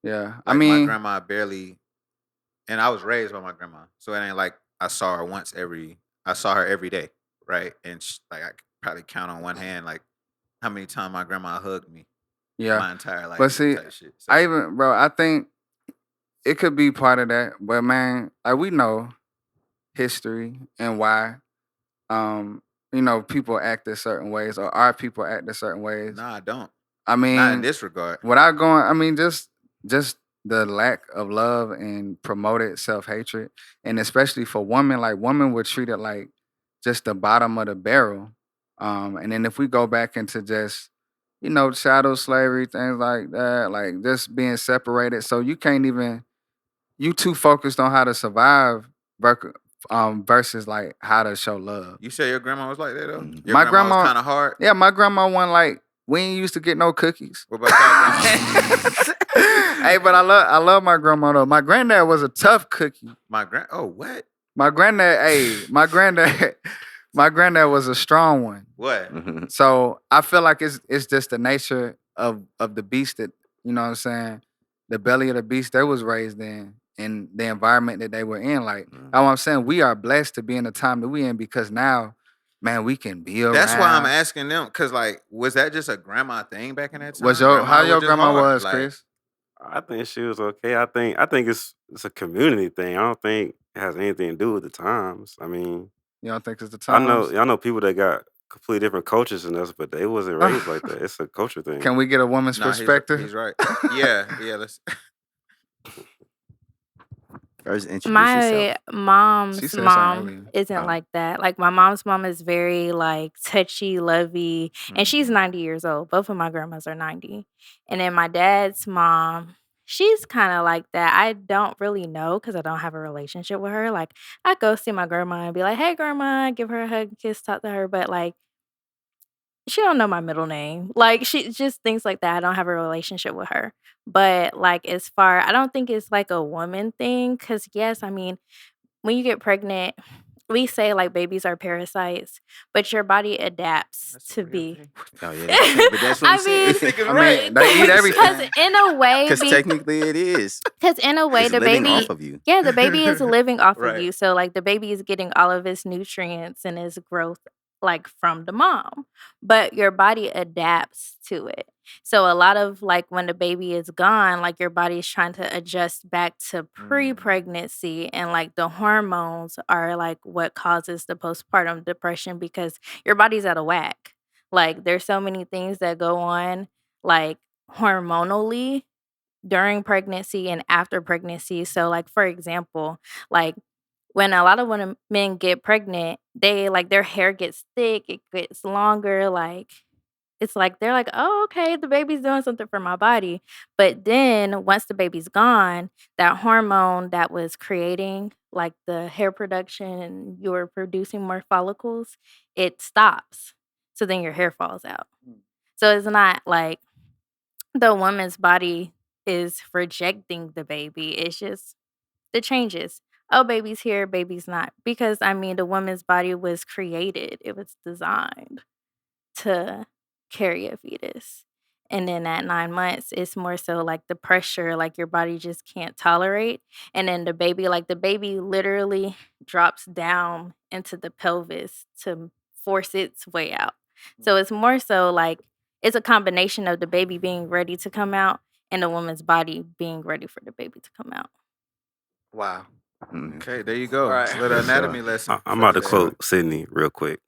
Yeah. Like, I mean, my grandma barely, and I was raised by my grandma, so it ain't like I saw her I saw her every day, right? And like I could probably count on one hand like how many times my grandma hugged me yeah. my entire life. But see, type shit. So, I think it could be part of that. But man, like we know history and why, people act in certain ways or our people act in certain ways. nah, I don't. I mean, Not in this regard. without going, I mean, just the lack of love and promoted self-hatred. And especially for women, like women were treated like just the bottom of the barrel. And then if we go back into just, chattel slavery, things like that, like just being separated. So you can't even, you too focused on how to survive versus like how to show love. You say your grandma was like that though? Mhm. Your My grandma grandma- was kind of hard. Yeah, my grandma wasn't like, we ain't used to get no cookies. What about your grandma? Hey, but I love my grandma though. My granddad was a tough cookie. Oh, what? My granddad, my granddad was a strong one. What? Mhm. So I feel like it's just the nature of the beast that, you know what I'm saying, the belly of the beast they was raised in and the environment that they were in. Like, how I'm saying, we are blessed to be in the time that we in because now, man, we can be around. That's why I'm asking them, cause like, was that just a grandma thing back in that time? How your just grandma hard, was, like, Chris? I think she was okay. I think it's a community thing. I don't think it has anything to do with the times. I mean, You don't think it's the I times? know people that got completely different cultures than us, but they wasn't raised like that. It's a culture thing. Can we get a woman's Nah, perspective? He's right. Yeah. Let's. First, introduce My yourself. She mom's said something mom earlier. isn't Oh. like that. Like my mom's mom is very like touchy, lovey, and she's 90 years old. Both of my grandmas are 90. And then my dad's mom, she's kind of like that. I don't really know because I don't have a relationship with her. Like I go see my grandma and be like, "Hey, grandma," give her a hug, kiss, talk to her, but like she don't know my middle name. Like she just thinks like that. I don't have a relationship with her. But like I don't think it's like a woman thing cuz yes, I mean, when you get pregnant, we say like babies are parasites, but your body adapts That's a to real be. thing. Oh yeah, but that's what I I'm saying. mean- This nigga's I right. mean, they eat everything. Cuz in a way Because technically it is. cuz in a way It's the living baby off of you. yeah, the baby is living off Right. of you. So like the baby is getting all of its nutrients and its growth like from the mom. But your body adapts to it. So a lot of like when the baby is gone, like your body is trying to adjust back to pre-pregnancy and like the hormones are like what causes the postpartum depression because your body's out of whack. Like there's so many things that go on like hormonally during pregnancy and after pregnancy. So like for example, like when a lot of women get pregnant, they like their hair gets thick, it gets longer, like it's like they're like, "Oh, okay, the baby's doing something for my body." But then once the baby's gone, that hormone that was creating like the hair production and you're producing more follicles, it stops. So then your hair falls out. So it's not like the woman's body is rejecting the baby. It's just the changes. Oh, baby's here, baby's not. Because I mean, the woman's body was created, it was designed to carry a fetus. And then at 9 months, it's more so like the pressure, like your body just can't tolerate. And then the baby literally drops down into the pelvis to force its way out. So it's more so like it's a combination of the baby being ready to come out and the woman's body being ready for the baby to come out. Wow. Mhm. Okay, there you go. All right. Little For sure. anatomy lesson. I'm about to for today. quote Sydney real quick.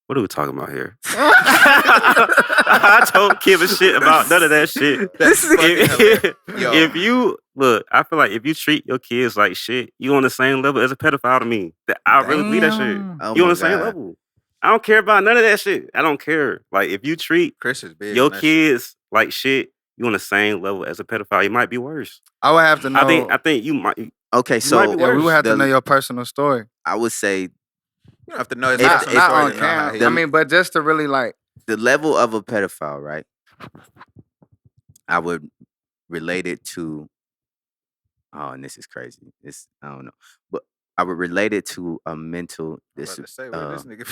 What are we talking about here? I don't give a shit about none of that shit. That's fucking hilarious. Yo. If you look, I feel like if you treat your kids like shit, you on the same level as a pedophile to me. I really believe that shit. Damn. Oh You on my the same God. level. I don't care about none of that shit. I don't care. Like, if you treat Chris is big your on that shit. kids like shit, you on the same level as a pedophile. It might be worse. I would have to know. I think you might. Okay, might so be Yeah, we worse. would have to know your personal story. I would say You don't have to know his If- personal Not story on to know how camera. he. I mean, but just to really like. the level of a pedophile, right? I would relate it to. Oh, and this is crazy. I don't know, but I would relate it to a mental. I'm about to say, where this nigga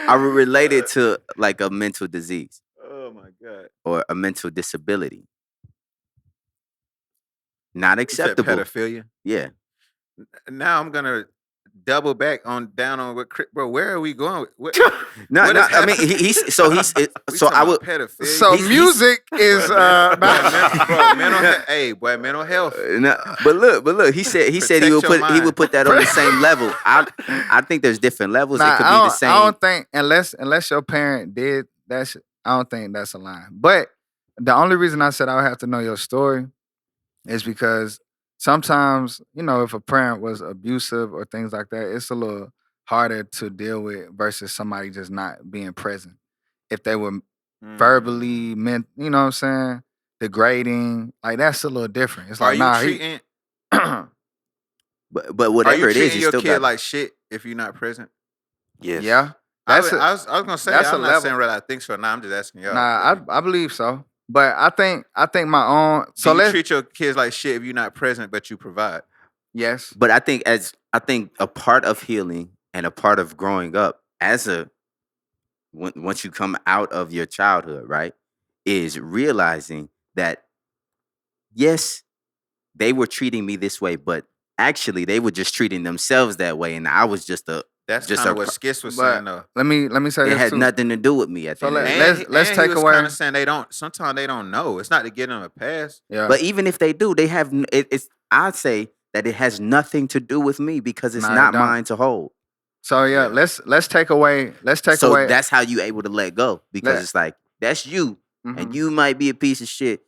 I would relate it to like a mental disease Oh my god. or a mental disability. Not You said acceptable. pedophilia. Yeah. Now I'm gonna double back down on what Chris, bro. Where are we going? No, What no. is I mean, happening? he's We so talking I about would. pedophilia. So He's- music is mental health. Hey, boy, mental health. No, but look. He said he Protect would your put mind. that on the same level. I think there's different levels. Nah, it could I be don't, the same. I don't think unless your parent did that shit, I don't think that's a line. But the only reason I said I would have to know your story is because sometimes, if a parent was abusive or things like that, it's a little harder to deal with versus somebody just not being present. If they were verbally you know what I'm saying, degrading, like that's a little different. It's Are like, you nah, treating? But Are whatever you it is, treating you your still kid got. like shit if you're not present? Yes. yeah. I That's was gonna say that's a I'm not level. saying what I think so. Now I'm just asking y'all. Nah, I believe so. But I think my own. So Do you let's treat your kids like shit if you're not present, but you provide? yes. But I think a part of healing and a part of growing up once you come out of your childhood, right, is realizing that yes, they were treating me this way, but actually they were just treating themselves that way, and I was just That's Just kind of a what pro- Skitz was But saying though. let me say it this had too. nothing to do with me at the So end of the let- day. let's he take was away- kind of saying they don't. Sometimes they don't know. It's not to get them a pass. Yeah. But even if they do, they have it's. I'd say that it has nothing to do with me because it's Nah, it not don't. mine to hold. So Yeah. let's take away. So away. that's how you able to let go because Let- it's like that's you, Mhm. and you might be a piece of shit,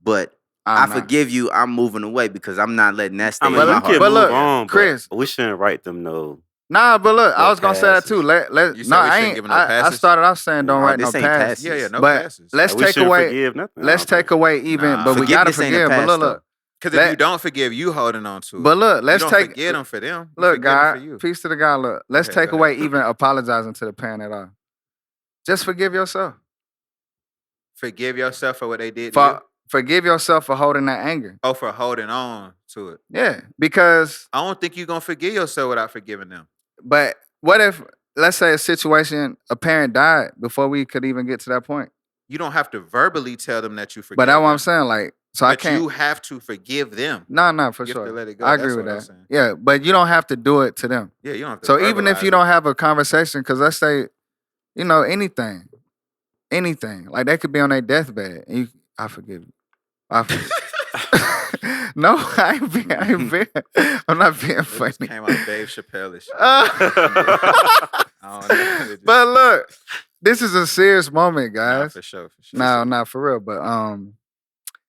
but I'm I not. forgive you. I'm moving away because I'm not letting that stay I in mean, my you heart. can But move look, on, Chris. but we shouldn't write them no. Nah, but look, I No was gonna say that too. passes. Let You no, said we I shouldn't ain't. give 'em no I passes? started off saying don't No, write no this ain't passes. Yeah, no But passes. let's We take shouldn't away. forgive nothing. I Let's don't think. take away even, Nah. but we gotta Forgiveness ain't a forgive. But pass, look, though. Because let- if you don't forgive, you holding on to it. but look, let's you don't take. forget them for them. You Look, forgive 'em God, for you. peace to the God. Look, let's ahead, take go away ahead. even apologizing to the parent at all. Just forgive yourself. Forgive yourself for what they did to you. Forgive yourself for holding that anger. Oh, for holding on to it. Yeah, because I don't think you're gonna forgive yourself without forgiving them. but what if let's say a situation a parent died before we could even get to that point? You don't have to verbally tell them that you forgive But that's what them, I'm saying. Like, so I but can't. you have to forgive them. No, for You have to sure. let it go. I That's agree with what I'm that. saying. Yeah, but you don't have to do it to them. Yeah, you don't have to. So even if verbalize you it. don't have a conversation, because let's say, anything, like they could be on their deathbed, and I forgive you. No, I'm not being It funny. just came out Dave Chappelle-ish. Uh, I don't know. It just- but look, this is a serious moment, Nah, guys. for sure. No, not for real. But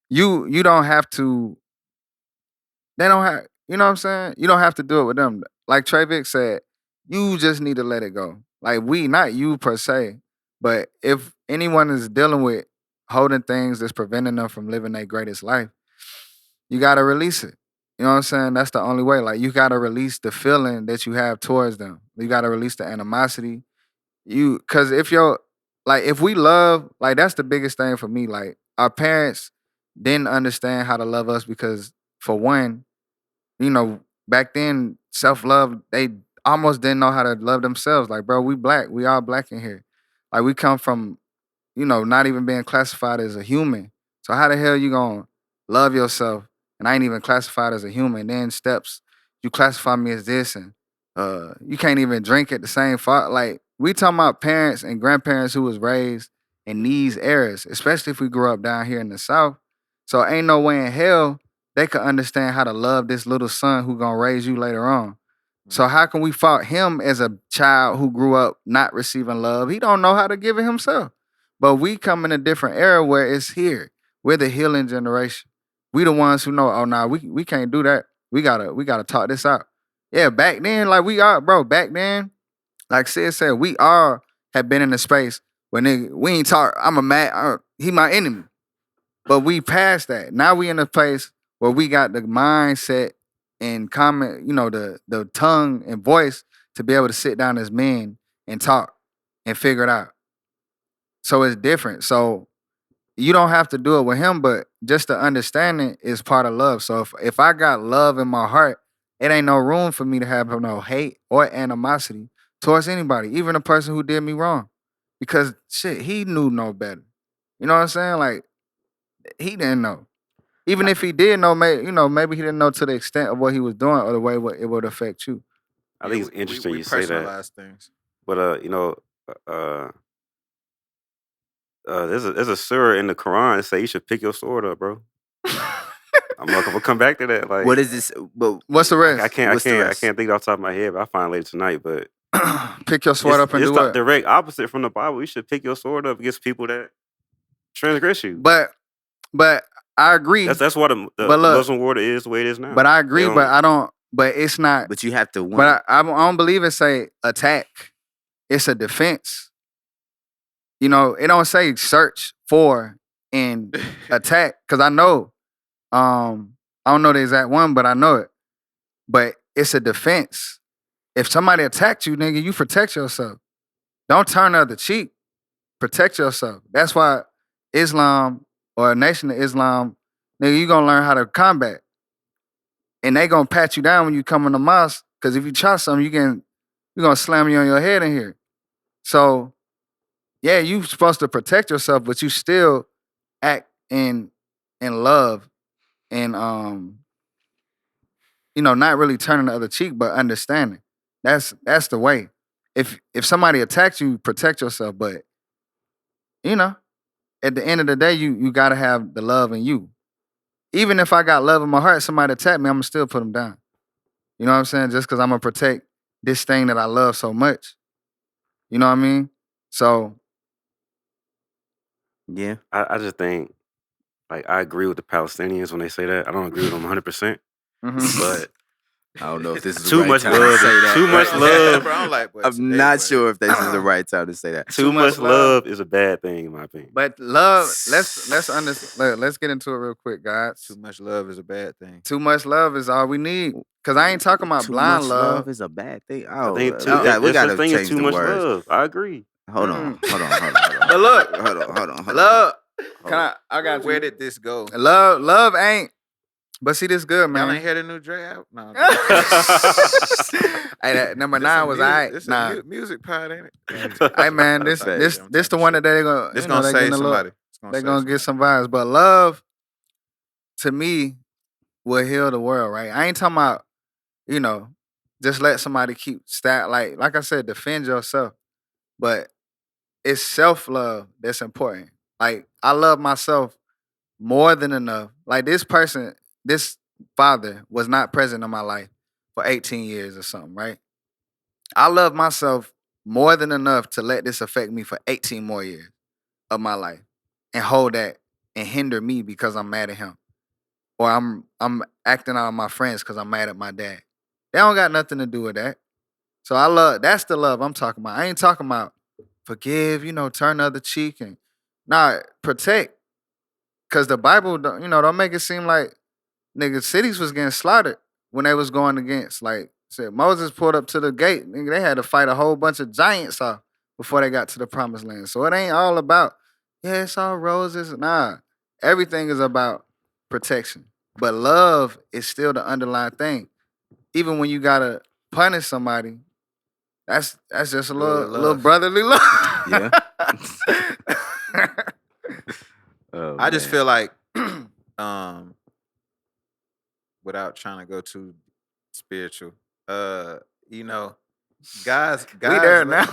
you don't have to. They don't have. You know what I'm saying? You don't have to do it with them. Like Trayvick said, you just need to let it go. Like not you per se, but if anyone is dealing with holding things that's preventing them from living their greatest life, you gotta release it. You know what I'm saying? That's the only way. Like you gotta release the feeling that you have towards them. You gotta release the animosity. Cause if we love, like that's the biggest thing for me. Like our parents didn't understand how to love us because for one, back then self-love, they almost didn't know how to love themselves. Like, bro, we black. We all black in here. Like we come from, not even being classified as a human. So how the hell you gonna love yourself and I ain't even classified as a human? Then steps, you classify me as this and you can't even drink at the same fault. Like we talking about parents and grandparents who was raised in these eras, especially if we grew up down here in the South. So ain't no way in hell they could understand how to love this little son who gonna raise you later on. So how can we fault him as a child who grew up not receiving love? He don't know how to give it himself. But we come in a different era where it's here. We're the healing generation. We the ones who know, oh nah, we can't do that. We gotta talk this out. Yeah, back then, like we are, bro. Back then, like Sid said, we all have been in a space where nigga, we ain't talk. I'm a mad. He my enemy, but we passed that. Now we in a place where we got the mindset and comment, the tongue and voice to be able to sit down as men and talk and figure it out. So it's different. So you don't have to do it with him, but just the understanding is part of love. So if I got love in my heart, it ain't no room for me to have no hate or animosity towards anybody, even a person who did me wrong. Because shit, he knew no better. You know what I'm saying? Like he didn't know. Even if he did know, maybe he didn't know to the extent of what he was doing or the way it would affect you. I think it's interesting we you say that. personalize things. But there's a surah in the Quran that say you should pick your sword up, bro. I'm gonna come back to that. Like, What is this? But What's the rest? I can't What's the rest? think off the top of my head, but I'll find it later tonight. But Pick your sword up and it's do the what? direct opposite from the Bible. You should pick your sword up against people that transgress you. But I agree. That's why the But look, Muslim world is the way it is now. But I agree, They but don't- I don't. But it's not. but you have to win. But I don't believe it say attack. It's a defense. It don't say search for and attack. Cause I know, I don't know the exact one, but I know it. But it's a defense. If somebody attacked you, nigga, you protect yourself. Don't turn the other cheek. Protect yourself. That's why Islam or a nation of Islam, nigga, you gonna learn how to combat. And they gonna pat you down when you come in the mosque. Cause if you try something, you gonna slam you on your head in here. So yeah, you supposed to protect yourself, but you still act in love and not really turning the other cheek, but understanding. That's the way. If somebody attacks you, protect yourself. But at the end of the day, you gotta have the love in you. Even if I got love in my heart, somebody attack me, I'm gonna still put them down. You know what I'm saying? Just because I'm gonna protect this thing that I love so much. You know what I mean? So yeah. I just think, like, I agree with the Palestinians when they say that. I don't agree with them 100%, but I don't know if this is the too right much time to love. say that. Too much love. Bro, I'm like, boy, I'm today, not boy. sure if this is the right time to say that. Too much love is a bad thing, in my opinion. But love, let's get into it real quick, guys. Too much love is a bad thing. Too much love is all we need. Cause I ain't talking about Too blind much love. is a bad thing. I Oh, think we got to thing change is too the much words. love. I agree. Hold on. But look, Hold on. love. I got Where you. did this go? Love ain't. But see, this good, man. Y'all ain't heard the new Dre out? No. Hey, that number 9 was alright. This Nah. a music pod, ain't it? Hey man, this the one that they gonna This they gonna getting save a little- somebody. They gonna get some vibes. But love, to me, will heal the world, right? I ain't talking about, just let somebody keep like I said, defend yourself. But it's self-love that's important. Like, I love myself more than enough. Like, this father was not present in my life for 18 years or something, right? I love myself more than enough to let this affect me for 18 more years of my life and hold that and hinder me because I'm mad at him. Or I'm acting out on my friends because I'm mad at my dad. They don't got nothing to do with that. So that's the love I'm talking about. I ain't talking about forgive, turn the other cheek and protect. Cause the Bible, don't make it seem like nigga cities was getting slaughtered when they was going against. Like said, Moses pulled up to the gate. Nigga, they had to fight a whole bunch of giants off before they got to the promised land. So it ain't all about, it's all roses. Nah. Everything is about protection. But love is still the underlying thing. Even when you gotta punish somebody, that's just a little brotherly love. Yeah. I just feel like, without trying to go too spiritual, guys, we there now.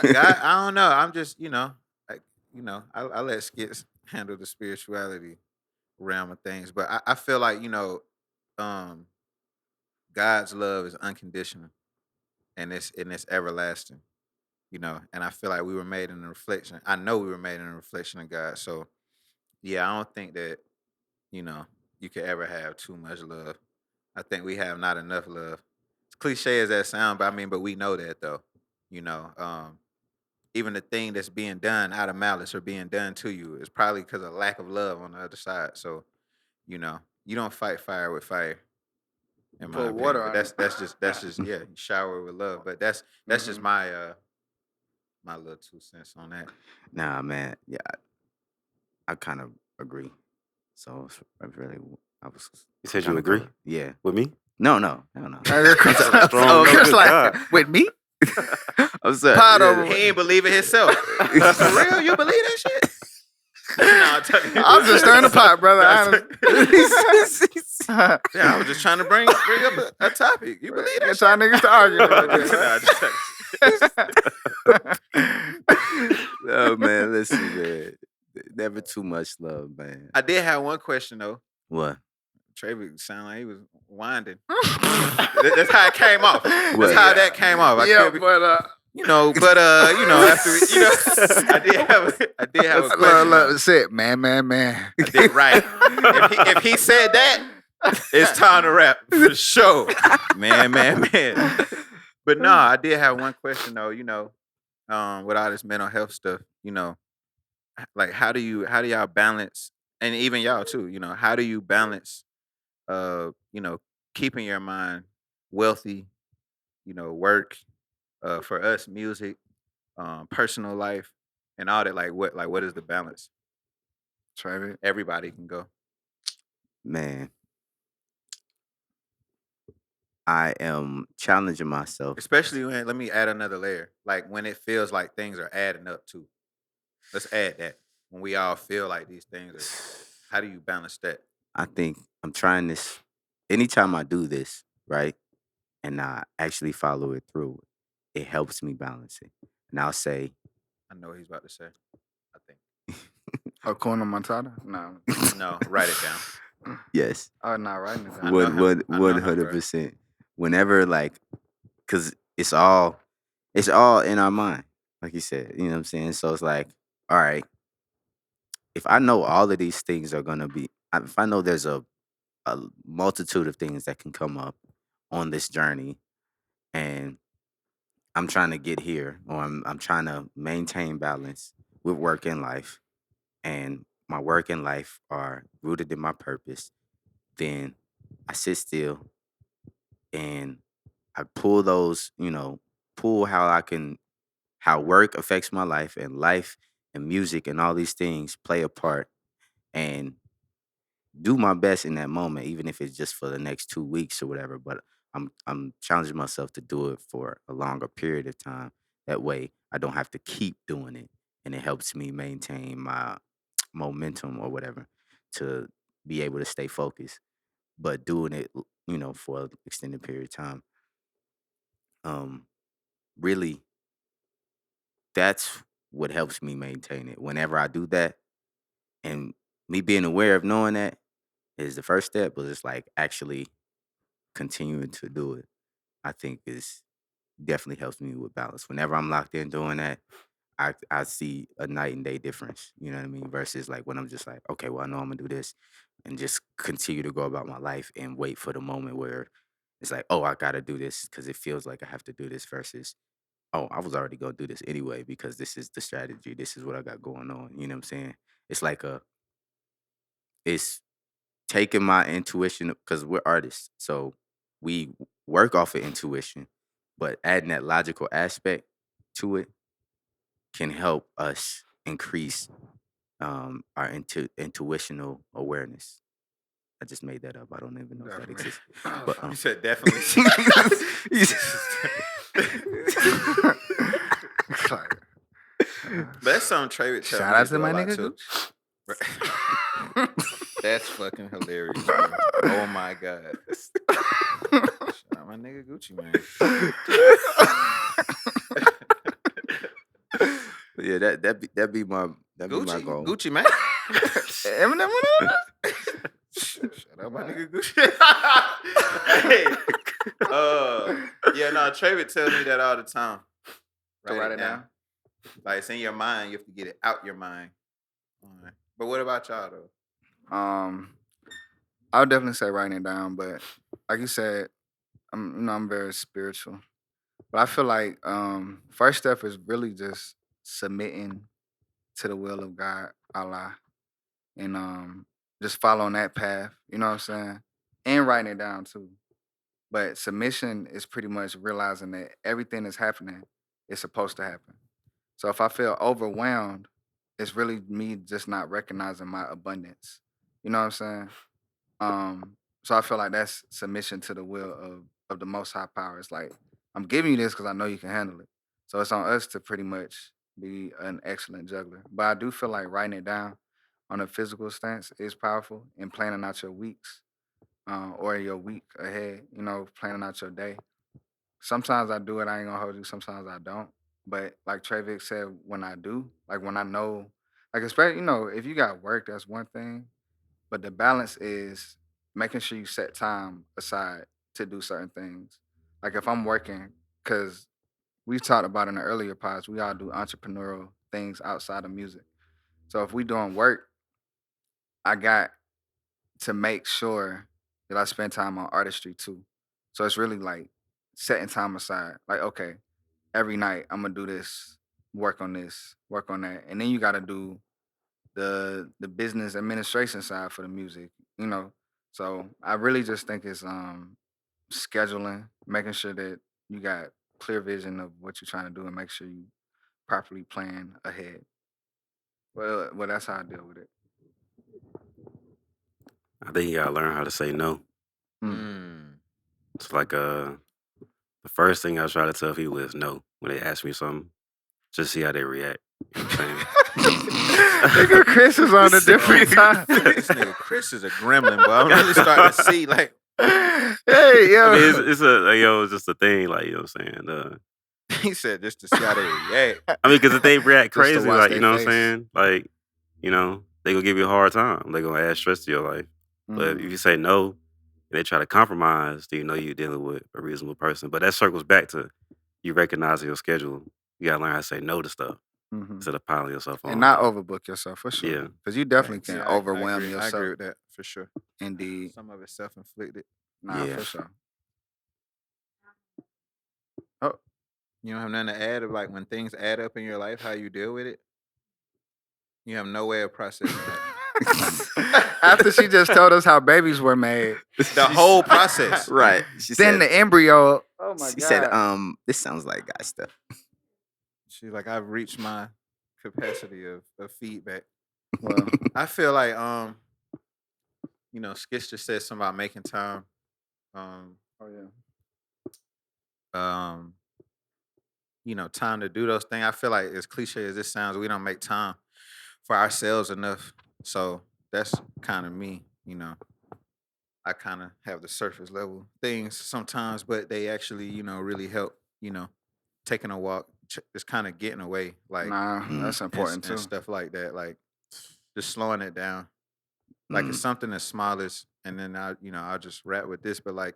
God, I don't know. I'm just, I let Skitz handle the spirituality realm of things, but I feel like, God's love is unconditional and it's everlasting, and I feel like we were made in a reflection. I know we were made in a reflection of God. So yeah, I don't think that, you could ever have too much love. I think we have not enough love. It's cliche as that sound, but I mean, but we know that though. You know, even the thing that's being done out of malice or being done to you is probably because of lack of love on the other side. So, you know, you don't fight fire with fire, in my Pour opinion. water But on that's just yeah, you shower with love. But that's just my my little 2 cents on that. Nah, man. Yeah, I kind of agree. So I really, I was. You said you tryna agree go- Yeah. with me? No, hell no. Chris, Strong, oh, no, Chris good like, God. with me? I'm sorry. Pod yeah. over He ain't believing himself. For real, you believe that shit? No, I'm just stirring the pot, brother. Yeah, I was just trying to bring up a topic. You believe that Get shit? y'all niggas to argue. Nah, just- No, man. Listen, man. Never too much love, man. I did have one question though. What? Trayvick sounded like he was winding. That's how it came off. That's What? how that came off. Yeah, But but you know, after I did have a question. though. look, sit, man. I did right. If he said that, it's time to rap for sure. Man. But no, I did have one question though. You know, with all this mental health stuff, you know, like how do y'all balance, and even y'all too, you know, how do you balance, you know, keeping your mind wealthy, you know, work, for us, music, personal life, and all that. Like what is the balance? Trayvick. Everybody can go. Man. I am challenging myself. Especially when, let me add another layer. Like when it feels like things are adding up too. Let's add that. When we all feel like these things are, how do you balance that? I think I'm trying this. Anytime I do this, right, and I actually follow it through, it helps me balance it. And I'll say, I know what he's about to say. I think. Hakuna Matata? No. No, write it down. yes, I'm not writing it I down. know him. I know him, bro. 100%. Whenever, like, cause it's all in our mind, like you said. You know what I'm saying? So it's like, all right, if I know all of these things are gonna be, if I know there's a multitude of things that can come up on this journey, and I'm trying to get here, or I'm trying to maintain balance with work and life, and my work and life are rooted in my purpose, then I sit still and I pull those, pull how work affects my life and music and all these things play a part, and do my best in that moment, even if it's just for the next 2 weeks or whatever. But I'm challenging myself to do it for a longer period of time. That way, I don't have to keep doing it, and it helps me maintain my momentum or whatever to be able to stay focused. But doing it, for an extended period of time, really, that's what helps me maintain it. Whenever I do that, and me being aware of knowing that is the first step, but it's like actually continuing to do it, I think is definitely helps me with balance. Whenever I'm locked in doing that, I see a night and day difference. You know what I mean? Versus like when I'm just like, okay, well, I know I'm gonna do this and just continue to go about my life and wait for the moment where it's like, oh, I gotta do this because it feels like I have to do this versus, oh, I was already gonna do this anyway because this is the strategy. This is what I got going on. You know what I'm saying? It's like it's taking my intuition because we're artists, so we work off of intuition, but adding that logical aspect to it can help us increase our intuitional awareness. I just made that up. I don't even know if that Definitely. exists. But You said definitely. But that's something Trayvick tells Shout me out to to do my a lot nigga too. Gooch. That's fucking hilarious. Bro. Oh my god. Shout out my nigga Gucci, man. But yeah, that be my goal. Gucci, man. Eminem went on? Shout out my nigga Gucci. Hey, yeah, no, Trayvick tells me that all the time. To write it down? Like it's in your mind, you have to get it out your mind. Alright. But what about y'all though? I would definitely say writing it down, but like you said, I'm very spiritual, but I feel like first step is really just submitting to the will of God, Allah, and just following that path. You know what I'm saying? And writing it down too. But submission is pretty much realizing that everything that's happening is supposed to happen. So if I feel overwhelmed, it's really me just not recognizing my abundance. You know what I'm saying? So I feel like that's submission to the will of the most high power. It's like I'm giving you this because I know you can handle it. So it's on us to pretty much be an excellent juggler. But I do feel like writing it down on a physical stance is powerful and planning out your weeks or your week ahead. You know, planning out your day. Sometimes I do it. I ain't gonna hold you. Sometimes I don't. But like Trayvick said, when I do, like when I know, like especially if you got work, that's one thing. But the balance is making sure you set time aside to do certain things. Like if I'm working, because we talked about in the earlier pods, we all do entrepreneurial things outside of music. So if we doing work, I got to make sure that I spend time on artistry too. So it's really like setting time aside. Like, okay, every night I'm gonna do this, work on that. And then you gotta do the business administration side for the music, you know. So I really just think it's scheduling, making sure that you got clear vision of what you're trying to do and make sure you properly plan ahead. Well, that's how I deal with it. I think you gotta learn how to say no. It's like the first thing I try to tell people is no when they ask me something. Just see how they react. You know what I'm saying? Nigga, Chris is on a different time. This nigga Chris is a gremlin, but I'm really starting to see like, hey, yo. I mean, it's just a thing, like, you know what I'm saying? he said, just to see how they react. I mean, because if they react Just to crazy, watch like, they you know what I'm face. saying? Like, they gonna give you a hard time. They gonna add stress to your life. But if you say no, and they try to compromise, then you know you're dealing with a reasonable person. But that circles back to you recognizing your schedule. You gotta learn how to say no to stuff instead of piling yourself on. And not overbook yourself for sure. Yeah. Because you definitely can Yeah, overwhelm I yourself. agree with that for sure. Indeed. Some of it's self-inflicted. Nah, Yeah. for sure. You don't have nothing to add of like when things add up in your life, how you deal with it. You have no way of processing that. After she just told us how babies were made, The whole process. Right. She then said, the embryo. Oh my she god. said, this sounds like guy stuff. She's like, I've reached my capacity of feedback. Well, I feel like Skitz just said something about making time. oh yeah. Time to do those things. I feel like as cliche as this sounds, we don't make time for ourselves enough. So that's kind of me, I kind of have the surface level things sometimes, but they actually, really help, taking a walk, just kind of getting away, like Nah, that's important and too. stuff like that, like just slowing it down. Like it's something as small as, and then I'll just rap with this, but like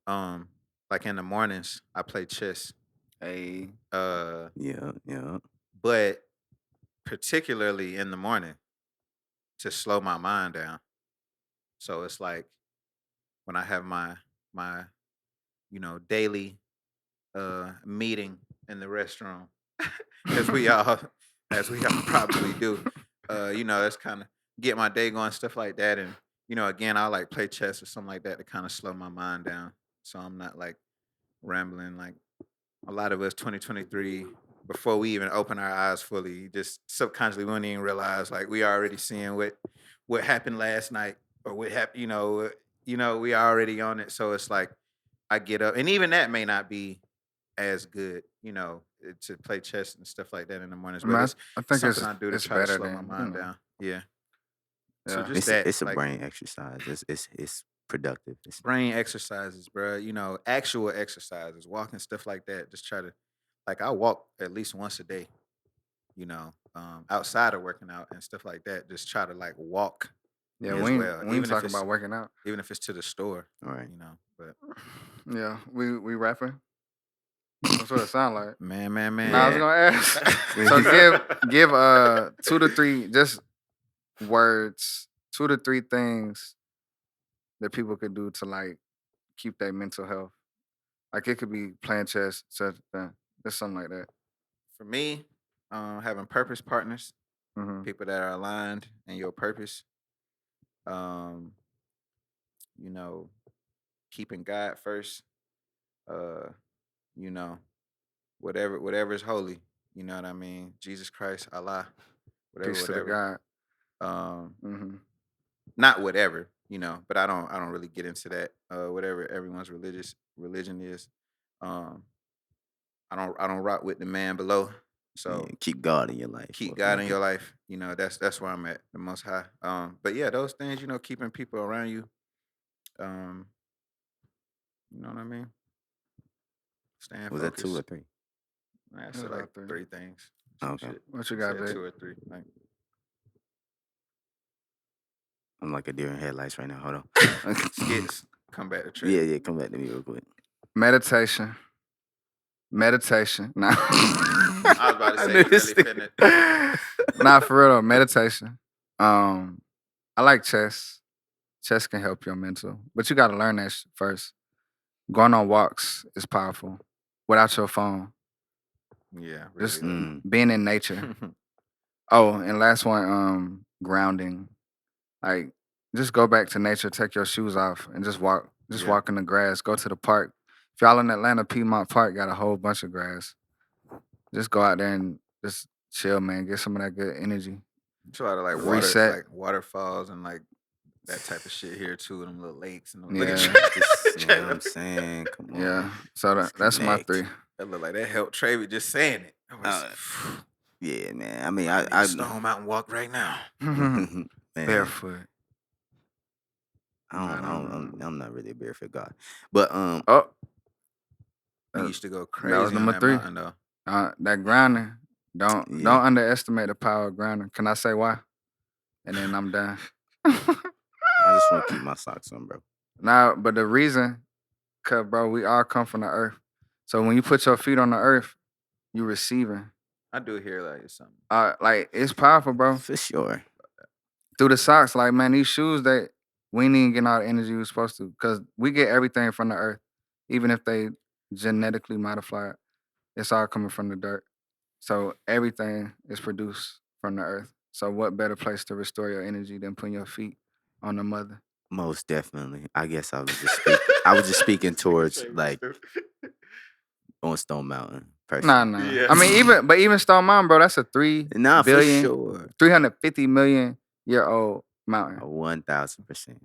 in the mornings I play chess. Hey, Yeah. But particularly in the morning to slow my mind down. So it's like when I have my daily meeting in the restroom, as we all probably do. That's kind of get my day going, stuff like that. And again, I like play chess or something like that to kind of slow my mind down, so I'm not like rambling. Like a lot of us, 2023, before we even open our eyes fully, just subconsciously we don't even realize like we already seeing what happened last night or what happened. We already on it. So it's like I get up, and even that may not be as good, to play chess and stuff like that in the mornings. But it's I think something I do to it's try to better slow my than, mind down. Yeah. So Yeah. just that, It's a like, brain exercise. It's productive. It's brain exercises, bro. Actual exercises, walking, stuff like that. Just try to, like, I walk at least once a day. Outside of working out and stuff like that. Just try to like walk. Yeah, as we well, ain't even if talking it's about working out. even if it's to the store. all right. But Yeah, we rapping. That's what it sound like. man. Nah, I was gonna ask. So give 2 to 3 just words, 2 to 3 things that people could do to like keep their mental health Like it could be playing chess, such thing. Just something like that. For me, having purpose partners, Mm-hmm. people that are aligned in your purpose. Um, you know, keeping God first. Uh, you know, whatever is holy. You know what I mean? Jesus Christ, Allah, whatever, Peace to the whatever. God. Um, Mm-hmm. not whatever, but I don't really get into that. Whatever everyone's religion is. Um, I don't rock with the man below. Yeah, So keep God in your life. keep Or God in like your life. That's where I'm at, the most high. But yeah, those things, keeping people around you. Um, you know what I mean? Staying was that 2 or focused. 3? I That's said like about 3. 3 things. Some Okay. shit. What you You got, said babe? 2 or 3. Like, I'm like a deer in headlights right now. Hold on. Skitz, come back to Yeah, Trayvick. yeah. Come back to me real quick. Meditation. Nah. I was about to I say knew you this really finna. Nah, for real though. Meditation. I like chess. Chess can help your mental, but you got to learn that first. Going on walks is powerful without your phone. Yeah, really Just though. being in nature. Oh, and last one, grounding. Like, just go back to nature, take your shoes off, and just walk. Just Yeah. walk in the grass. Go to the park. If y'all in Atlanta, Piedmont Park got a whole bunch of grass. Just go out there and just chill, man. Get some of that good energy. It's a lot of like Reset. like waterfalls and like that type of shit here too. Them little lakes and them. Yeah. Just, you know what I'm saying? Come on. Yeah. So that's my Disconnect. 3. That look like that helped Trayvick just saying it. I was, Yeah, man. I mean, I need to storm out and walk right now. man, Barefoot. I'm not really a barefoot guy, but Oh, He that, used to go that crazy was on number that 3. mountain though. That grounding. Don't Yeah. underestimate the power of grounding. Can I say why? And then I'm done. I just want to keep my socks on, bro. Nah, but the reason, cause bro, we all come from the earth. So when you put your feet on the earth, you receiving. I do hear like something. Like it's powerful, bro. For sure. Through the socks, like man, these shoes that we ain't even getting all the energy we're supposed to, cause we get everything from the earth, even if they genetically modified. It's all coming from the dirt. So everything is produced from the earth. So what better place to restore your energy than putting your feet on the mother? Most definitely. I guess I was just speaking towards like on Stone Mountain. Nah. Personally. Yeah. I mean, even Stone Mountain, bro, that's a 3 Nah, for billion, sure. 350 million year old mountain. 1000%.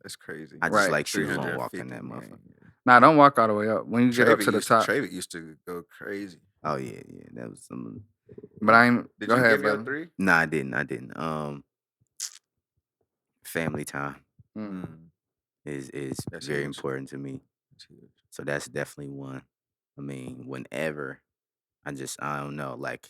That's crazy. I just Right. like shoes on 350 walking that million. motherfucker. Nah, don't walk all the way up. When you get up to the top. Trayvick used to go crazy. Oh yeah. That was some. But I ain't. Did Go you ahead, give your brother. 3? Nah, I didn't. Family time is That's very huge. important to me. That's huge. So that's definitely one. I mean, whenever I don't know, like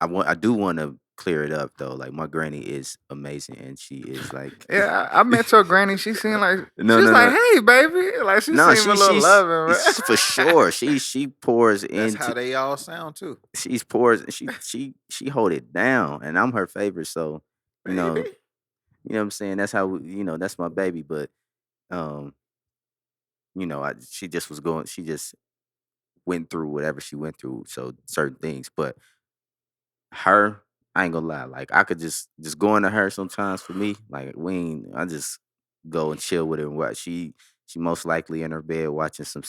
I do want to clear it up though. Like my granny is amazing and she is like Yeah, I met your granny. She seemed like No, she's no, like, no. hey, baby. Like she No, seemed a little she's loving. it's for sure. She pours That's into how they all sound too. she's pours she hold it down and I'm her favorite. So you know Baby. what I'm saying. That's how that's my baby. But she just went through whatever she went through. So certain things, but her, I ain't gonna lie. Like I could just go into her sometimes for me. Like I just go and chill with her and watch. She most likely in her bed watching some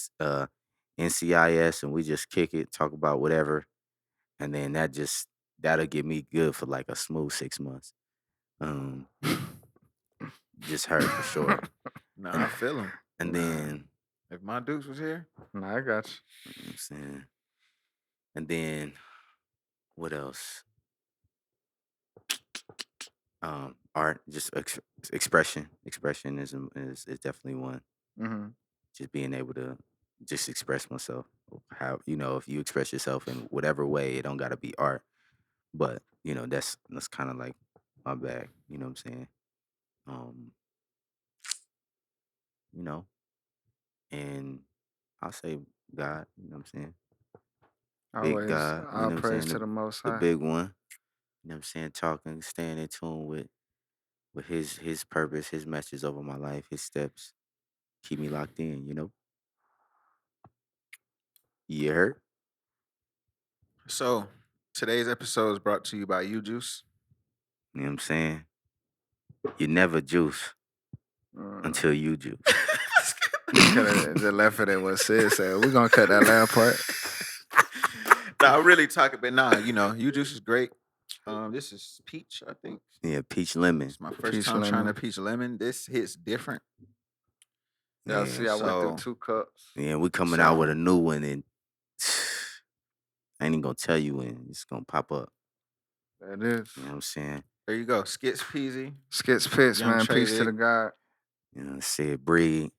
NCIS and we just kick it, talk about whatever, and then that'll get me good for like a smooth 6 months. Just her for sure. Nah, I feel him. And then If my Dukes was here, Nah, I got you. you know what I'm saying, and then what else? Art, just expression. Expression is definitely one. Mm-hmm. Just being able to just express myself. How if you express yourself in whatever way, it don't gotta be art. But that's kind of like my bag. You know what I'm saying? You know, and I'll say God. You know what I'm saying? Big Always God. You all know what I'm praise saying? to the Most The High. big one. You know what I'm saying? Talking, staying in tune with his purpose, his message over my life, his steps. keep me locked in, You heard? So today's episode is brought to you by You Juice. You know what I'm saying? You never juice until you juice. Could have just left it at what Sid said. We're gonna cut that last part. Nah, I'm really talking, but nah, You Juice is great. This is peach, I think. Yeah, peach lemon. It's my first Peach time trying lemon. the peach lemon. This hits different. Y'all Yeah, see, I went through so- 2 cups. Yeah, we coming out with a new one, and I ain't even gonna tell you when it's gonna pop up. That is You know what I'm saying? There you go. Skitz Peasy. Skitz Pittz, Young man. Peace to Trayvick. the God. You know, said breed.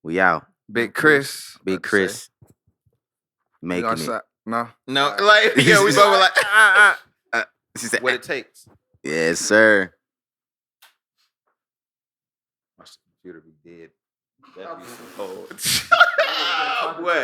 We out. Big Chris. Big About to Chris We making gonna it. say, no. No, like yeah, we both were like She said, what it takes. yes, sir. Watch the computer be dead. That'd be so cold. What?